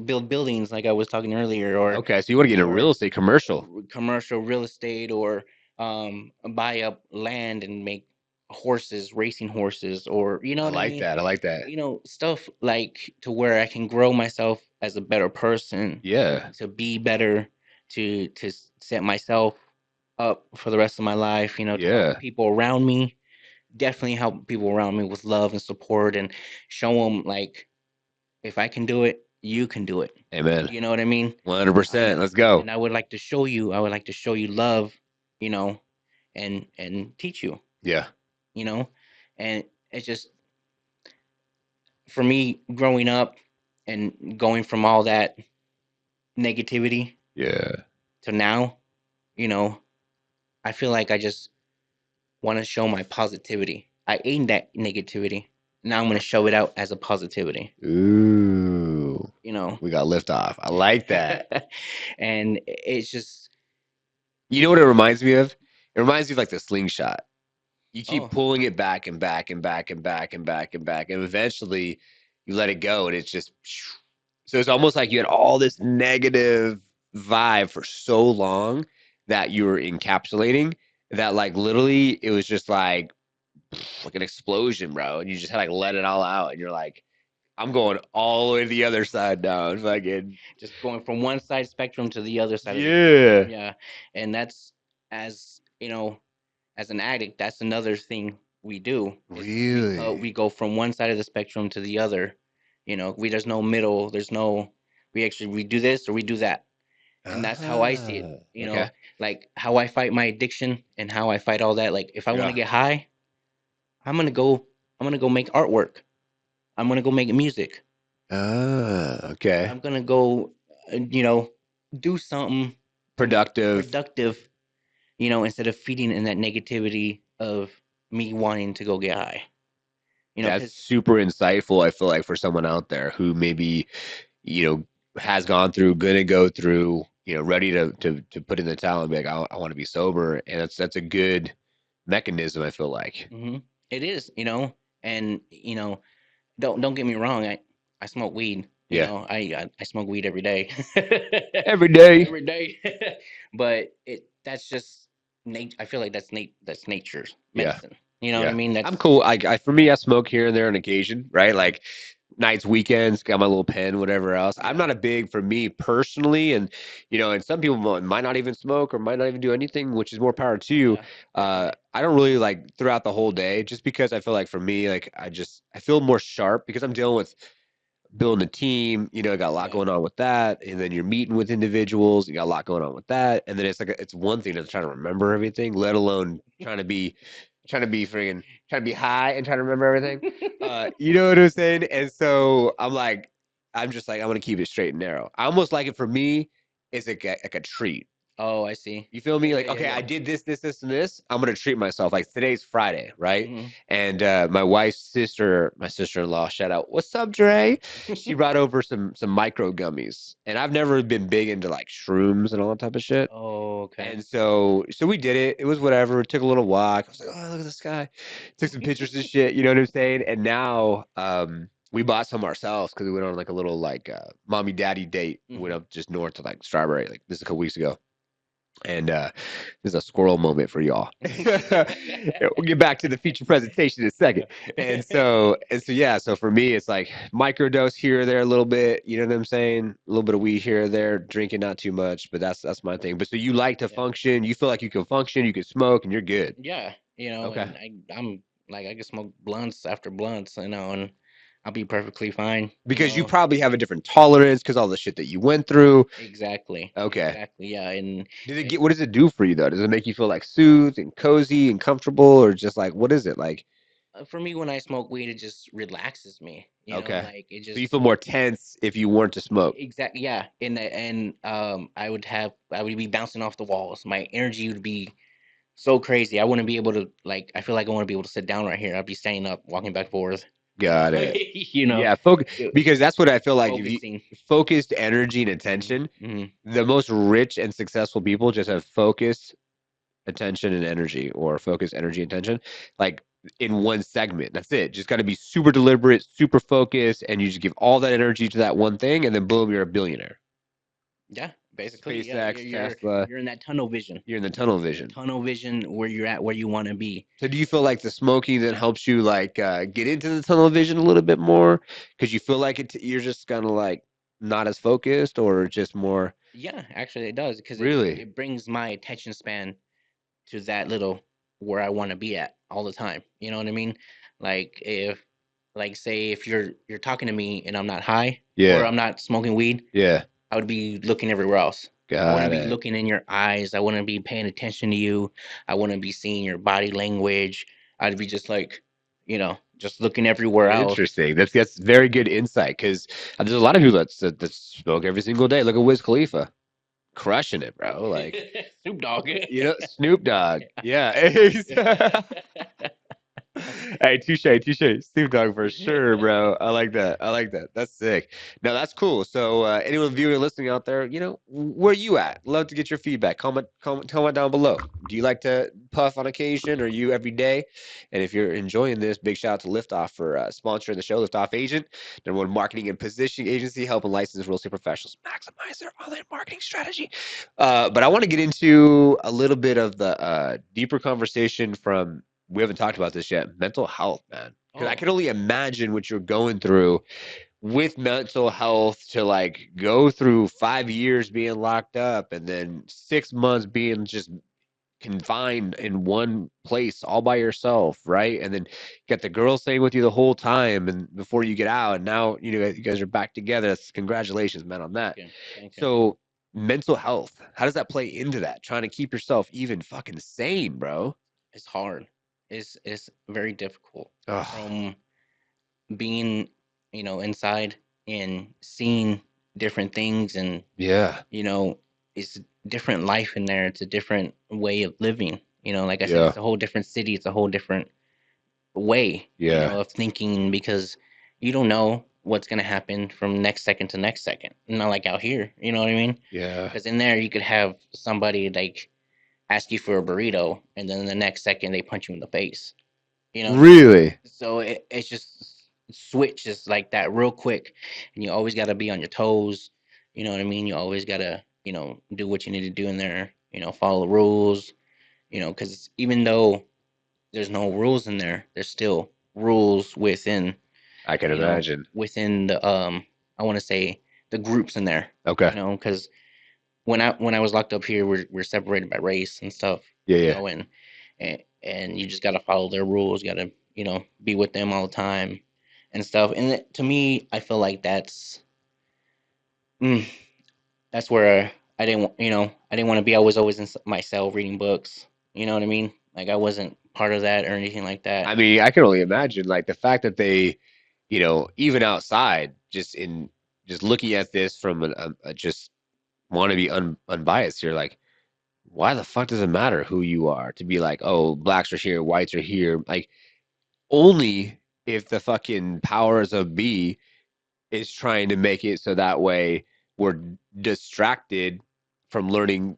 [SPEAKER 1] build buildings, like I was talking earlier, or
[SPEAKER 2] Okay. So you want to get into
[SPEAKER 1] or
[SPEAKER 2] real estate commercial?
[SPEAKER 1] commercial real estate, or buy up land and make horses, racing horses, or you know
[SPEAKER 2] I
[SPEAKER 1] what I
[SPEAKER 2] like
[SPEAKER 1] mean?
[SPEAKER 2] that. I like that.
[SPEAKER 1] Stuff like to where I can grow myself as a better person,
[SPEAKER 2] Yeah.
[SPEAKER 1] to be better, to set myself up for the rest of my life, to help
[SPEAKER 2] Yeah.
[SPEAKER 1] people around me, definitely help people around me with love and support, and show them like, if I can do it, you can do it.
[SPEAKER 2] Amen.
[SPEAKER 1] You know what I mean?
[SPEAKER 2] 100%. Let's go.
[SPEAKER 1] And I would like to show you love, you know, and teach you,
[SPEAKER 2] Yeah.
[SPEAKER 1] you know, and it's just, for me, growing up and going from all that negativity
[SPEAKER 2] Yeah.
[SPEAKER 1] to now, you know, I feel like I just want to show my positivity. I aimed at negativity. Now I'm going to show it out as a positivity,
[SPEAKER 2] Ooh.
[SPEAKER 1] you know.
[SPEAKER 2] We got liftoff. I like that.
[SPEAKER 1] And it's just,
[SPEAKER 2] You know what it reminds me of? It reminds me of like the slingshot. You keep
[SPEAKER 1] oh,
[SPEAKER 2] pulling it back and back and back and back and back and back, and eventually you let it go, and it's just so it's almost like you had all this negative vibe for so long that you were encapsulating that like literally it was just like an explosion, bro, and you just had like let it all out, and you're like, I'm going all the way to the other side now. It's fucking
[SPEAKER 1] just going from one side spectrum to the other side of the spectrum.
[SPEAKER 2] yeah,
[SPEAKER 1] Yeah. And that's, as as an addict, that's another thing we do, is we
[SPEAKER 2] really.
[SPEAKER 1] go from one side of the spectrum to the other. There's no middle. There's no, we do this or we do that. And that's how I see it.
[SPEAKER 2] Ah, okay.
[SPEAKER 1] Like how I fight my addiction and how I fight all that. Like if I want to
[SPEAKER 2] Yeah.
[SPEAKER 1] get high, I'm gonna go. I'm gonna go make artwork. I'm gonna go make music.
[SPEAKER 2] Ah, okay.
[SPEAKER 1] I'm gonna go, do something
[SPEAKER 2] Productive.
[SPEAKER 1] productive. Instead of feeding in that negativity of me wanting to go get high.
[SPEAKER 2] That's
[SPEAKER 1] Because
[SPEAKER 2] super insightful, I feel like, for someone out there who maybe, you know, has gone through, gonna go through, ready to put in the towel and be like, I want to be sober. And that's a good mechanism, I feel like.
[SPEAKER 1] it is, and don't get me wrong. I smoke weed.
[SPEAKER 2] Yeah.
[SPEAKER 1] I smoke weed every day.
[SPEAKER 2] Every day.
[SPEAKER 1] Every day. But that's just nature. I feel like that's nature's
[SPEAKER 2] Yeah.
[SPEAKER 1] medicine. You know what I
[SPEAKER 2] Yeah.
[SPEAKER 1] mean?
[SPEAKER 2] I'm
[SPEAKER 1] That's
[SPEAKER 2] cool. For me, I smoke here and there on occasion, right? Like nights, weekends, got my little pen, whatever else. I'm
[SPEAKER 1] yeah,
[SPEAKER 2] not a big, for me personally, and and some people might not even smoke or might not even do anything, which is more power to you.
[SPEAKER 1] yeah, definitely.
[SPEAKER 2] I don't really like throughout the whole day, just because I feel like for me, like I feel more sharp because I'm dealing with building a team, got a lot
[SPEAKER 1] Yeah.
[SPEAKER 2] going on with that. And then you're meeting with individuals, you got a lot going on with that. And then it's like, it's one thing to try to remember everything, let alone trying to be high and trying to remember everything. You know what I'm saying? And so I'm just like, I'm going to keep it straight and narrow. I almost like it for me. It's like a treat.
[SPEAKER 1] Oh, I see.
[SPEAKER 2] You feel
[SPEAKER 1] Yeah,
[SPEAKER 2] me?
[SPEAKER 1] yeah,
[SPEAKER 2] Like,
[SPEAKER 1] yeah,
[SPEAKER 2] okay, I
[SPEAKER 1] yeah.
[SPEAKER 2] did this, and this. I'm gonna treat myself. Like today's Friday, right?
[SPEAKER 1] Hmm.
[SPEAKER 2] And my sister-in-law, shout out, what's up, Dre? She brought over some micro gummies, and I've never been big into like shrooms and all that type of shit.
[SPEAKER 1] Oh, okay.
[SPEAKER 2] And so we did it. It was whatever. We took a little walk. I was like, oh, look at the sky. Took some pictures and shit. You know what I'm saying? And now, we bought some ourselves because we went on like a little like mommy daddy date. We went
[SPEAKER 1] Hmm.
[SPEAKER 2] up just north to like Strawberry, like this a couple weeks ago. And there's a squirrel moment for y'all. We'll get back to the feature presentation in a second. And so yeah, so for me it's like microdose here or there a little bit, you know what I'm saying? A little bit of weed here or there, drinking not too much, but that's my thing. But so you like to
[SPEAKER 1] Yeah.
[SPEAKER 2] function, you feel like you can function, you can smoke, and you're good.
[SPEAKER 1] Yeah,
[SPEAKER 2] Okay.
[SPEAKER 1] and I'm like, I can smoke blunts after blunts, and I'll be perfectly fine.
[SPEAKER 2] Because you probably have a different tolerance because all the shit that you went through.
[SPEAKER 1] Exactly,
[SPEAKER 2] Okay.
[SPEAKER 1] exactly. Yeah, and it,
[SPEAKER 2] What does it do for you though? Does it make you feel like soothed and cozy and comfortable, or just like what is it like?
[SPEAKER 1] for me, when I smoke weed, it just relaxes me.
[SPEAKER 2] Okay.
[SPEAKER 1] Like it
[SPEAKER 2] So you
[SPEAKER 1] just,
[SPEAKER 2] feel more tense if you weren't to smoke.
[SPEAKER 1] exactly. Yeah, and I would be bouncing off the walls. My energy would be so crazy. I wouldn't be able to, like. I feel like I want to be able to sit down right here. I'd be standing up, walking back and forth.
[SPEAKER 2] Got it.
[SPEAKER 1] You know,
[SPEAKER 2] Yeah, because that's what I feel like. If you
[SPEAKER 1] focusing.
[SPEAKER 2] focused energy and
[SPEAKER 1] Hmm.
[SPEAKER 2] attention,
[SPEAKER 1] Hmm.
[SPEAKER 2] the most rich and successful people just have focused attention and energy, or focused energy and attention, like in one segment. That's it. Just got to be super deliberate, super focused, and you just give all that energy to that one thing, and then boom, you're a billionaire.
[SPEAKER 1] Yeah, Basically, yeah,
[SPEAKER 2] SpaceX, Tesla.
[SPEAKER 1] you're in that tunnel vision.
[SPEAKER 2] You're in the tunnel vision.
[SPEAKER 1] Tunnel vision where you're at, where you want to be.
[SPEAKER 2] So do you feel like the smoking then helps you like get into the tunnel vision a little bit more because you feel like you're just kind of like not as focused or just more
[SPEAKER 1] Yeah, actually, it does because
[SPEAKER 2] really?
[SPEAKER 1] it brings my attention span to that little where I want to be at all the time. You know what I mean? Like if, like, say if you're talking to me and I'm not high or
[SPEAKER 2] Yeah.
[SPEAKER 1] I'm not smoking weed,
[SPEAKER 2] Yeah.
[SPEAKER 1] I would be looking everywhere else. I
[SPEAKER 2] Got
[SPEAKER 1] wouldn't be
[SPEAKER 2] it.
[SPEAKER 1] looking in your eyes. I wouldn't be paying attention to you. I wouldn't be seeing your body language. I'd be just like, just looking everywhere else.
[SPEAKER 2] Interesting. That's very good insight because there's a lot of people that smoke every single day. Look at Wiz Khalifa, crushing it, bro. Like
[SPEAKER 1] Snoop Dogg.
[SPEAKER 2] Snoop Dogg. Yeah. Hey, touche, touche. Snoop Dogg for sure, bro. I like that. I like that. That's sick. No, that's cool. So, anyone viewing and listening out there, where you at? Love to get your feedback. Comment down below. Do you like to puff on occasion, or you every day? And if you're enjoying this, big shout out to Liftoff for sponsoring the show. Liftoff Agent, #1 marketing and positioning agency, helping licensed real estate professionals maximize their online marketing strategy. But I want to get into a little bit of the deeper conversation from we haven't talked about this yet. Mental health, man. Because I
[SPEAKER 1] Oh,
[SPEAKER 2] can only imagine what you're going through with mental health to like go through 5 years being locked up and then 6 months being just confined in one place all by yourself, right? And then you got the girl staying with you the whole time and before you get out, and now you guys are back together. That's congratulations, man, on that.
[SPEAKER 1] thank you. Thank you.
[SPEAKER 2] So mental health, how does that play into that? Trying to keep yourself even fucking sane, bro.
[SPEAKER 1] It's hard. It's very difficult
[SPEAKER 2] Oh,
[SPEAKER 1] from being, inside and seeing different things and,
[SPEAKER 2] yeah.
[SPEAKER 1] you know, it's different life in there. It's a different way of living. Like I said,
[SPEAKER 2] Yeah.
[SPEAKER 1] it's a whole different city. It's a whole different way,
[SPEAKER 2] Yeah.
[SPEAKER 1] of thinking because you don't know what's gonna happen from next second to next second. Not like out here, you know what I mean?
[SPEAKER 2] Yeah.
[SPEAKER 1] Because in there you could have somebody like ask you for a burrito, and then the next second they punch you in the face. You know what I mean?
[SPEAKER 2] Really?
[SPEAKER 1] So it's just switches like that real quick, and you always got to be on your toes. You know what I mean? You always got to do what you need to do in there. Follow the rules. Because even though there's no rules in there, there's still rules within
[SPEAKER 2] I can imagine.
[SPEAKER 1] within the I want to say the groups in there.
[SPEAKER 2] Okay.
[SPEAKER 1] Because when I was locked up here, we're separated by race and stuff.
[SPEAKER 2] Yeah,
[SPEAKER 1] You
[SPEAKER 2] yeah.
[SPEAKER 1] know, and you just got to follow their rules. Got to be with them all the time and stuff. And to me, I feel like mm, that's where I didn't I didn't want to be. I was always in my cell reading books. You know what I mean? Like I wasn't part of that or anything like that.
[SPEAKER 2] I mean, I can only imagine like the fact that they, even outside, just looking at this from a just want to be unbiased here, like, why the fuck does it matter who you are? To be like, oh, blacks are here, whites are here, like only if the fucking powers of be is trying to make it so that way we're distracted from learning,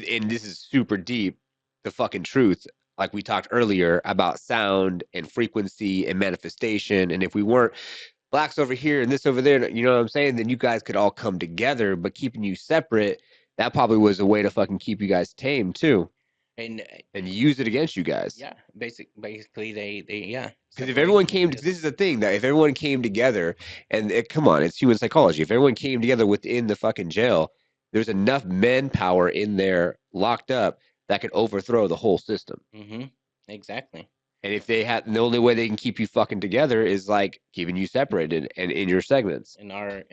[SPEAKER 2] and this is super deep, the fucking truth, like we talked earlier about sound and frequency and manifestation. And if we weren't blacks over here and this over there, you know what I'm saying, then you guys could all come together, but keeping you separate, that probably was a way to fucking keep you guys tame too
[SPEAKER 1] And
[SPEAKER 2] and use it against you guys.
[SPEAKER 1] yeah, basically they yeah.
[SPEAKER 2] Because if
[SPEAKER 1] Separate
[SPEAKER 2] everyone
[SPEAKER 1] them
[SPEAKER 2] came,
[SPEAKER 1] because
[SPEAKER 2] this is the thing that if everyone came together, and come on, it's human psychology. If everyone came together within the fucking jail, there's enough manpower in there locked up that could overthrow the whole system.
[SPEAKER 1] exactly.
[SPEAKER 2] And if they had, the only way they can keep you fucking together is like keeping you separated and in your segments.
[SPEAKER 1] In our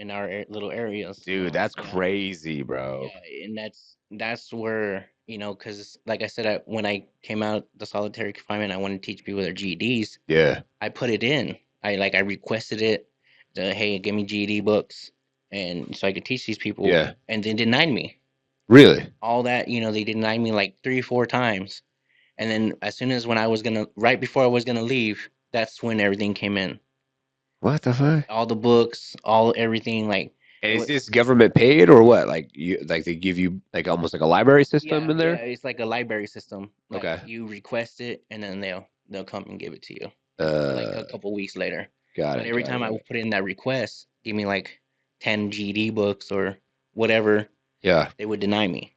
[SPEAKER 1] little areas.
[SPEAKER 2] Dude, that's
[SPEAKER 1] Yeah.
[SPEAKER 2] crazy, bro.
[SPEAKER 1] Yeah, and that's where because like I said, when I came out the solitary confinement, I wanted to teach people their GEDs.
[SPEAKER 2] Yeah.
[SPEAKER 1] I put it in. I requested it. Hey, give me GED books, and so I could teach these people.
[SPEAKER 2] Yeah.
[SPEAKER 1] And they denied me.
[SPEAKER 2] Really?
[SPEAKER 1] All that they denied me like 3 or 4 times. And then as soon as when I was gonna right before I was gonna leave, that's when everything came in.
[SPEAKER 2] What the fuck?
[SPEAKER 1] All the books, all everything like.
[SPEAKER 2] And is this government paid or what? Like like they give you like almost like a library system in
[SPEAKER 1] Yeah,
[SPEAKER 2] there?
[SPEAKER 1] it's like a library system. Like
[SPEAKER 2] Okay.
[SPEAKER 1] you request it, and then they'll come and give it to you. Like
[SPEAKER 2] Uh,
[SPEAKER 1] a couple weeks later.
[SPEAKER 2] got
[SPEAKER 1] But
[SPEAKER 2] it,
[SPEAKER 1] every
[SPEAKER 2] got it,
[SPEAKER 1] time I
[SPEAKER 2] got
[SPEAKER 1] would
[SPEAKER 2] it.
[SPEAKER 1] put in that request, give me like 10 GD books or whatever.
[SPEAKER 2] Yeah.
[SPEAKER 1] they would deny me,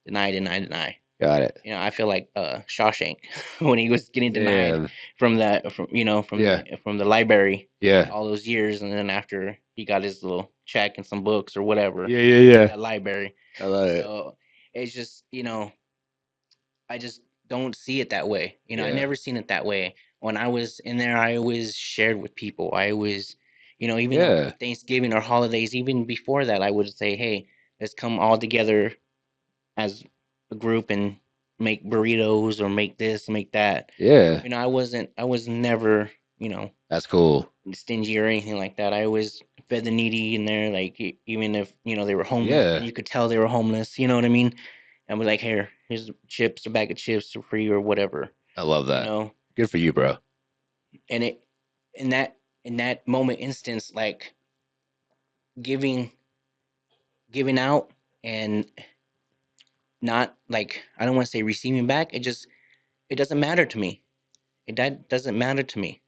[SPEAKER 1] deny.
[SPEAKER 2] Got it.
[SPEAKER 1] You know, I feel like Shawshank when he was getting denied
[SPEAKER 2] Damn.
[SPEAKER 1] from that, from
[SPEAKER 2] Yeah.
[SPEAKER 1] from the library
[SPEAKER 2] Yeah.
[SPEAKER 1] all those years, and then after he got his little check and some books or whatever
[SPEAKER 2] Yeah. Yeah.
[SPEAKER 1] from
[SPEAKER 2] Yeah.
[SPEAKER 1] that library.
[SPEAKER 2] I love it.
[SPEAKER 1] So it's just, I just don't see it that way. I
[SPEAKER 2] Yeah.
[SPEAKER 1] never seen it that way. When I was in there, I always shared with people. I always, even on
[SPEAKER 2] Yeah.
[SPEAKER 1] Thanksgiving or holidays, even before that, I would say, hey, let's come all together as a group and make burritos or make this, make that.
[SPEAKER 2] Yeah.
[SPEAKER 1] I was never,
[SPEAKER 2] That's cool.
[SPEAKER 1] stingy or anything like that. I always fed the needy in there, like even if they were homeless and
[SPEAKER 2] Yeah.
[SPEAKER 1] you could tell they were homeless. You know what I mean? And we're like, here, here's chips, a bag of chips for free or whatever.
[SPEAKER 2] I love
[SPEAKER 1] You
[SPEAKER 2] that.
[SPEAKER 1] know,
[SPEAKER 2] Good for you, bro.
[SPEAKER 1] and it in that moment instance, like giving giving out and not like I don't want to say receiving back. It doesn't matter to me. That doesn't matter to me.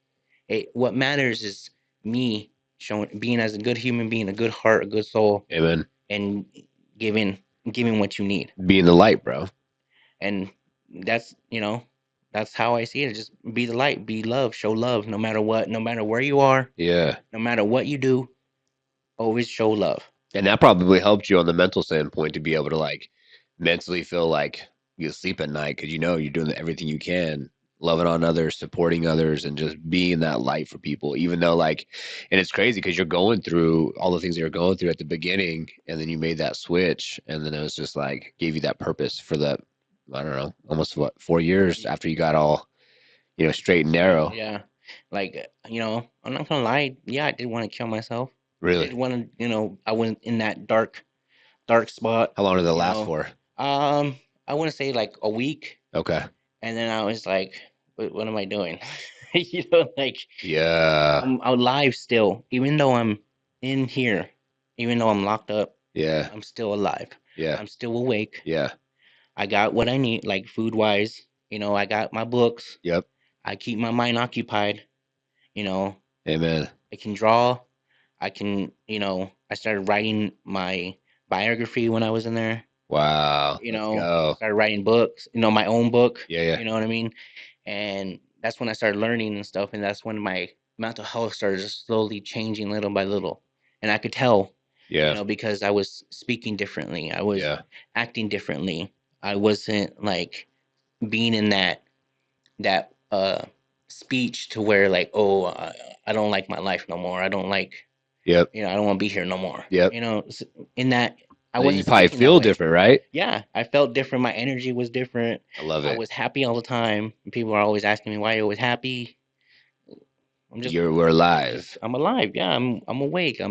[SPEAKER 1] What matters is me showing being as a good human being, a good heart, a good soul,
[SPEAKER 2] Amen.
[SPEAKER 1] and giving giving what you need.
[SPEAKER 2] Being the light, bro.
[SPEAKER 1] And that's that's how I see it. Just be the light, be love, show love, no matter what, no matter where you are,
[SPEAKER 2] Yeah.
[SPEAKER 1] no matter what you do, always show love.
[SPEAKER 2] And that probably helped you on the mental standpoint to be able to like mentally feel like you sleep at night because you know you're doing everything you can, loving on others, supporting others, and just being that light for people. Even though like, and it's crazy because you're going through all the things that you're going through at the beginning, and then you made that switch, and then it was just like gave you that purpose for that. I don't know, almost what 4 years after you got all straight and narrow.
[SPEAKER 1] Yeah. Like, I'm not gonna lie. Yeah, I did want to kill myself. I
[SPEAKER 2] Really,
[SPEAKER 1] did want to, I went in that dark spot,
[SPEAKER 2] how long did it
[SPEAKER 1] you
[SPEAKER 2] last
[SPEAKER 1] know.
[SPEAKER 2] for?
[SPEAKER 1] Um, I want to say like a week,
[SPEAKER 2] Okay.
[SPEAKER 1] and then I was like, what am I doing? Like
[SPEAKER 2] Yeah.
[SPEAKER 1] I'm alive still, even though I'm in here, even though I'm locked up,
[SPEAKER 2] Yeah.
[SPEAKER 1] I'm still alive.
[SPEAKER 2] Yeah.
[SPEAKER 1] I'm still awake.
[SPEAKER 2] Yeah.
[SPEAKER 1] I got what I need, like food wise. I got my books.
[SPEAKER 2] Yep.
[SPEAKER 1] I keep my mind occupied. You know,
[SPEAKER 2] Amen.
[SPEAKER 1] I can draw. I can, I started writing my biography when I was in there.
[SPEAKER 2] Wow. Let's go.
[SPEAKER 1] Started writing books, my own book.
[SPEAKER 2] Yeah, yeah.
[SPEAKER 1] You know what I mean? And that's when I started learning and stuff. And that's when my mental health started slowly changing little by little. And I could tell,
[SPEAKER 2] Yeah.
[SPEAKER 1] because I was speaking differently. I was
[SPEAKER 2] Yeah.
[SPEAKER 1] acting differently. I wasn't like being in that speech to where like, oh, I don't like my life no more. I don't like,
[SPEAKER 2] Yep.
[SPEAKER 1] I don't want to be here no more.
[SPEAKER 2] Yep.
[SPEAKER 1] In that I
[SPEAKER 2] Then you
[SPEAKER 1] wasn't
[SPEAKER 2] probably
[SPEAKER 1] speaking that
[SPEAKER 2] feel
[SPEAKER 1] way.
[SPEAKER 2] different, right?
[SPEAKER 1] Yeah, I felt different. My energy was different.
[SPEAKER 2] I love
[SPEAKER 1] I
[SPEAKER 2] it.
[SPEAKER 1] was happy all the time. People are always asking me why you're always happy.
[SPEAKER 2] We're alive.
[SPEAKER 1] I'm alive. Yeah, I'm awake.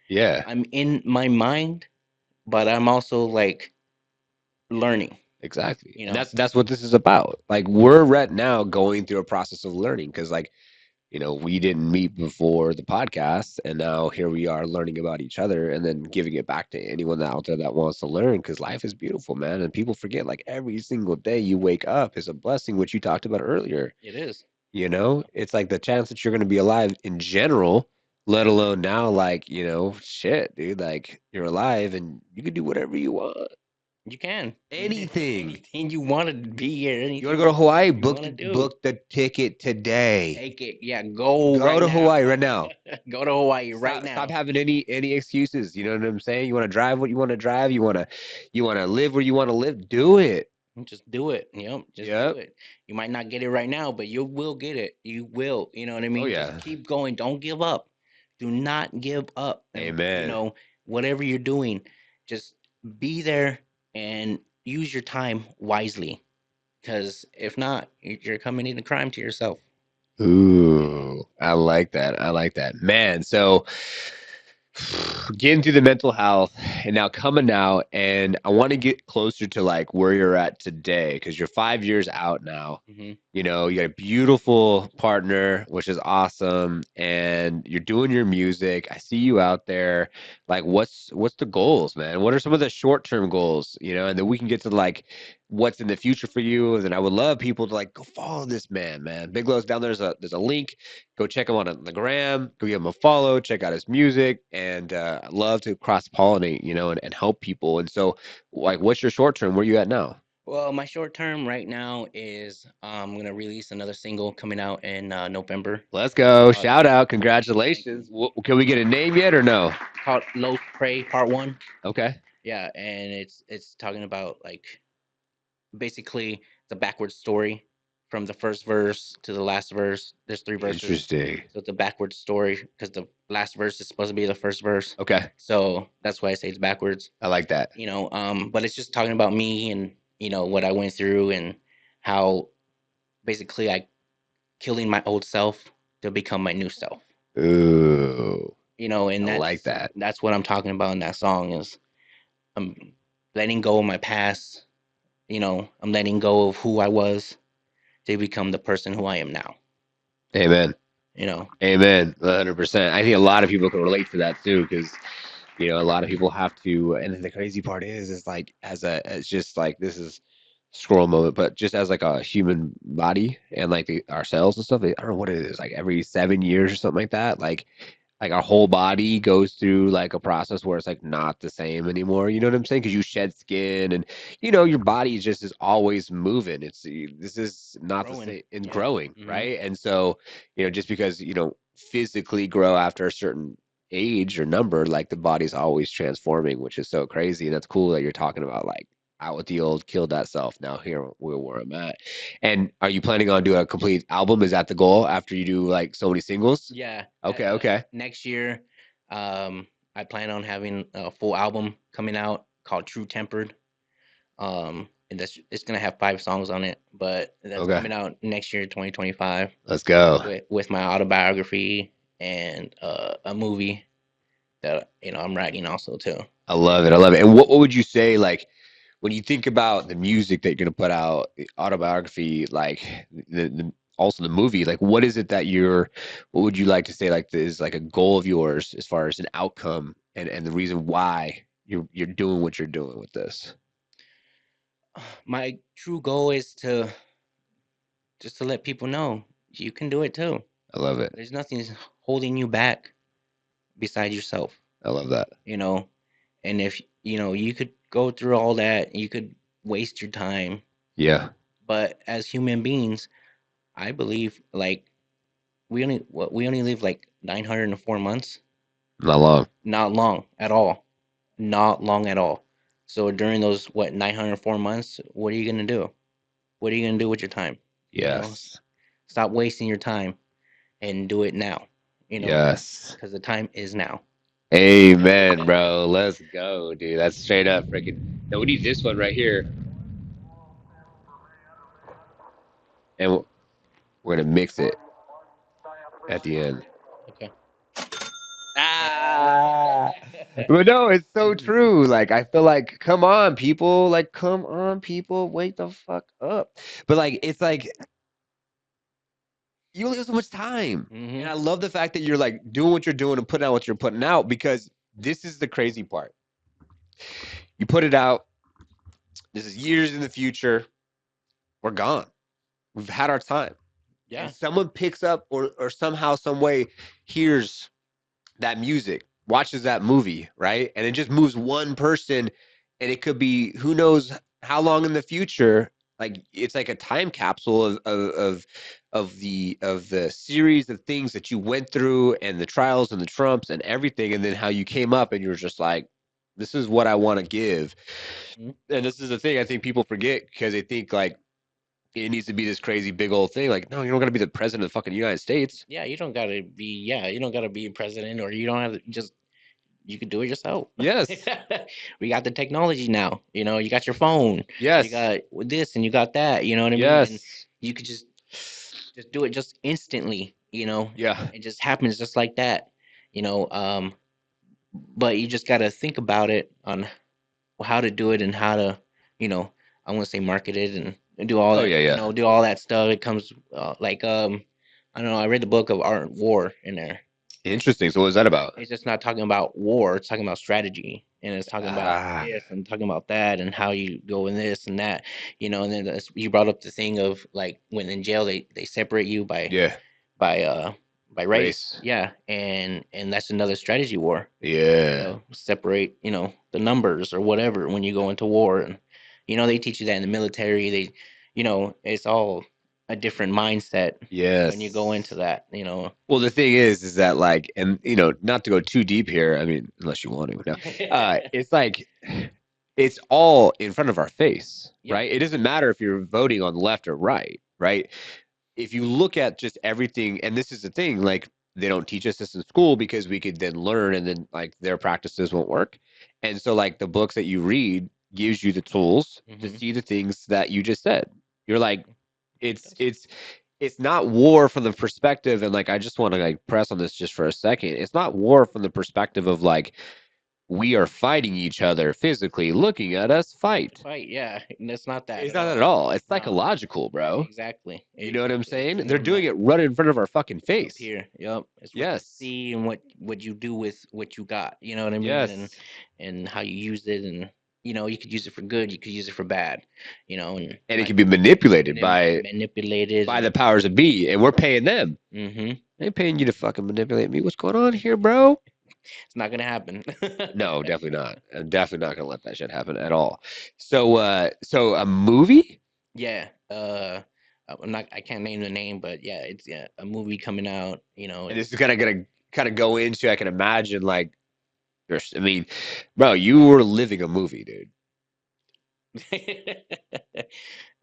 [SPEAKER 2] Yeah.
[SPEAKER 1] I'm in my mind, but I'm also like learning.
[SPEAKER 2] Exactly.
[SPEAKER 1] You
[SPEAKER 2] And
[SPEAKER 1] know,
[SPEAKER 2] that's what this is about. Like we're right now going through a process of learning because like we didn't meet before the podcast, and now here we are learning about each other and then giving it back to anyone out there that wants to learn because life is beautiful, man. And people forget like every single day you wake up is a blessing, which you talked about earlier.
[SPEAKER 1] it is.
[SPEAKER 2] It's like the chance that you're going to be alive in general, let alone now, like, shit, dude, like you're alive and you can do whatever you want.
[SPEAKER 1] You can.
[SPEAKER 2] Anything.
[SPEAKER 1] Anything you want to be here.
[SPEAKER 2] You want
[SPEAKER 1] Anything
[SPEAKER 2] to go to Hawaii?
[SPEAKER 1] you want to do.
[SPEAKER 2] Book the ticket today.
[SPEAKER 1] Take it. Yeah, go
[SPEAKER 2] Go
[SPEAKER 1] right
[SPEAKER 2] to
[SPEAKER 1] now.
[SPEAKER 2] Hawaii right now.
[SPEAKER 1] Go to Hawaii right
[SPEAKER 2] Stop
[SPEAKER 1] now.
[SPEAKER 2] having any excuses. You know what I'm saying? You want to drive what you want to drive. You want to live where you want to live. Do it.
[SPEAKER 1] Just do it. Just do
[SPEAKER 2] Yep.
[SPEAKER 1] it. You might not get it right now, but you will get it. You will. You know what I
[SPEAKER 2] Oh
[SPEAKER 1] mean? Just
[SPEAKER 2] yeah.
[SPEAKER 1] keep going. Don't give up. Do not give up. And,
[SPEAKER 2] Amen.
[SPEAKER 1] whatever you're doing, just be there and use your time wisely. Because if not, you're coming into crime to yourself.
[SPEAKER 2] Ooh, I like that. I like that. Man, so getting through the mental health and now coming out, and I want to get closer to like where you're at today because you're 5 years out now.
[SPEAKER 1] Hmm.
[SPEAKER 2] You got a beautiful partner, which is awesome, and you're doing your music. I see you out there. Like, what's the goals, man? What are some of the short-term goals, and then we can get to like what's in the future for you. And I would love people to like go follow this man. Big Low's down there's a link. Go check him on the gram. Go give him a follow. Check out his music. And I love to cross pollinate, and help people. And so, like, what's your short term? Where you at now?
[SPEAKER 1] Well, my short term right now is I'm gonna release another single coming out in November.
[SPEAKER 2] Let's go.
[SPEAKER 1] Uh,
[SPEAKER 2] Shout out.
[SPEAKER 1] Thank you.
[SPEAKER 2] Congratulations. Can we get a name yet or no?
[SPEAKER 1] Called Low Prey Part One.
[SPEAKER 2] Okay.
[SPEAKER 1] Yeah, and it's talking about like basically the backwards story from the first verse to the last verse. There's three verses,
[SPEAKER 2] Interesting.
[SPEAKER 1] so it's a backwards story because the last verse is supposed to be the first verse.
[SPEAKER 2] Okay.
[SPEAKER 1] So that's why I say it's backwards.
[SPEAKER 2] I like that.
[SPEAKER 1] But it's just talking about me and what I went through and how basically I killing my old self to become my new self.
[SPEAKER 2] Ooh.
[SPEAKER 1] And
[SPEAKER 2] I like that.
[SPEAKER 1] that's what I'm talking about in that song is I'm letting go of my past. I'm letting go of who I was to become the person who I am now.
[SPEAKER 2] Amen.
[SPEAKER 1] You know.
[SPEAKER 2] Amen. 100%. I think a lot of people can relate to that too, because a lot of people have to. And then the crazy part is like as just like this is scroll moment, but just as like a human body and like our cells and stuff. I don't know what it is, like every 7 years or something like that. Like our whole body goes through like a process where it's like not the same anymore. You know what I'm saying? Because you shed skin and your body just is always moving. This is not the
[SPEAKER 1] Growing.
[SPEAKER 2] same in
[SPEAKER 1] Yeah.
[SPEAKER 2] growing,
[SPEAKER 1] Mhm.
[SPEAKER 2] right? And so, just because you don't physically grow after a certain age or number, like the body's always transforming, which is so crazy. And that's cool that you're talking about like out with the old, killed that self. Now here where I'm at. And are you planning on doing a complete album? Is that the goal after you do like so many singles?
[SPEAKER 1] Yeah.
[SPEAKER 2] Okay, okay.
[SPEAKER 1] Next year, I plan on having a full album coming out called True Tempered. And it's gonna have 5 songs on it, but that's
[SPEAKER 2] Okay.
[SPEAKER 1] coming out next year, 2025,
[SPEAKER 2] Let's go.
[SPEAKER 1] with my autobiography and a movie that I'm writing also too.
[SPEAKER 2] I love it. I love it. And what would you say, like, when you think about the music that you're gonna put out, the autobiography, like also the movie, like what is it that what would you like to say like is like a goal of yours as far as an outcome and the reason why you're doing what you're doing with this?
[SPEAKER 1] My true goal is just to let people know you can do it too.
[SPEAKER 2] I love it.
[SPEAKER 1] There's nothing holding you back besides yourself.
[SPEAKER 2] I love that.
[SPEAKER 1] And if you could go through all that, you could waste your time.
[SPEAKER 2] Yeah.
[SPEAKER 1] But as human beings, I believe like we only live like 904 months.
[SPEAKER 2] Not long.
[SPEAKER 1] Not long at all. Not long at all. So during those 904 months, what are you gonna do? What are you gonna do with your time?
[SPEAKER 2] Yes.
[SPEAKER 1] Stop wasting your time and do it now.
[SPEAKER 2] Yes.
[SPEAKER 1] Because the time is now.
[SPEAKER 2] Amen, bro. Let's go, dude. That's straight up freaking. Now we need this one right here, and we're gonna mix it at the end.
[SPEAKER 1] Okay.
[SPEAKER 2] Ah, but no, it's so true. Like I feel like, come on, people. Like, come on, people. Wake the fuck up. But like, it's like you only have so much time, and I love the fact that you're like doing what you're doing and putting out what you're putting out because this is the crazy part. You put it out. This is years in the future. We're gone. We've had our time.
[SPEAKER 1] Yeah.
[SPEAKER 2] And someone picks up or somehow, some way hears that music, watches that movie, right? And it just moves one person, and it could be who knows how long in the future. Like it's like a time capsule of the series of things that you went through and the trials and the trumps and everything, and then how you came up and you were just like, this is what I want to give.
[SPEAKER 1] Mhm.
[SPEAKER 2] And this is the thing I think people forget because they think like it needs to be this crazy big old thing. Like, no, you don't got to be the president of the fucking United States.
[SPEAKER 1] Yeah, you don't gotta be president, or you don't have to just you can do it yourself.
[SPEAKER 2] Yes.
[SPEAKER 1] We got the technology now. You got your phone.
[SPEAKER 2] Yes.
[SPEAKER 1] You got this and you got that. You know what I mean?
[SPEAKER 2] Yes.
[SPEAKER 1] And you could just do it just instantly.
[SPEAKER 2] Yeah.
[SPEAKER 1] It just happens just like that. You know, um, but you just gotta think about it on how to do it and how to, I want to say market it and do all
[SPEAKER 2] Oh
[SPEAKER 1] that.
[SPEAKER 2] yeah, yeah.
[SPEAKER 1] Do all that stuff. It comes I don't know. I read the book of Art and War in there.
[SPEAKER 2] Interesting. So what was that about?
[SPEAKER 1] It's just not talking about war. It's talking about strategy and it's talking about
[SPEAKER 2] Ah,
[SPEAKER 1] this and talking about that and how you go in this and that, and then you brought up the thing of like when in jail they separate you
[SPEAKER 2] yeah,
[SPEAKER 1] by uh by race,
[SPEAKER 2] race.
[SPEAKER 1] yeah, and that's another strategy war,
[SPEAKER 2] Yeah.
[SPEAKER 1] separate, the numbers or whatever when you go into war, and they teach you that in the military. It's all a different mindset when you go into
[SPEAKER 2] Yes.
[SPEAKER 1] that.
[SPEAKER 2] Well, the thing is that like, and not to go too deep here. I mean, unless you want to. No. It's like it's all in front of our face,
[SPEAKER 1] Yeah.
[SPEAKER 2] right? It doesn't matter if you're voting on the left or right, right? If you look at just everything, and this is the thing, like they don't teach us this in school because we could then learn, and then like their practices won't work. And so, like the books that you read gives you the tools to
[SPEAKER 1] Hmm.
[SPEAKER 2] see the things that you just said. You're like,
[SPEAKER 1] It
[SPEAKER 2] it's
[SPEAKER 1] does.
[SPEAKER 2] it's it's not war from the perspective, and like I just want to like press on this just for a second. It's not war from the perspective of like we are fighting each other physically, looking at us fight.
[SPEAKER 1] Fight, yeah, and it's not that
[SPEAKER 2] It's
[SPEAKER 1] at
[SPEAKER 2] not that
[SPEAKER 1] all.
[SPEAKER 2] at all. It's
[SPEAKER 1] No,
[SPEAKER 2] psychological, bro.
[SPEAKER 1] exactly.
[SPEAKER 2] You know what I'm
[SPEAKER 1] It's
[SPEAKER 2] saying? They're
[SPEAKER 1] more
[SPEAKER 2] doing it
[SPEAKER 1] mental.
[SPEAKER 2] right in front of our fucking
[SPEAKER 1] Up
[SPEAKER 2] face.
[SPEAKER 1] here, yep, it's what you
[SPEAKER 2] Yes.
[SPEAKER 1] see and what you do with what you got. You know what I mean? and
[SPEAKER 2] Yes.
[SPEAKER 1] and how you use it, and you could use it for good, you could use it for bad. And
[SPEAKER 2] And it
[SPEAKER 1] like
[SPEAKER 2] can be manipulated
[SPEAKER 1] manipulated
[SPEAKER 2] by
[SPEAKER 1] and
[SPEAKER 2] the powers that be, and we're paying them.
[SPEAKER 1] hmm
[SPEAKER 2] They ain't paying you to fucking manipulate me. What's going on here, bro?
[SPEAKER 1] it's not gonna happen.
[SPEAKER 2] No, definitely not. I'm definitely not gonna let that shit happen at all. So a movie?
[SPEAKER 1] Yeah, I can't name the name, but yeah, it's, yeah, a movie coming out,
[SPEAKER 2] And this
[SPEAKER 1] and
[SPEAKER 2] is kind of gonna kind of go into, I can imagine, like I mean, bro, you were living a movie, dude.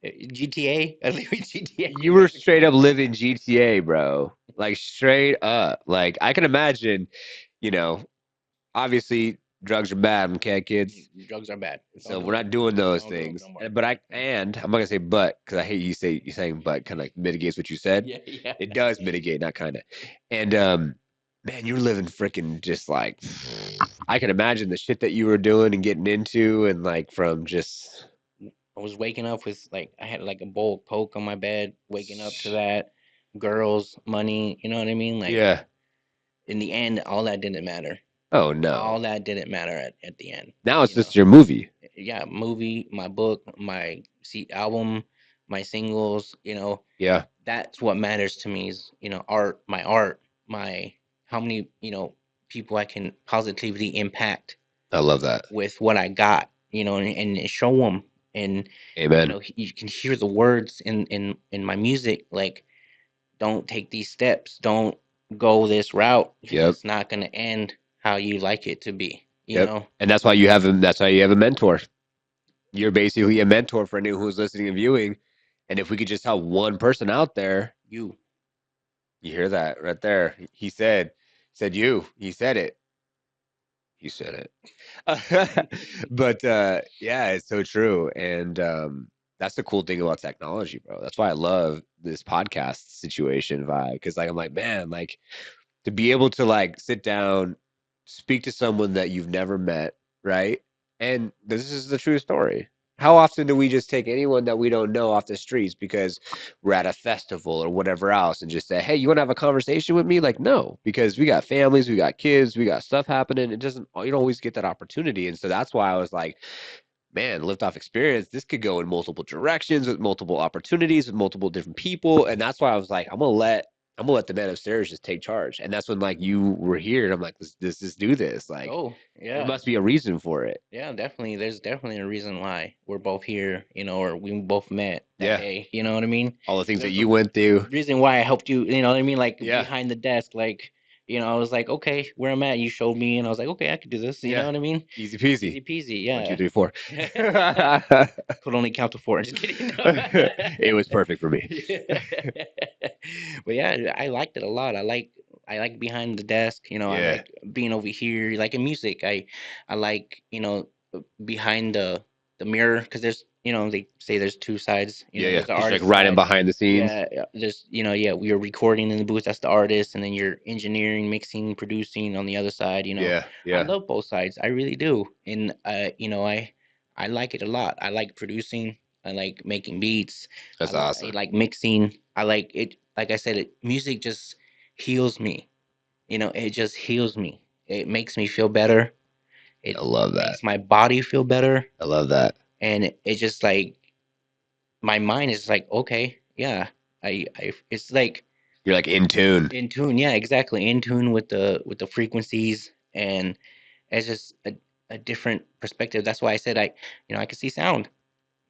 [SPEAKER 1] GTA. I live in
[SPEAKER 2] You were
[SPEAKER 1] GTA.
[SPEAKER 2] straight up living GTA, bro. Like straight up. Like I can imagine, you know, obviously drugs are bad, okay, kids.
[SPEAKER 1] Drugs are bad. Don't
[SPEAKER 2] So
[SPEAKER 1] do
[SPEAKER 2] we're
[SPEAKER 1] them.
[SPEAKER 2] not doing those
[SPEAKER 1] Don't do them
[SPEAKER 2] things.
[SPEAKER 1] no more.
[SPEAKER 2] But I'm not gonna say but because I hate you saying but kind of like mitigates what you said.
[SPEAKER 1] Yeah, yeah.
[SPEAKER 2] It does mitigate, not kind of. And man, you're living freaking just like I can imagine the shit that you were doing and getting into, and like from just
[SPEAKER 1] I was waking up with like I had like a bowl of Coke on my bed, waking up to that, girls, money. You know what I mean? Like
[SPEAKER 2] yeah.
[SPEAKER 1] in the end, all that didn't matter.
[SPEAKER 2] Oh
[SPEAKER 1] All
[SPEAKER 2] no.
[SPEAKER 1] that didn't matter at the end.
[SPEAKER 2] Now it's
[SPEAKER 1] You know?
[SPEAKER 2] just your movie.
[SPEAKER 1] Yeah, movie, my book, my album, my singles.
[SPEAKER 2] Yeah,
[SPEAKER 1] That's what matters to me is, art, my how many, people I can positively impact
[SPEAKER 2] I love that.
[SPEAKER 1] with what I got, and show them, and
[SPEAKER 2] Amen.
[SPEAKER 1] you can hear the words in my music, like, don't take these steps, don't go this route because
[SPEAKER 2] Yep.
[SPEAKER 1] it's not going to end how you like it to be,
[SPEAKER 2] Yep. And that's why you have him. That's why you have a mentor. You're basically a mentor for anyone who's listening and viewing. And if we could just have one person out there,
[SPEAKER 1] you.
[SPEAKER 2] you hear that right there. He said you. He said it. He said it. But yeah, it's so true. And that's the cool thing about technology, bro. That's why I love this podcast situation vibe. Cause like I'm like, man, like to be able to like sit down, speak to someone that you've never met, right? And this is the true story. How often do we just take anyone that we don't know off the streets because we're at a festival or whatever else and just say, "Hey, you want to have a conversation with me?" Like, no, because we got families, we got kids, we got stuff happening. It doesn't, you don't always get that opportunity. And so that's why I was like, man, Liftoff experience, this could go in multiple directions with multiple opportunities with multiple different people. And that's why I was like, I'm gonna let the man upstairs just take charge. And that's when like you were here and I'm like, let's just do this. Like
[SPEAKER 1] Oh,
[SPEAKER 2] there
[SPEAKER 1] yeah.
[SPEAKER 2] must be a reason for it.
[SPEAKER 1] Yeah, definitely. There's definitely a reason why we're both here, or we both met that
[SPEAKER 2] Yeah.
[SPEAKER 1] day. You know what I mean?
[SPEAKER 2] All the things that
[SPEAKER 1] There's
[SPEAKER 2] you
[SPEAKER 1] a
[SPEAKER 2] went through.
[SPEAKER 1] reason why I helped you. You know what I mean? Like
[SPEAKER 2] Yeah.
[SPEAKER 1] behind the desk, like, I was like, okay, where I'm at, you showed me, and I was like, okay, I could do this. You know
[SPEAKER 2] Yeah.
[SPEAKER 1] what I mean?
[SPEAKER 2] Easy peasy.
[SPEAKER 1] Easy peasy.
[SPEAKER 2] One, two,
[SPEAKER 1] Yeah.
[SPEAKER 2] three, four.
[SPEAKER 1] Could only count to four. Just kidding.
[SPEAKER 2] It was perfect for me.
[SPEAKER 1] But yeah, I liked it a lot. I like behind the desk. I
[SPEAKER 2] Yeah.
[SPEAKER 1] like being over here. Like in music, I like, behind the mirror, because there's, they say there's two sides.
[SPEAKER 2] Yeah, yeah.
[SPEAKER 1] There's the
[SPEAKER 2] Just like
[SPEAKER 1] artist
[SPEAKER 2] riding
[SPEAKER 1] side.
[SPEAKER 2] behind the scenes.
[SPEAKER 1] Yeah, yeah, there's, yeah, we are recording in the booth. That's the artist, and then you're engineering, mixing, producing on the other side.
[SPEAKER 2] Yeah,
[SPEAKER 1] I
[SPEAKER 2] yeah.
[SPEAKER 1] love both sides. I really do, and I like it a lot. I like producing. I like making beats.
[SPEAKER 2] That's
[SPEAKER 1] I
[SPEAKER 2] awesome.
[SPEAKER 1] like mixing. I like it. Like I said, music just heals me. It just heals me. It makes me feel better. It
[SPEAKER 2] I love that.
[SPEAKER 1] makes my body feel better,
[SPEAKER 2] I love that.
[SPEAKER 1] and it just like my mind is like, okay, yeah, it's like
[SPEAKER 2] You're like in tune.
[SPEAKER 1] in tune. Yeah, exactly, in tune with the frequencies, and it's just a different perspective. That's why I said I can see sound.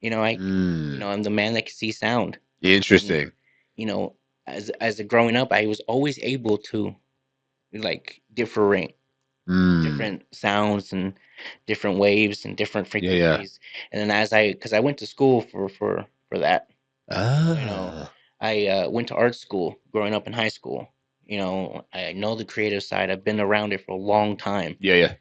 [SPEAKER 2] Mm,
[SPEAKER 1] I'm the man that can see sound, and
[SPEAKER 2] interesting.
[SPEAKER 1] you know, as a growing up, I was always able to like
[SPEAKER 2] Mm,
[SPEAKER 1] different sounds and different waves and different
[SPEAKER 2] yeah, yeah.
[SPEAKER 1] frequencies. And then because I went to school for that, you know,
[SPEAKER 2] Ah,
[SPEAKER 1] I went to art school growing up in high school. I know the creative side. I've been around it for a long time.
[SPEAKER 2] yeah, yeah.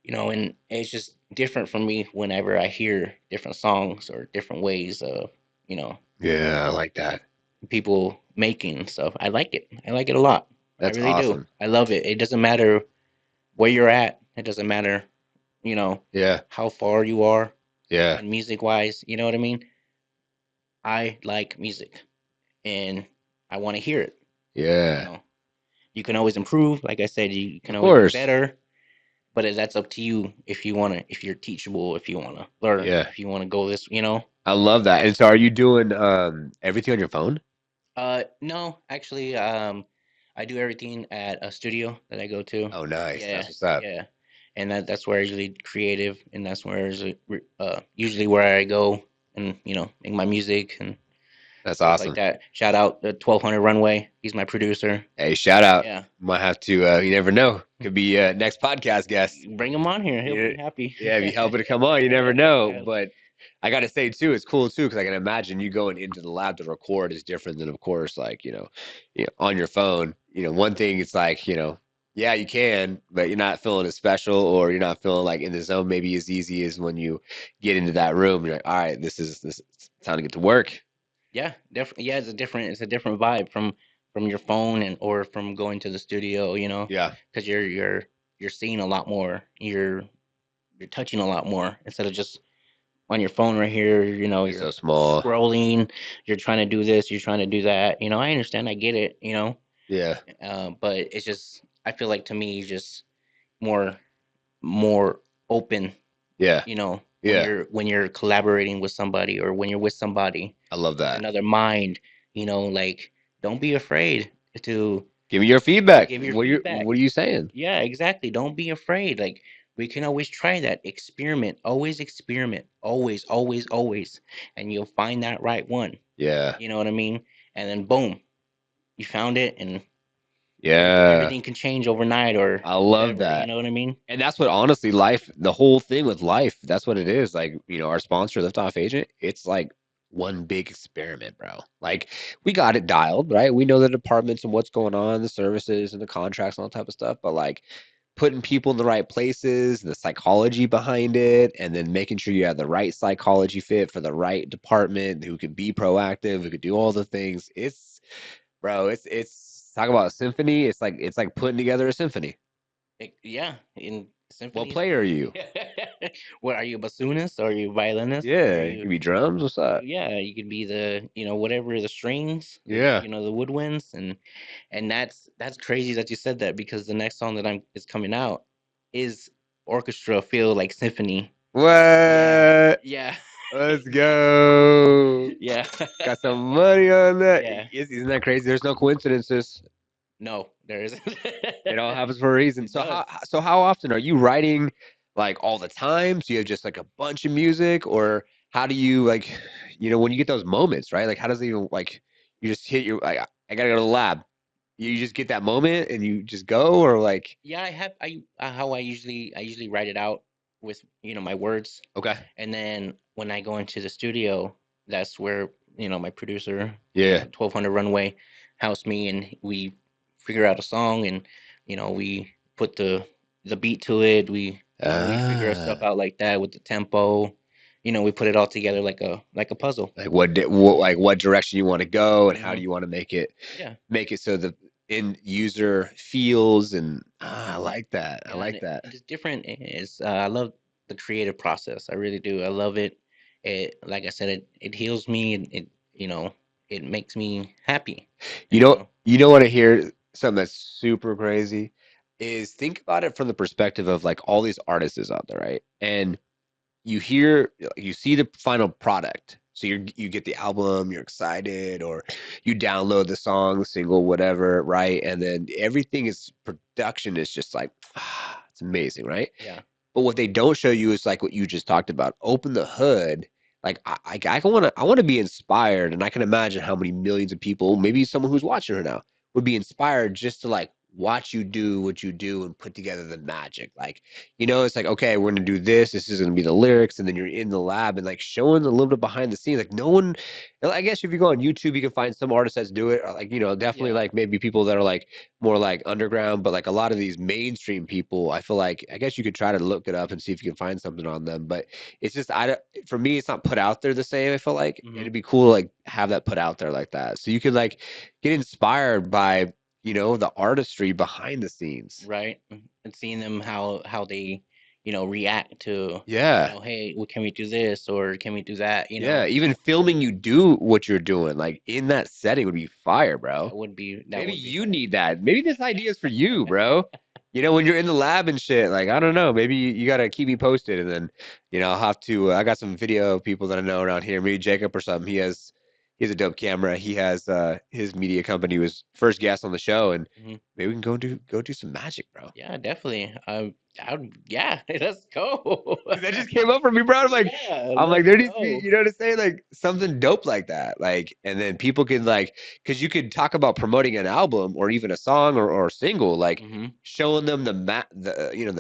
[SPEAKER 1] And it's just different for me whenever I hear different songs or different ways of, you know,
[SPEAKER 2] Yeah, I like that.
[SPEAKER 1] people making stuff. I like it. I like it a lot. I
[SPEAKER 2] That's
[SPEAKER 1] really do.
[SPEAKER 2] awesome.
[SPEAKER 1] I love it. It doesn't matter where you're at. It doesn't matter, you know,
[SPEAKER 2] Yeah,
[SPEAKER 1] how far you are
[SPEAKER 2] yeah,
[SPEAKER 1] in music wise. You know what I mean? I like music and I want to hear it. You
[SPEAKER 2] yeah.
[SPEAKER 1] know, you can always improve. Like I said, you can
[SPEAKER 2] Of
[SPEAKER 1] always be
[SPEAKER 2] course.
[SPEAKER 1] better, but that's up to you if you want to, if you're teachable, if you want to learn,
[SPEAKER 2] Yeah.
[SPEAKER 1] if you want to go this.
[SPEAKER 2] I love that. And so are you doing everything on your phone?
[SPEAKER 1] No, actually, I do everything at a studio that I go to.
[SPEAKER 2] Oh, nice.
[SPEAKER 1] Yeah,
[SPEAKER 2] That's what's up.
[SPEAKER 1] yeah, and that's where I usually creative, and that's where usually where I go and make my music and
[SPEAKER 2] That's
[SPEAKER 1] stuff like
[SPEAKER 2] awesome.
[SPEAKER 1] that. Shout out the 1200 Runway. He's my producer.
[SPEAKER 2] Hey, shout out.
[SPEAKER 1] Yeah,
[SPEAKER 2] Might have to, you never know. Could be next podcast guest.
[SPEAKER 1] bring him on here. He'll
[SPEAKER 2] Yeah,
[SPEAKER 1] be happy.
[SPEAKER 2] yeah, be helping to come on. You never know.
[SPEAKER 1] Yeah,
[SPEAKER 2] But I got to say too, it's cool too because I can imagine you going into the lab to record is different than, of course, like on your phone. One thing it's like yeah, you can, but you're not feeling as special, or you're not feeling like in the zone maybe as easy as when you get into that room. You're like, all right, this it's time to get to work.
[SPEAKER 1] yeah, definitely. Yeah, it's a different vibe from your phone and or from going to the studio.
[SPEAKER 2] Yeah,
[SPEAKER 1] Because you're seeing a lot more. You're touching a lot more instead of just on your phone right here.
[SPEAKER 2] it's
[SPEAKER 1] You're
[SPEAKER 2] so small.
[SPEAKER 1] scrolling. You're trying to do this. You're trying to do that. I understand. I get it.
[SPEAKER 2] Yeah,
[SPEAKER 1] But it's just I feel like to me just more more open.
[SPEAKER 2] yeah,
[SPEAKER 1] When
[SPEAKER 2] yeah.
[SPEAKER 1] you're collaborating with somebody or when you're with somebody
[SPEAKER 2] I love
[SPEAKER 1] with
[SPEAKER 2] that.
[SPEAKER 1] another mind. Like don't be afraid to
[SPEAKER 2] Give me your feedback.
[SPEAKER 1] give your
[SPEAKER 2] What
[SPEAKER 1] feedback.
[SPEAKER 2] are you saying?
[SPEAKER 1] Yeah, exactly. Don't be afraid. Like we can always try that. Experiment. Always, always, always. And you'll find that right one.
[SPEAKER 2] Yeah,
[SPEAKER 1] You know what I mean? And then boom, you found it and
[SPEAKER 2] yeah.
[SPEAKER 1] everything can change overnight or
[SPEAKER 2] I love
[SPEAKER 1] whatever. You
[SPEAKER 2] that.
[SPEAKER 1] know what I mean?
[SPEAKER 2] And that's what honestly life, the whole thing with life, that's what it is. Like, our sponsor, Liftoff Agent, it's like one big experiment, bro. Like, we got it dialed, right? We know the departments and what's going on, the services and the contracts and all that type of stuff, but like putting people in the right places, the psychology behind it, and then making sure you have the right psychology fit for the right department who can be proactive, who could do all the things. Bro, it's talk about a symphony. It's like putting together a symphony.
[SPEAKER 1] Yeah, in
[SPEAKER 2] What
[SPEAKER 1] symphonies.
[SPEAKER 2] player are you?
[SPEAKER 1] What are you, a bassoonist? Or are you a violinist? Are
[SPEAKER 2] Yeah, it
[SPEAKER 1] you?
[SPEAKER 2] could be drums. What's up?
[SPEAKER 1] Yeah, you could be whatever the strings,
[SPEAKER 2] Yeah.
[SPEAKER 1] the woodwinds, and that's crazy that you said that because the next song that I'm is coming out is orchestra feel like symphony. Yeah,
[SPEAKER 2] What?
[SPEAKER 1] yeah,
[SPEAKER 2] Let's go.
[SPEAKER 1] yeah,
[SPEAKER 2] Got some money on that.
[SPEAKER 1] yeah.
[SPEAKER 2] Isn't that crazy? There's no coincidences.
[SPEAKER 1] No, there isn't.
[SPEAKER 2] It all happens for a reason.
[SPEAKER 1] It
[SPEAKER 2] So
[SPEAKER 1] does.
[SPEAKER 2] how often are you writing like all the time? So you have just like a bunch of music, or how do you like, when you get those moments, right? Like how does it even like you just hit your like I gotta go to the lab. You just get that moment and you just go, or like
[SPEAKER 1] Yeah, I have how I usually write it out with my words,
[SPEAKER 2] okay,
[SPEAKER 1] and then when I go into the studio, that's where my producer,
[SPEAKER 2] yeah,
[SPEAKER 1] 1200 Runway, house me, and we figure out a song, and we put the beat to it. We figure our stuff
[SPEAKER 2] ah,
[SPEAKER 1] out like that with the tempo. We put it all together like a puzzle.
[SPEAKER 2] like what direction you want to go and how do
[SPEAKER 1] Hmm.
[SPEAKER 2] you want to
[SPEAKER 1] Yeah,
[SPEAKER 2] make it so the end user feels and I like that. I
[SPEAKER 1] yeah, and
[SPEAKER 2] like that.
[SPEAKER 1] it's different. Is I love the creative process. I really do. I love it. It like I said, it heals me, and it makes me happy.
[SPEAKER 2] You
[SPEAKER 1] And
[SPEAKER 2] know, you don't want to hear something that's super crazy. is think about it from the perspective of like all these artists out there, right? And you see the final product. So you get the album, you're excited, or you download the song, single, whatever, right? And then everything is production is just like, it's amazing, right?
[SPEAKER 1] Yeah.
[SPEAKER 2] But what they don't show you is like what you just talked about. Open the hood. Like I want to be inspired, and I can imagine how many millions of people, maybe someone who's watching her now, would be inspired just to like watch you do what you do and put together the magic. Like, it's like, okay, we're gonna do this. This is gonna be the lyrics, and then you're in the lab and like showing a little bit behind the scenes. Like no one, I guess if you go on YouTube, you can find some artists that do it. Or like definitely
[SPEAKER 1] Yeah.
[SPEAKER 2] like maybe people that are like more like underground, but like a lot of these mainstream people, I feel like I guess you could try to look it up and see if you can find something on them. But it's just for me, it's not put out there the same. I feel like
[SPEAKER 1] Hmm.
[SPEAKER 2] it'd be cool to like have that put out there like that, so you could like get inspired by the artistry behind the scenes.
[SPEAKER 1] Right. And seeing them how they, react to,
[SPEAKER 2] Yeah.
[SPEAKER 1] hey, well, can we do this or can we do that?
[SPEAKER 2] Yeah, even filming you do what you're doing, like in that setting would be fire, bro.
[SPEAKER 1] that
[SPEAKER 2] Maybe
[SPEAKER 1] would be
[SPEAKER 2] you
[SPEAKER 1] fun.
[SPEAKER 2] need that. Maybe this idea is for you, bro. When you're in the lab and shit, like I don't know, maybe you gotta keep me posted, and then I'll have to. I got some video of people that I know around here, maybe Jacob or something. He has a dope camera. He has his media company was first guest on the show, and
[SPEAKER 1] Hmm.
[SPEAKER 2] maybe we can go do some magic, bro.
[SPEAKER 1] Yeah, definitely. Yeah, let's go.
[SPEAKER 2] That just came up for me, bro. I'm like,
[SPEAKER 1] Yeah,
[SPEAKER 2] there
[SPEAKER 1] let's
[SPEAKER 2] needs to be,
[SPEAKER 1] go.
[SPEAKER 2] you know what I'm saying? Like something dope like that. Like, and then people can like, because you could talk about promoting an album or even a song or a single, like
[SPEAKER 1] Hmm.
[SPEAKER 2] showing them the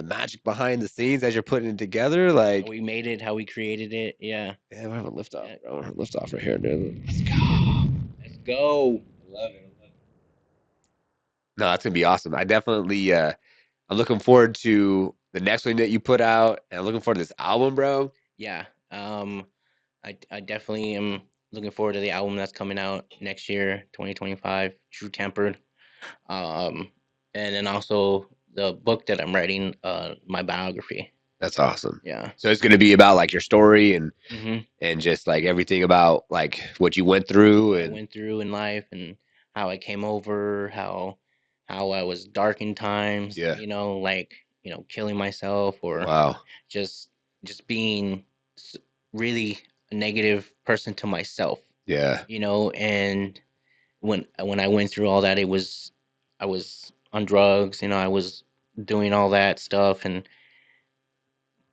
[SPEAKER 2] magic behind the scenes as you're putting it together.
[SPEAKER 1] How
[SPEAKER 2] Like,
[SPEAKER 1] we made it, how we created it. Yeah.
[SPEAKER 2] yeah, we're having a liftoff,
[SPEAKER 1] Yeah.
[SPEAKER 2] bro. We're having a liftoff right here, dude.
[SPEAKER 1] Let's go. Let's go.
[SPEAKER 2] Love it. No, that's gonna be awesome. I definitely, I'm looking forward to the next one that you put out, and I'm looking forward to this album, bro.
[SPEAKER 1] Yeah. I definitely am looking forward to the album that's coming out next year, 2025, True Tempered. Um, and then also the book that I'm writing, my biography.
[SPEAKER 2] That's awesome.
[SPEAKER 1] Yeah.
[SPEAKER 2] So it's gonna be about like your story
[SPEAKER 1] Hmm.
[SPEAKER 2] and just like everything about like what you went through
[SPEAKER 1] What I
[SPEAKER 2] and
[SPEAKER 1] went through in life and how I came over, how I was dark in times,
[SPEAKER 2] yeah.
[SPEAKER 1] like, killing myself or
[SPEAKER 2] Wow.
[SPEAKER 1] just being really a negative person to myself,
[SPEAKER 2] Yeah.
[SPEAKER 1] and when I went through all that, I was on drugs, I was doing all that stuff, and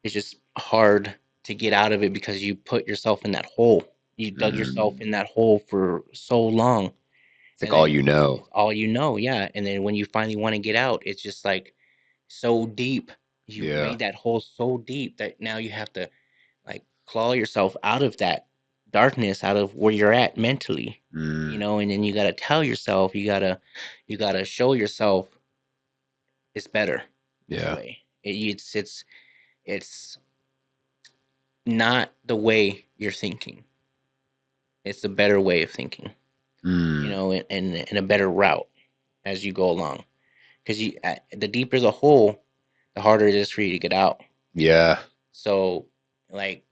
[SPEAKER 1] it's just hard to get out of it because you put yourself in that hole. You dug yourself
[SPEAKER 2] Mm.
[SPEAKER 1] in that hole for so long,
[SPEAKER 2] It's like
[SPEAKER 1] and
[SPEAKER 2] all
[SPEAKER 1] then
[SPEAKER 2] you know.
[SPEAKER 1] it's all you know, yeah. And then when you finally want to get out, it's just like so deep. You've
[SPEAKER 2] Yeah.
[SPEAKER 1] made that hole so deep that now you have to like claw yourself out of that darkness, out of where you're at mentally,
[SPEAKER 2] Mm.
[SPEAKER 1] and then you gotta tell yourself, you gotta show yourself it's better this
[SPEAKER 2] Yeah.
[SPEAKER 1] way. It's not the way you're thinking. It's a better way of thinking,
[SPEAKER 2] Mm.
[SPEAKER 1] and a better route as you go along. Because the deeper the hole, the harder it is for you to get out.
[SPEAKER 2] Yeah.
[SPEAKER 1] So, like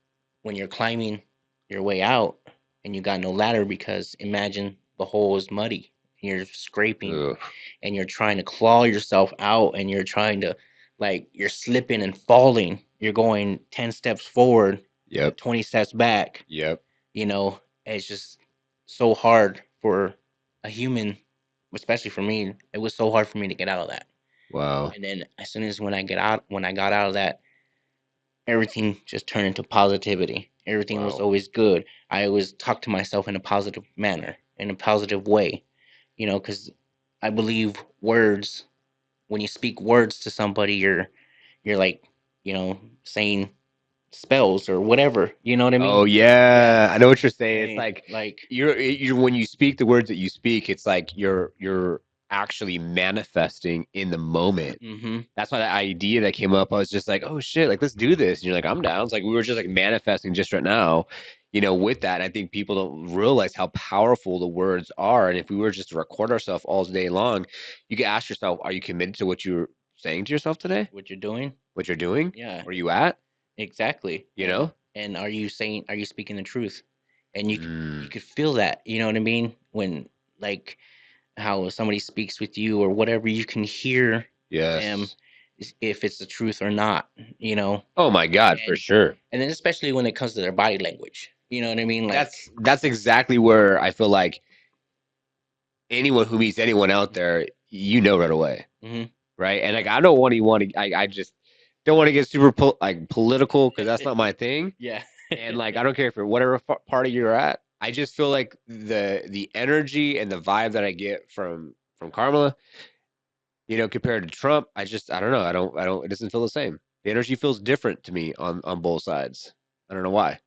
[SPEAKER 1] when you're climbing your way out and you got no ladder, because imagine the hole is muddy, and you're scraping
[SPEAKER 2] Ugh.
[SPEAKER 1] and you're trying to claw yourself out, and you're trying to, like, you're slipping and falling. You're going 10 steps forward,
[SPEAKER 2] Yep.
[SPEAKER 1] 20 steps back.
[SPEAKER 2] Yep.
[SPEAKER 1] It's just so hard for a human, especially for me. It was so hard for me to get out of that.
[SPEAKER 2] Wow.
[SPEAKER 1] And then as soon as when I got out of that, everything just turned into positivity. Everything was
[SPEAKER 2] Wow.
[SPEAKER 1] always good. I always talked to myself in a positive manner, in a positive way, because I believe words, when you speak words to somebody, you're like, saying spells or whatever. You know what I
[SPEAKER 2] Oh
[SPEAKER 1] mean? Yeah.
[SPEAKER 2] yeah, I know what you're saying. It's
[SPEAKER 1] Saying
[SPEAKER 2] like
[SPEAKER 1] like,
[SPEAKER 2] you're when you speak the words that you speak, it's like you're actually manifesting in the moment.
[SPEAKER 1] mm-hmm,
[SPEAKER 2] That's why that idea that came up, I was just like, oh shit, like let's do this. And you're like, I'm down. It's like we were just like manifesting just right now, with that. I think people don't realize how powerful the words are. And if we were just to record ourselves all day long, you could ask yourself, are you committed to what you're saying to yourself today?
[SPEAKER 1] what you're doing.
[SPEAKER 2] What you're doing?
[SPEAKER 1] Yeah,
[SPEAKER 2] Where you at?
[SPEAKER 1] exactly.
[SPEAKER 2] You know?
[SPEAKER 1] And are you speaking the truth? And you
[SPEAKER 2] Mm,
[SPEAKER 1] could feel that. You know what I mean? When, like, how somebody speaks with you or whatever, you can hear them
[SPEAKER 2] Yes.
[SPEAKER 1] if it's the truth or not, you know.
[SPEAKER 2] Oh my God, for
[SPEAKER 1] And
[SPEAKER 2] sure.
[SPEAKER 1] and then especially when it comes to their body language, you know what I mean? Like,
[SPEAKER 2] That's exactly where I feel like anyone who meets anyone out there, you know right away,
[SPEAKER 1] hmm
[SPEAKER 2] right? And like I don't want to, I just don't want to get super like political because that's not my thing.
[SPEAKER 1] yeah,
[SPEAKER 2] And like I don't care if you're whatever party you're at. I just feel like the energy and the vibe that I get from Kamala, compared to Trump, I don't know. I don't. It doesn't feel the same. The energy feels different to me on both sides. I don't know why.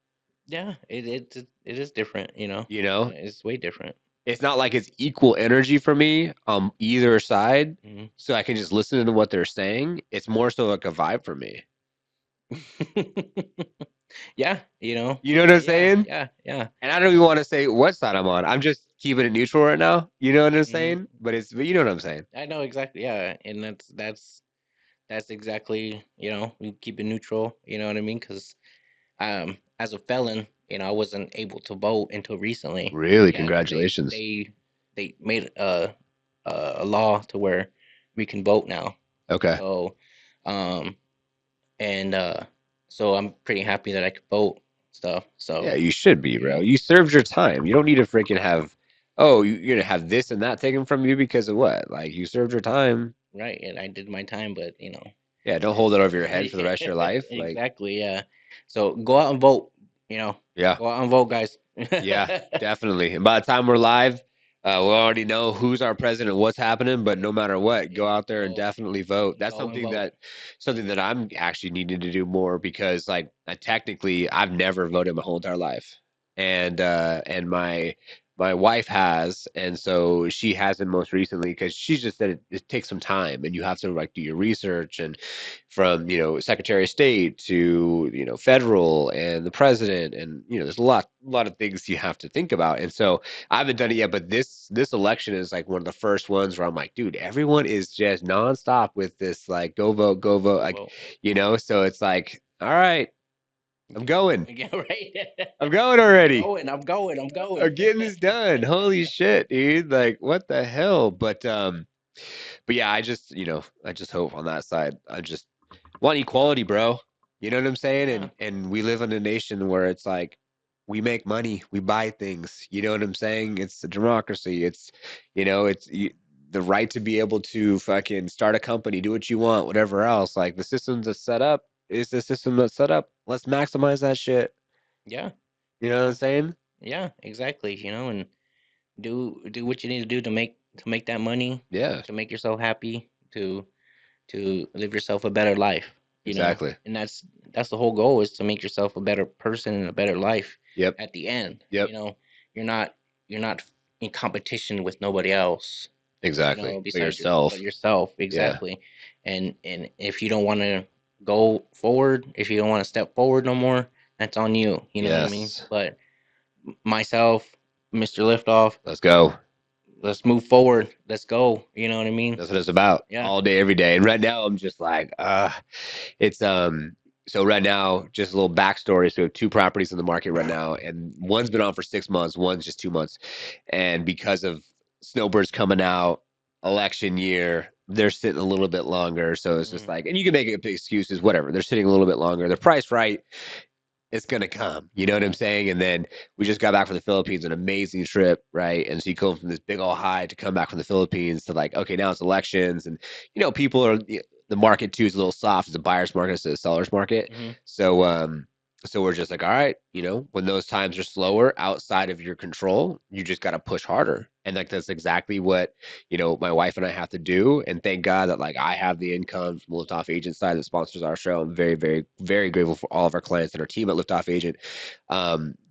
[SPEAKER 1] yeah, it is different, you know.
[SPEAKER 2] You know,
[SPEAKER 1] It's way different.
[SPEAKER 2] it's not like it's equal energy for me on either side,
[SPEAKER 1] hmm
[SPEAKER 2] so I can just listen to what they're saying. It's more so like a vibe for me.
[SPEAKER 1] yeah, you know.
[SPEAKER 2] You know what I'm
[SPEAKER 1] Yeah,
[SPEAKER 2] saying?
[SPEAKER 1] yeah, yeah.
[SPEAKER 2] And I don't even want to say what side I'm on. I'm just keeping it neutral right now. You know what I'm
[SPEAKER 1] hmm
[SPEAKER 2] saying? But you know what I'm saying.
[SPEAKER 1] I know exactly. Yeah, and that's exactly, you know, we keep it neutral. You know what I mean? Because as a felon, you know, I wasn't able to vote until recently.
[SPEAKER 2] Really,
[SPEAKER 1] Yeah, because
[SPEAKER 2] congratulations.
[SPEAKER 1] they made a law to where we can vote now.
[SPEAKER 2] Okay.
[SPEAKER 1] So, um, and so I'm pretty happy that I could vote stuff.
[SPEAKER 2] Yeah,
[SPEAKER 1] So,
[SPEAKER 2] you should be,
[SPEAKER 1] you
[SPEAKER 2] bro.
[SPEAKER 1] know,
[SPEAKER 2] You served your time. You don't need to freaking have, oh, you're gonna have this and that taken from you because of what? Like you served your time.
[SPEAKER 1] right, and I did my time, but you know,
[SPEAKER 2] Yeah, don't hold
[SPEAKER 1] it's
[SPEAKER 2] it over your head for the rest of your life. Like,
[SPEAKER 1] exactly, yeah. So go out and vote. You know,
[SPEAKER 2] yeah.
[SPEAKER 1] go out and vote, guys.
[SPEAKER 2] Yeah, definitely. And by the time we're live, we'll already know who's our president, what's happening. But no matter what, go
[SPEAKER 1] Yeah,
[SPEAKER 2] out there and definitely vote. That's
[SPEAKER 1] go and vote.
[SPEAKER 2] something that I'm actually needing to do more because, like, technically, I've never voted my whole entire life, and my wife has, and so she hasn't most recently because she's just said it takes some time, and you have to like do your research and from Secretary of State to federal and the president and there's a lot of things you have to think about and so I haven't done it yet but this election is like one of the first ones where I'm like dude everyone is just nonstop with this like go vote
[SPEAKER 1] Go
[SPEAKER 2] like
[SPEAKER 1] vote.
[SPEAKER 2] so it's like all right I'm going
[SPEAKER 1] Yeah, right.
[SPEAKER 2] I'm going
[SPEAKER 1] I'm
[SPEAKER 2] already
[SPEAKER 1] going. I'm going. I'm
[SPEAKER 2] I'm
[SPEAKER 1] going.
[SPEAKER 2] getting this done holy shit dude like what the hell but yeah I just hope on that side I just want equality, bro. You know what I'm saying?
[SPEAKER 1] Yeah.
[SPEAKER 2] And we live in a nation where it's like we make money, we buy things. You know what I'm saying? It's a democracy. The right to be able to fucking start a company, do what you want, whatever else. Like the systems that's set up is the system that's set up. Let's maximize that shit.
[SPEAKER 1] Yeah.
[SPEAKER 2] You know what I'm saying?
[SPEAKER 1] Yeah. Exactly. You know, and do what you need to do to make that money,
[SPEAKER 2] Yeah,
[SPEAKER 1] to make yourself happy, to live yourself a better life. You know,
[SPEAKER 2] exactly.
[SPEAKER 1] and that's the whole goal is to make yourself a better person and a better life
[SPEAKER 2] Yep.
[SPEAKER 1] at the end.
[SPEAKER 2] Yep.
[SPEAKER 1] You know, you're not you're not in competition with nobody else. You know,
[SPEAKER 2] Exactly. For
[SPEAKER 1] besides but
[SPEAKER 2] yourself.
[SPEAKER 1] yourself
[SPEAKER 2] Yeah.
[SPEAKER 1] exactly. And if you don't want to go forward, if you don't want to step forward no more, that's on you. You know what I mean?
[SPEAKER 2] Yes.
[SPEAKER 1] But myself, Mr. Liftoff,
[SPEAKER 2] Let's go.
[SPEAKER 1] let's move forward. Let's go. You know what I mean?
[SPEAKER 2] That's what it's about
[SPEAKER 1] Yeah.
[SPEAKER 2] all day, every day. And right now, I'm just like, it's So right now, just a little backstory. So we have two properties in the market right now, and one's been on for 6 months, one's just 2 months. And because of snowbirds coming out, election year, they're sitting a little bit longer. So it's just
[SPEAKER 1] Mhm.
[SPEAKER 2] like, and you can make it excuses, whatever. They're sitting a little bit longer. They're priced right it's gonna come. You know what I'm
[SPEAKER 1] Yeah.
[SPEAKER 2] saying? And then we just got back from the Philippines, an amazing trip, right? And so you go from this big old high to come back from the Philippines to like, okay, now it's elections, and people are the market too is a little soft. It's a buyer's market, it's a seller's market.
[SPEAKER 1] Mhm.
[SPEAKER 2] So we're just like, all right, when those times are slower outside of your control, you just got to push harder. And like that's exactly what my wife and I have to do. And thank God that like I have the income from Liftoff Agent side that sponsors our show. I'm very, very, very grateful for all of our clients and our team at Liftoff Agent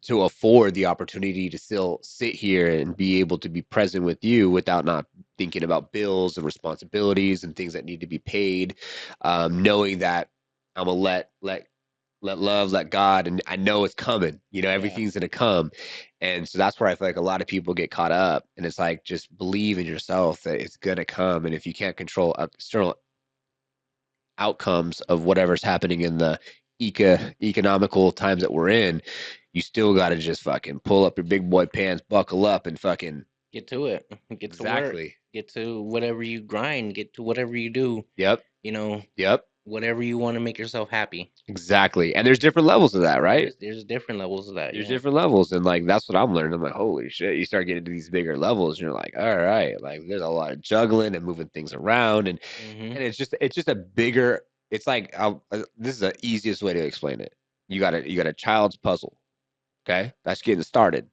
[SPEAKER 2] to afford the opportunity to still sit here and be able to be present with you without not thinking about bills and responsibilities and things that need to be paid. Knowing that I'm gonna let love, let God, and I know it's coming.
[SPEAKER 1] Yeah.
[SPEAKER 2] Everything's gonna come, and so that's where I feel like a lot of people get caught up. And it's like just believe in yourself that it's gonna come, and if you can't control external outcomes of whatever's happening in the economical times that we're in, you still got to just fucking pull up your big boy pants, buckle up, and fucking
[SPEAKER 1] Get to it. Get to work.
[SPEAKER 2] exactly,
[SPEAKER 1] get to whatever you grind, get to whatever you do,
[SPEAKER 2] Yep.
[SPEAKER 1] you know,
[SPEAKER 2] Yep.
[SPEAKER 1] whatever you want to make yourself happy.
[SPEAKER 2] Exactly. And there's different levels of that, right?
[SPEAKER 1] There's different levels of that.
[SPEAKER 2] There's
[SPEAKER 1] Yeah.
[SPEAKER 2] different levels, and like that's what I'm learning. I'm like, holy shit! You start getting to these bigger levels, and you're like, all right, like there's a lot of juggling and moving things around,
[SPEAKER 1] Hmm.
[SPEAKER 2] and it's just a bigger. It's like this is the easiest way to explain it. You got a child's puzzle. Okay, that's getting started.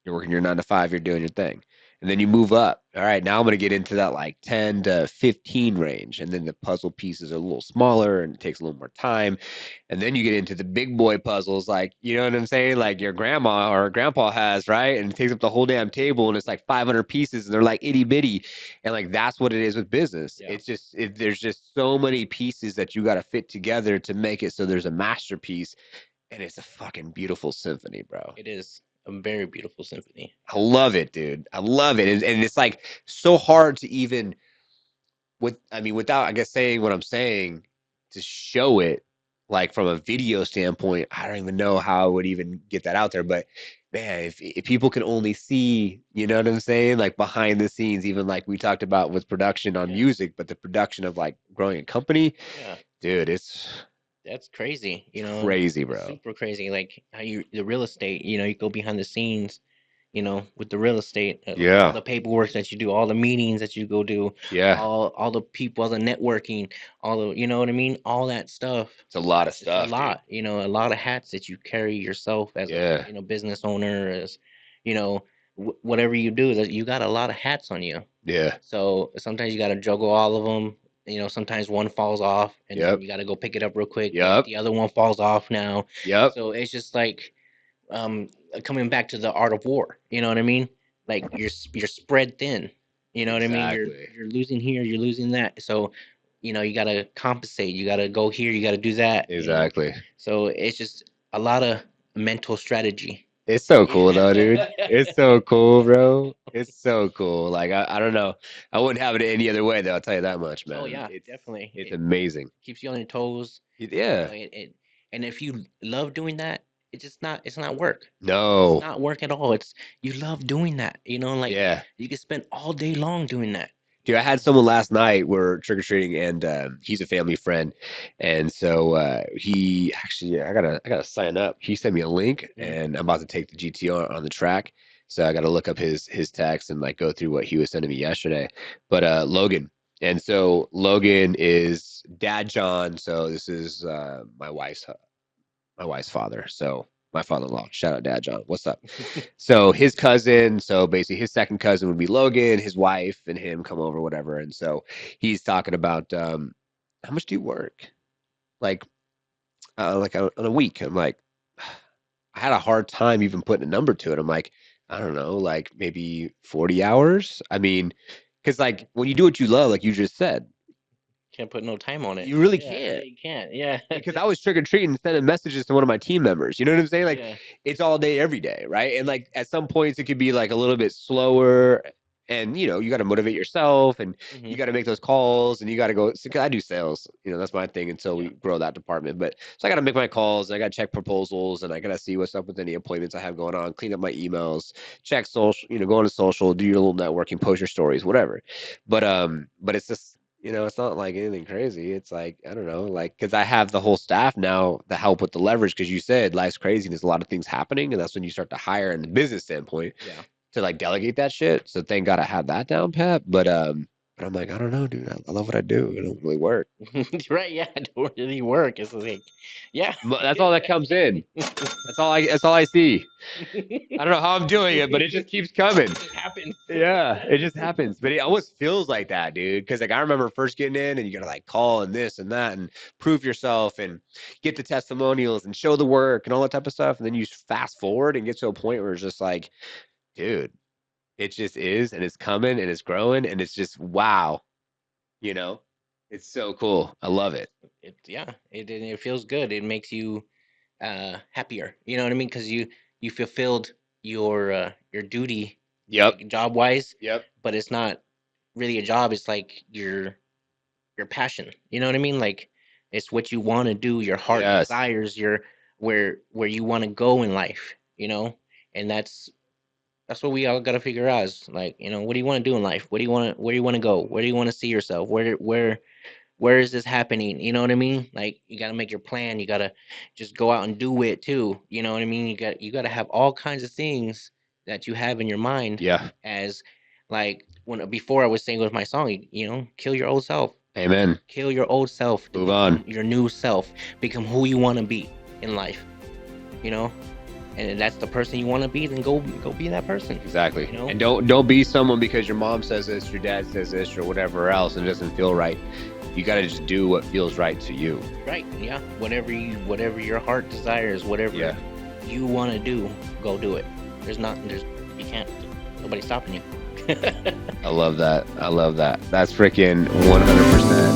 [SPEAKER 2] You're working your 9 to 5, you're doing your thing. And then you move up. All right, now I'm going to get into that like 10 to 15 range. And then the puzzle pieces are a little smaller and it takes a little more time. And then you get into the big boy puzzles, like, you know what I'm saying? Like your grandma or grandpa has, right? And it takes up the whole damn table and it's like 500 pieces and they're like itty bitty. And like that's what it is with business.
[SPEAKER 1] Yeah.
[SPEAKER 2] It's just, there's just so many pieces that you got to fit together to make it so there's a masterpiece. And it's a fucking beautiful symphony, bro.
[SPEAKER 1] It is a very beautiful symphony.
[SPEAKER 2] I love it, dude. I love it. And it's like so hard to even without I guess saying what I'm saying to show it like from a video standpoint, I don't even know how I would even get that out there. But man, if people can only see, you know what I'm saying? Like behind the scenes, even like we talked about with production on
[SPEAKER 1] Yeah.
[SPEAKER 2] music, but the production of like growing a company,
[SPEAKER 1] Yeah.
[SPEAKER 2] dude, it's
[SPEAKER 1] That's crazy,
[SPEAKER 2] crazy,
[SPEAKER 1] it's
[SPEAKER 2] bro.
[SPEAKER 1] super crazy. Like how the real estate, you go behind the scenes, with the real estate, all
[SPEAKER 2] Yeah.
[SPEAKER 1] the paperwork that you do, all the meetings that you go do,
[SPEAKER 2] Yeah.
[SPEAKER 1] all the people, all the networking, all the, you know what I mean? All that stuff.
[SPEAKER 2] It's a lot of
[SPEAKER 1] It's a
[SPEAKER 2] stuff, dude.
[SPEAKER 1] lot, a lot of hats that you carry yourself as a,
[SPEAKER 2] Yeah.
[SPEAKER 1] business owner, as, you know, whatever you do, that you got a lot of hats on you.
[SPEAKER 2] Yeah.
[SPEAKER 1] So sometimes you got to juggle all of them. Sometimes one falls off and then
[SPEAKER 2] Yep.
[SPEAKER 1] you got to go pick it up real quick, but
[SPEAKER 2] Yep.
[SPEAKER 1] the other one falls off now.
[SPEAKER 2] Yep.
[SPEAKER 1] So it's just like, coming back to the art of war. You know what I mean? Like you're spread thin. You know what I mean?
[SPEAKER 2] Exactly.
[SPEAKER 1] You're losing here, you're losing that. So, you got to compensate. You got to go here, you got to do that.
[SPEAKER 2] Exactly.
[SPEAKER 1] So it's just a lot of mental strategy.
[SPEAKER 2] It's so cool though, dude.
[SPEAKER 1] Yeah.
[SPEAKER 2] It's so cool, bro. It's so cool. Like I don't know. I wouldn't have it any other way though, I'll tell you that much,
[SPEAKER 1] Oh
[SPEAKER 2] man.
[SPEAKER 1] yeah,
[SPEAKER 2] It's
[SPEAKER 1] definitely.
[SPEAKER 2] it's
[SPEAKER 1] It
[SPEAKER 2] amazing.
[SPEAKER 1] keeps you on your toes.
[SPEAKER 2] Yeah.
[SPEAKER 1] And if you love doing that, it's not work. It's
[SPEAKER 2] No.
[SPEAKER 1] not work at all. It's You love doing that. Like
[SPEAKER 2] Yeah.
[SPEAKER 1] you can spend all day long doing that.
[SPEAKER 2] Dude, I had someone last night. We're trick or treating, and he's a family friend, and so he actually, I gotta sign up. He sent me a link,
[SPEAKER 1] Mhm.
[SPEAKER 2] and I'm about to take the GTR on the track, so I got to look up his text and like go through what he was sending me yesterday. But Logan, and so Logan is Dad John. So this is my wife's father. So my father-in-law. Shout out Dad John. What's up? So his cousin, so basically his second cousin would be Logan, his wife and him come over, whatever. And so he's talking about how much do you work? Like on a week. I'm like, I had a hard time even putting a number to it. I'm like, I don't know, like maybe 40 hours. I mean, because like when you do what you love, like you just said,
[SPEAKER 1] Can't put no time on it.
[SPEAKER 2] you really
[SPEAKER 1] Yeah, yeah,
[SPEAKER 2] can't.
[SPEAKER 1] you can't. Yeah.
[SPEAKER 2] Because I was trick or treating, sending messages to one of my team members. You know what I'm saying? Like
[SPEAKER 1] Yeah.
[SPEAKER 2] it's all day, every day, right? And like at some points it could be like a little bit slower, and you got to motivate yourself, and you
[SPEAKER 1] Hmm.
[SPEAKER 2] got to make those calls, and you got to go. So 'cause I do sales, that's my thing until we
[SPEAKER 1] Yeah.
[SPEAKER 2] grow that department. But so I got to make my calls, and I got to check proposals, and I got to see what's up with any appointments I have going on, clean up my emails, check social, go on to social, do your little networking, post your stories, whatever. But it's just it's not like anything crazy. It's like, I don't know, like, because I have the whole staff now that help with the leverage. Because you said life's crazy and there's a lot of things happening. And that's when you start to hire in the business standpoint
[SPEAKER 1] Yeah.
[SPEAKER 2] to like delegate that shit. So thank God I have that down pat. But I'm like, I don't know, dude. I love what I do. It don't really work.
[SPEAKER 1] Right. Yeah. It don't really work. It's like, yeah.
[SPEAKER 2] But that's all that comes in. That's all I see. I don't know how I'm doing it, but it just keeps coming.
[SPEAKER 1] It just happens.
[SPEAKER 2] Yeah, it just happens. But it almost feels like that, dude. Because like I remember first getting in and you gotta like call and this and that and prove yourself and get the testimonials and show the work and all that type of stuff. And then you fast forward and get to a point where it's just like, dude, it just is and it's coming and it's growing and it's just wow, you know? It's so cool. I love it.
[SPEAKER 1] Yeah. It feels good. It makes you happier. You know what I mean? Because you fulfilled your duty,
[SPEAKER 2] Yep.
[SPEAKER 1] like job wise,
[SPEAKER 2] Yep.
[SPEAKER 1] but it's not really a job. It's like your passion. You know what I mean? Like it's what you want to do. Your heart
[SPEAKER 2] Yes.
[SPEAKER 1] desires. Your where you want to go in life. And That's what we all got to figure out. Is like, what do you want to do in life? Where do you want to go? Where do you want to see yourself? Where is this happening? You know what I mean? Like, you got to make your plan. You got to just go out and do it too. You know what I mean? You got to have all kinds of things that you have in your mind.
[SPEAKER 2] Yeah.
[SPEAKER 1] As like when before I was saying with my song, kill your old self.
[SPEAKER 2] Amen.
[SPEAKER 1] Kill your old self to
[SPEAKER 2] Move
[SPEAKER 1] become
[SPEAKER 2] on.
[SPEAKER 1] your new self. Become who you want to be in life. And if that's the person you want to be, then go be that person.
[SPEAKER 2] Exactly. And don't be someone because your mom says this, your dad says this, or whatever else, and it doesn't feel right. You got to just do what feels right to you.
[SPEAKER 1] Right. Yeah. Whatever your heart desires, whatever you want to do, go do it. You can't. Nobody's stopping you.
[SPEAKER 2] I love that. That's freaking 100%.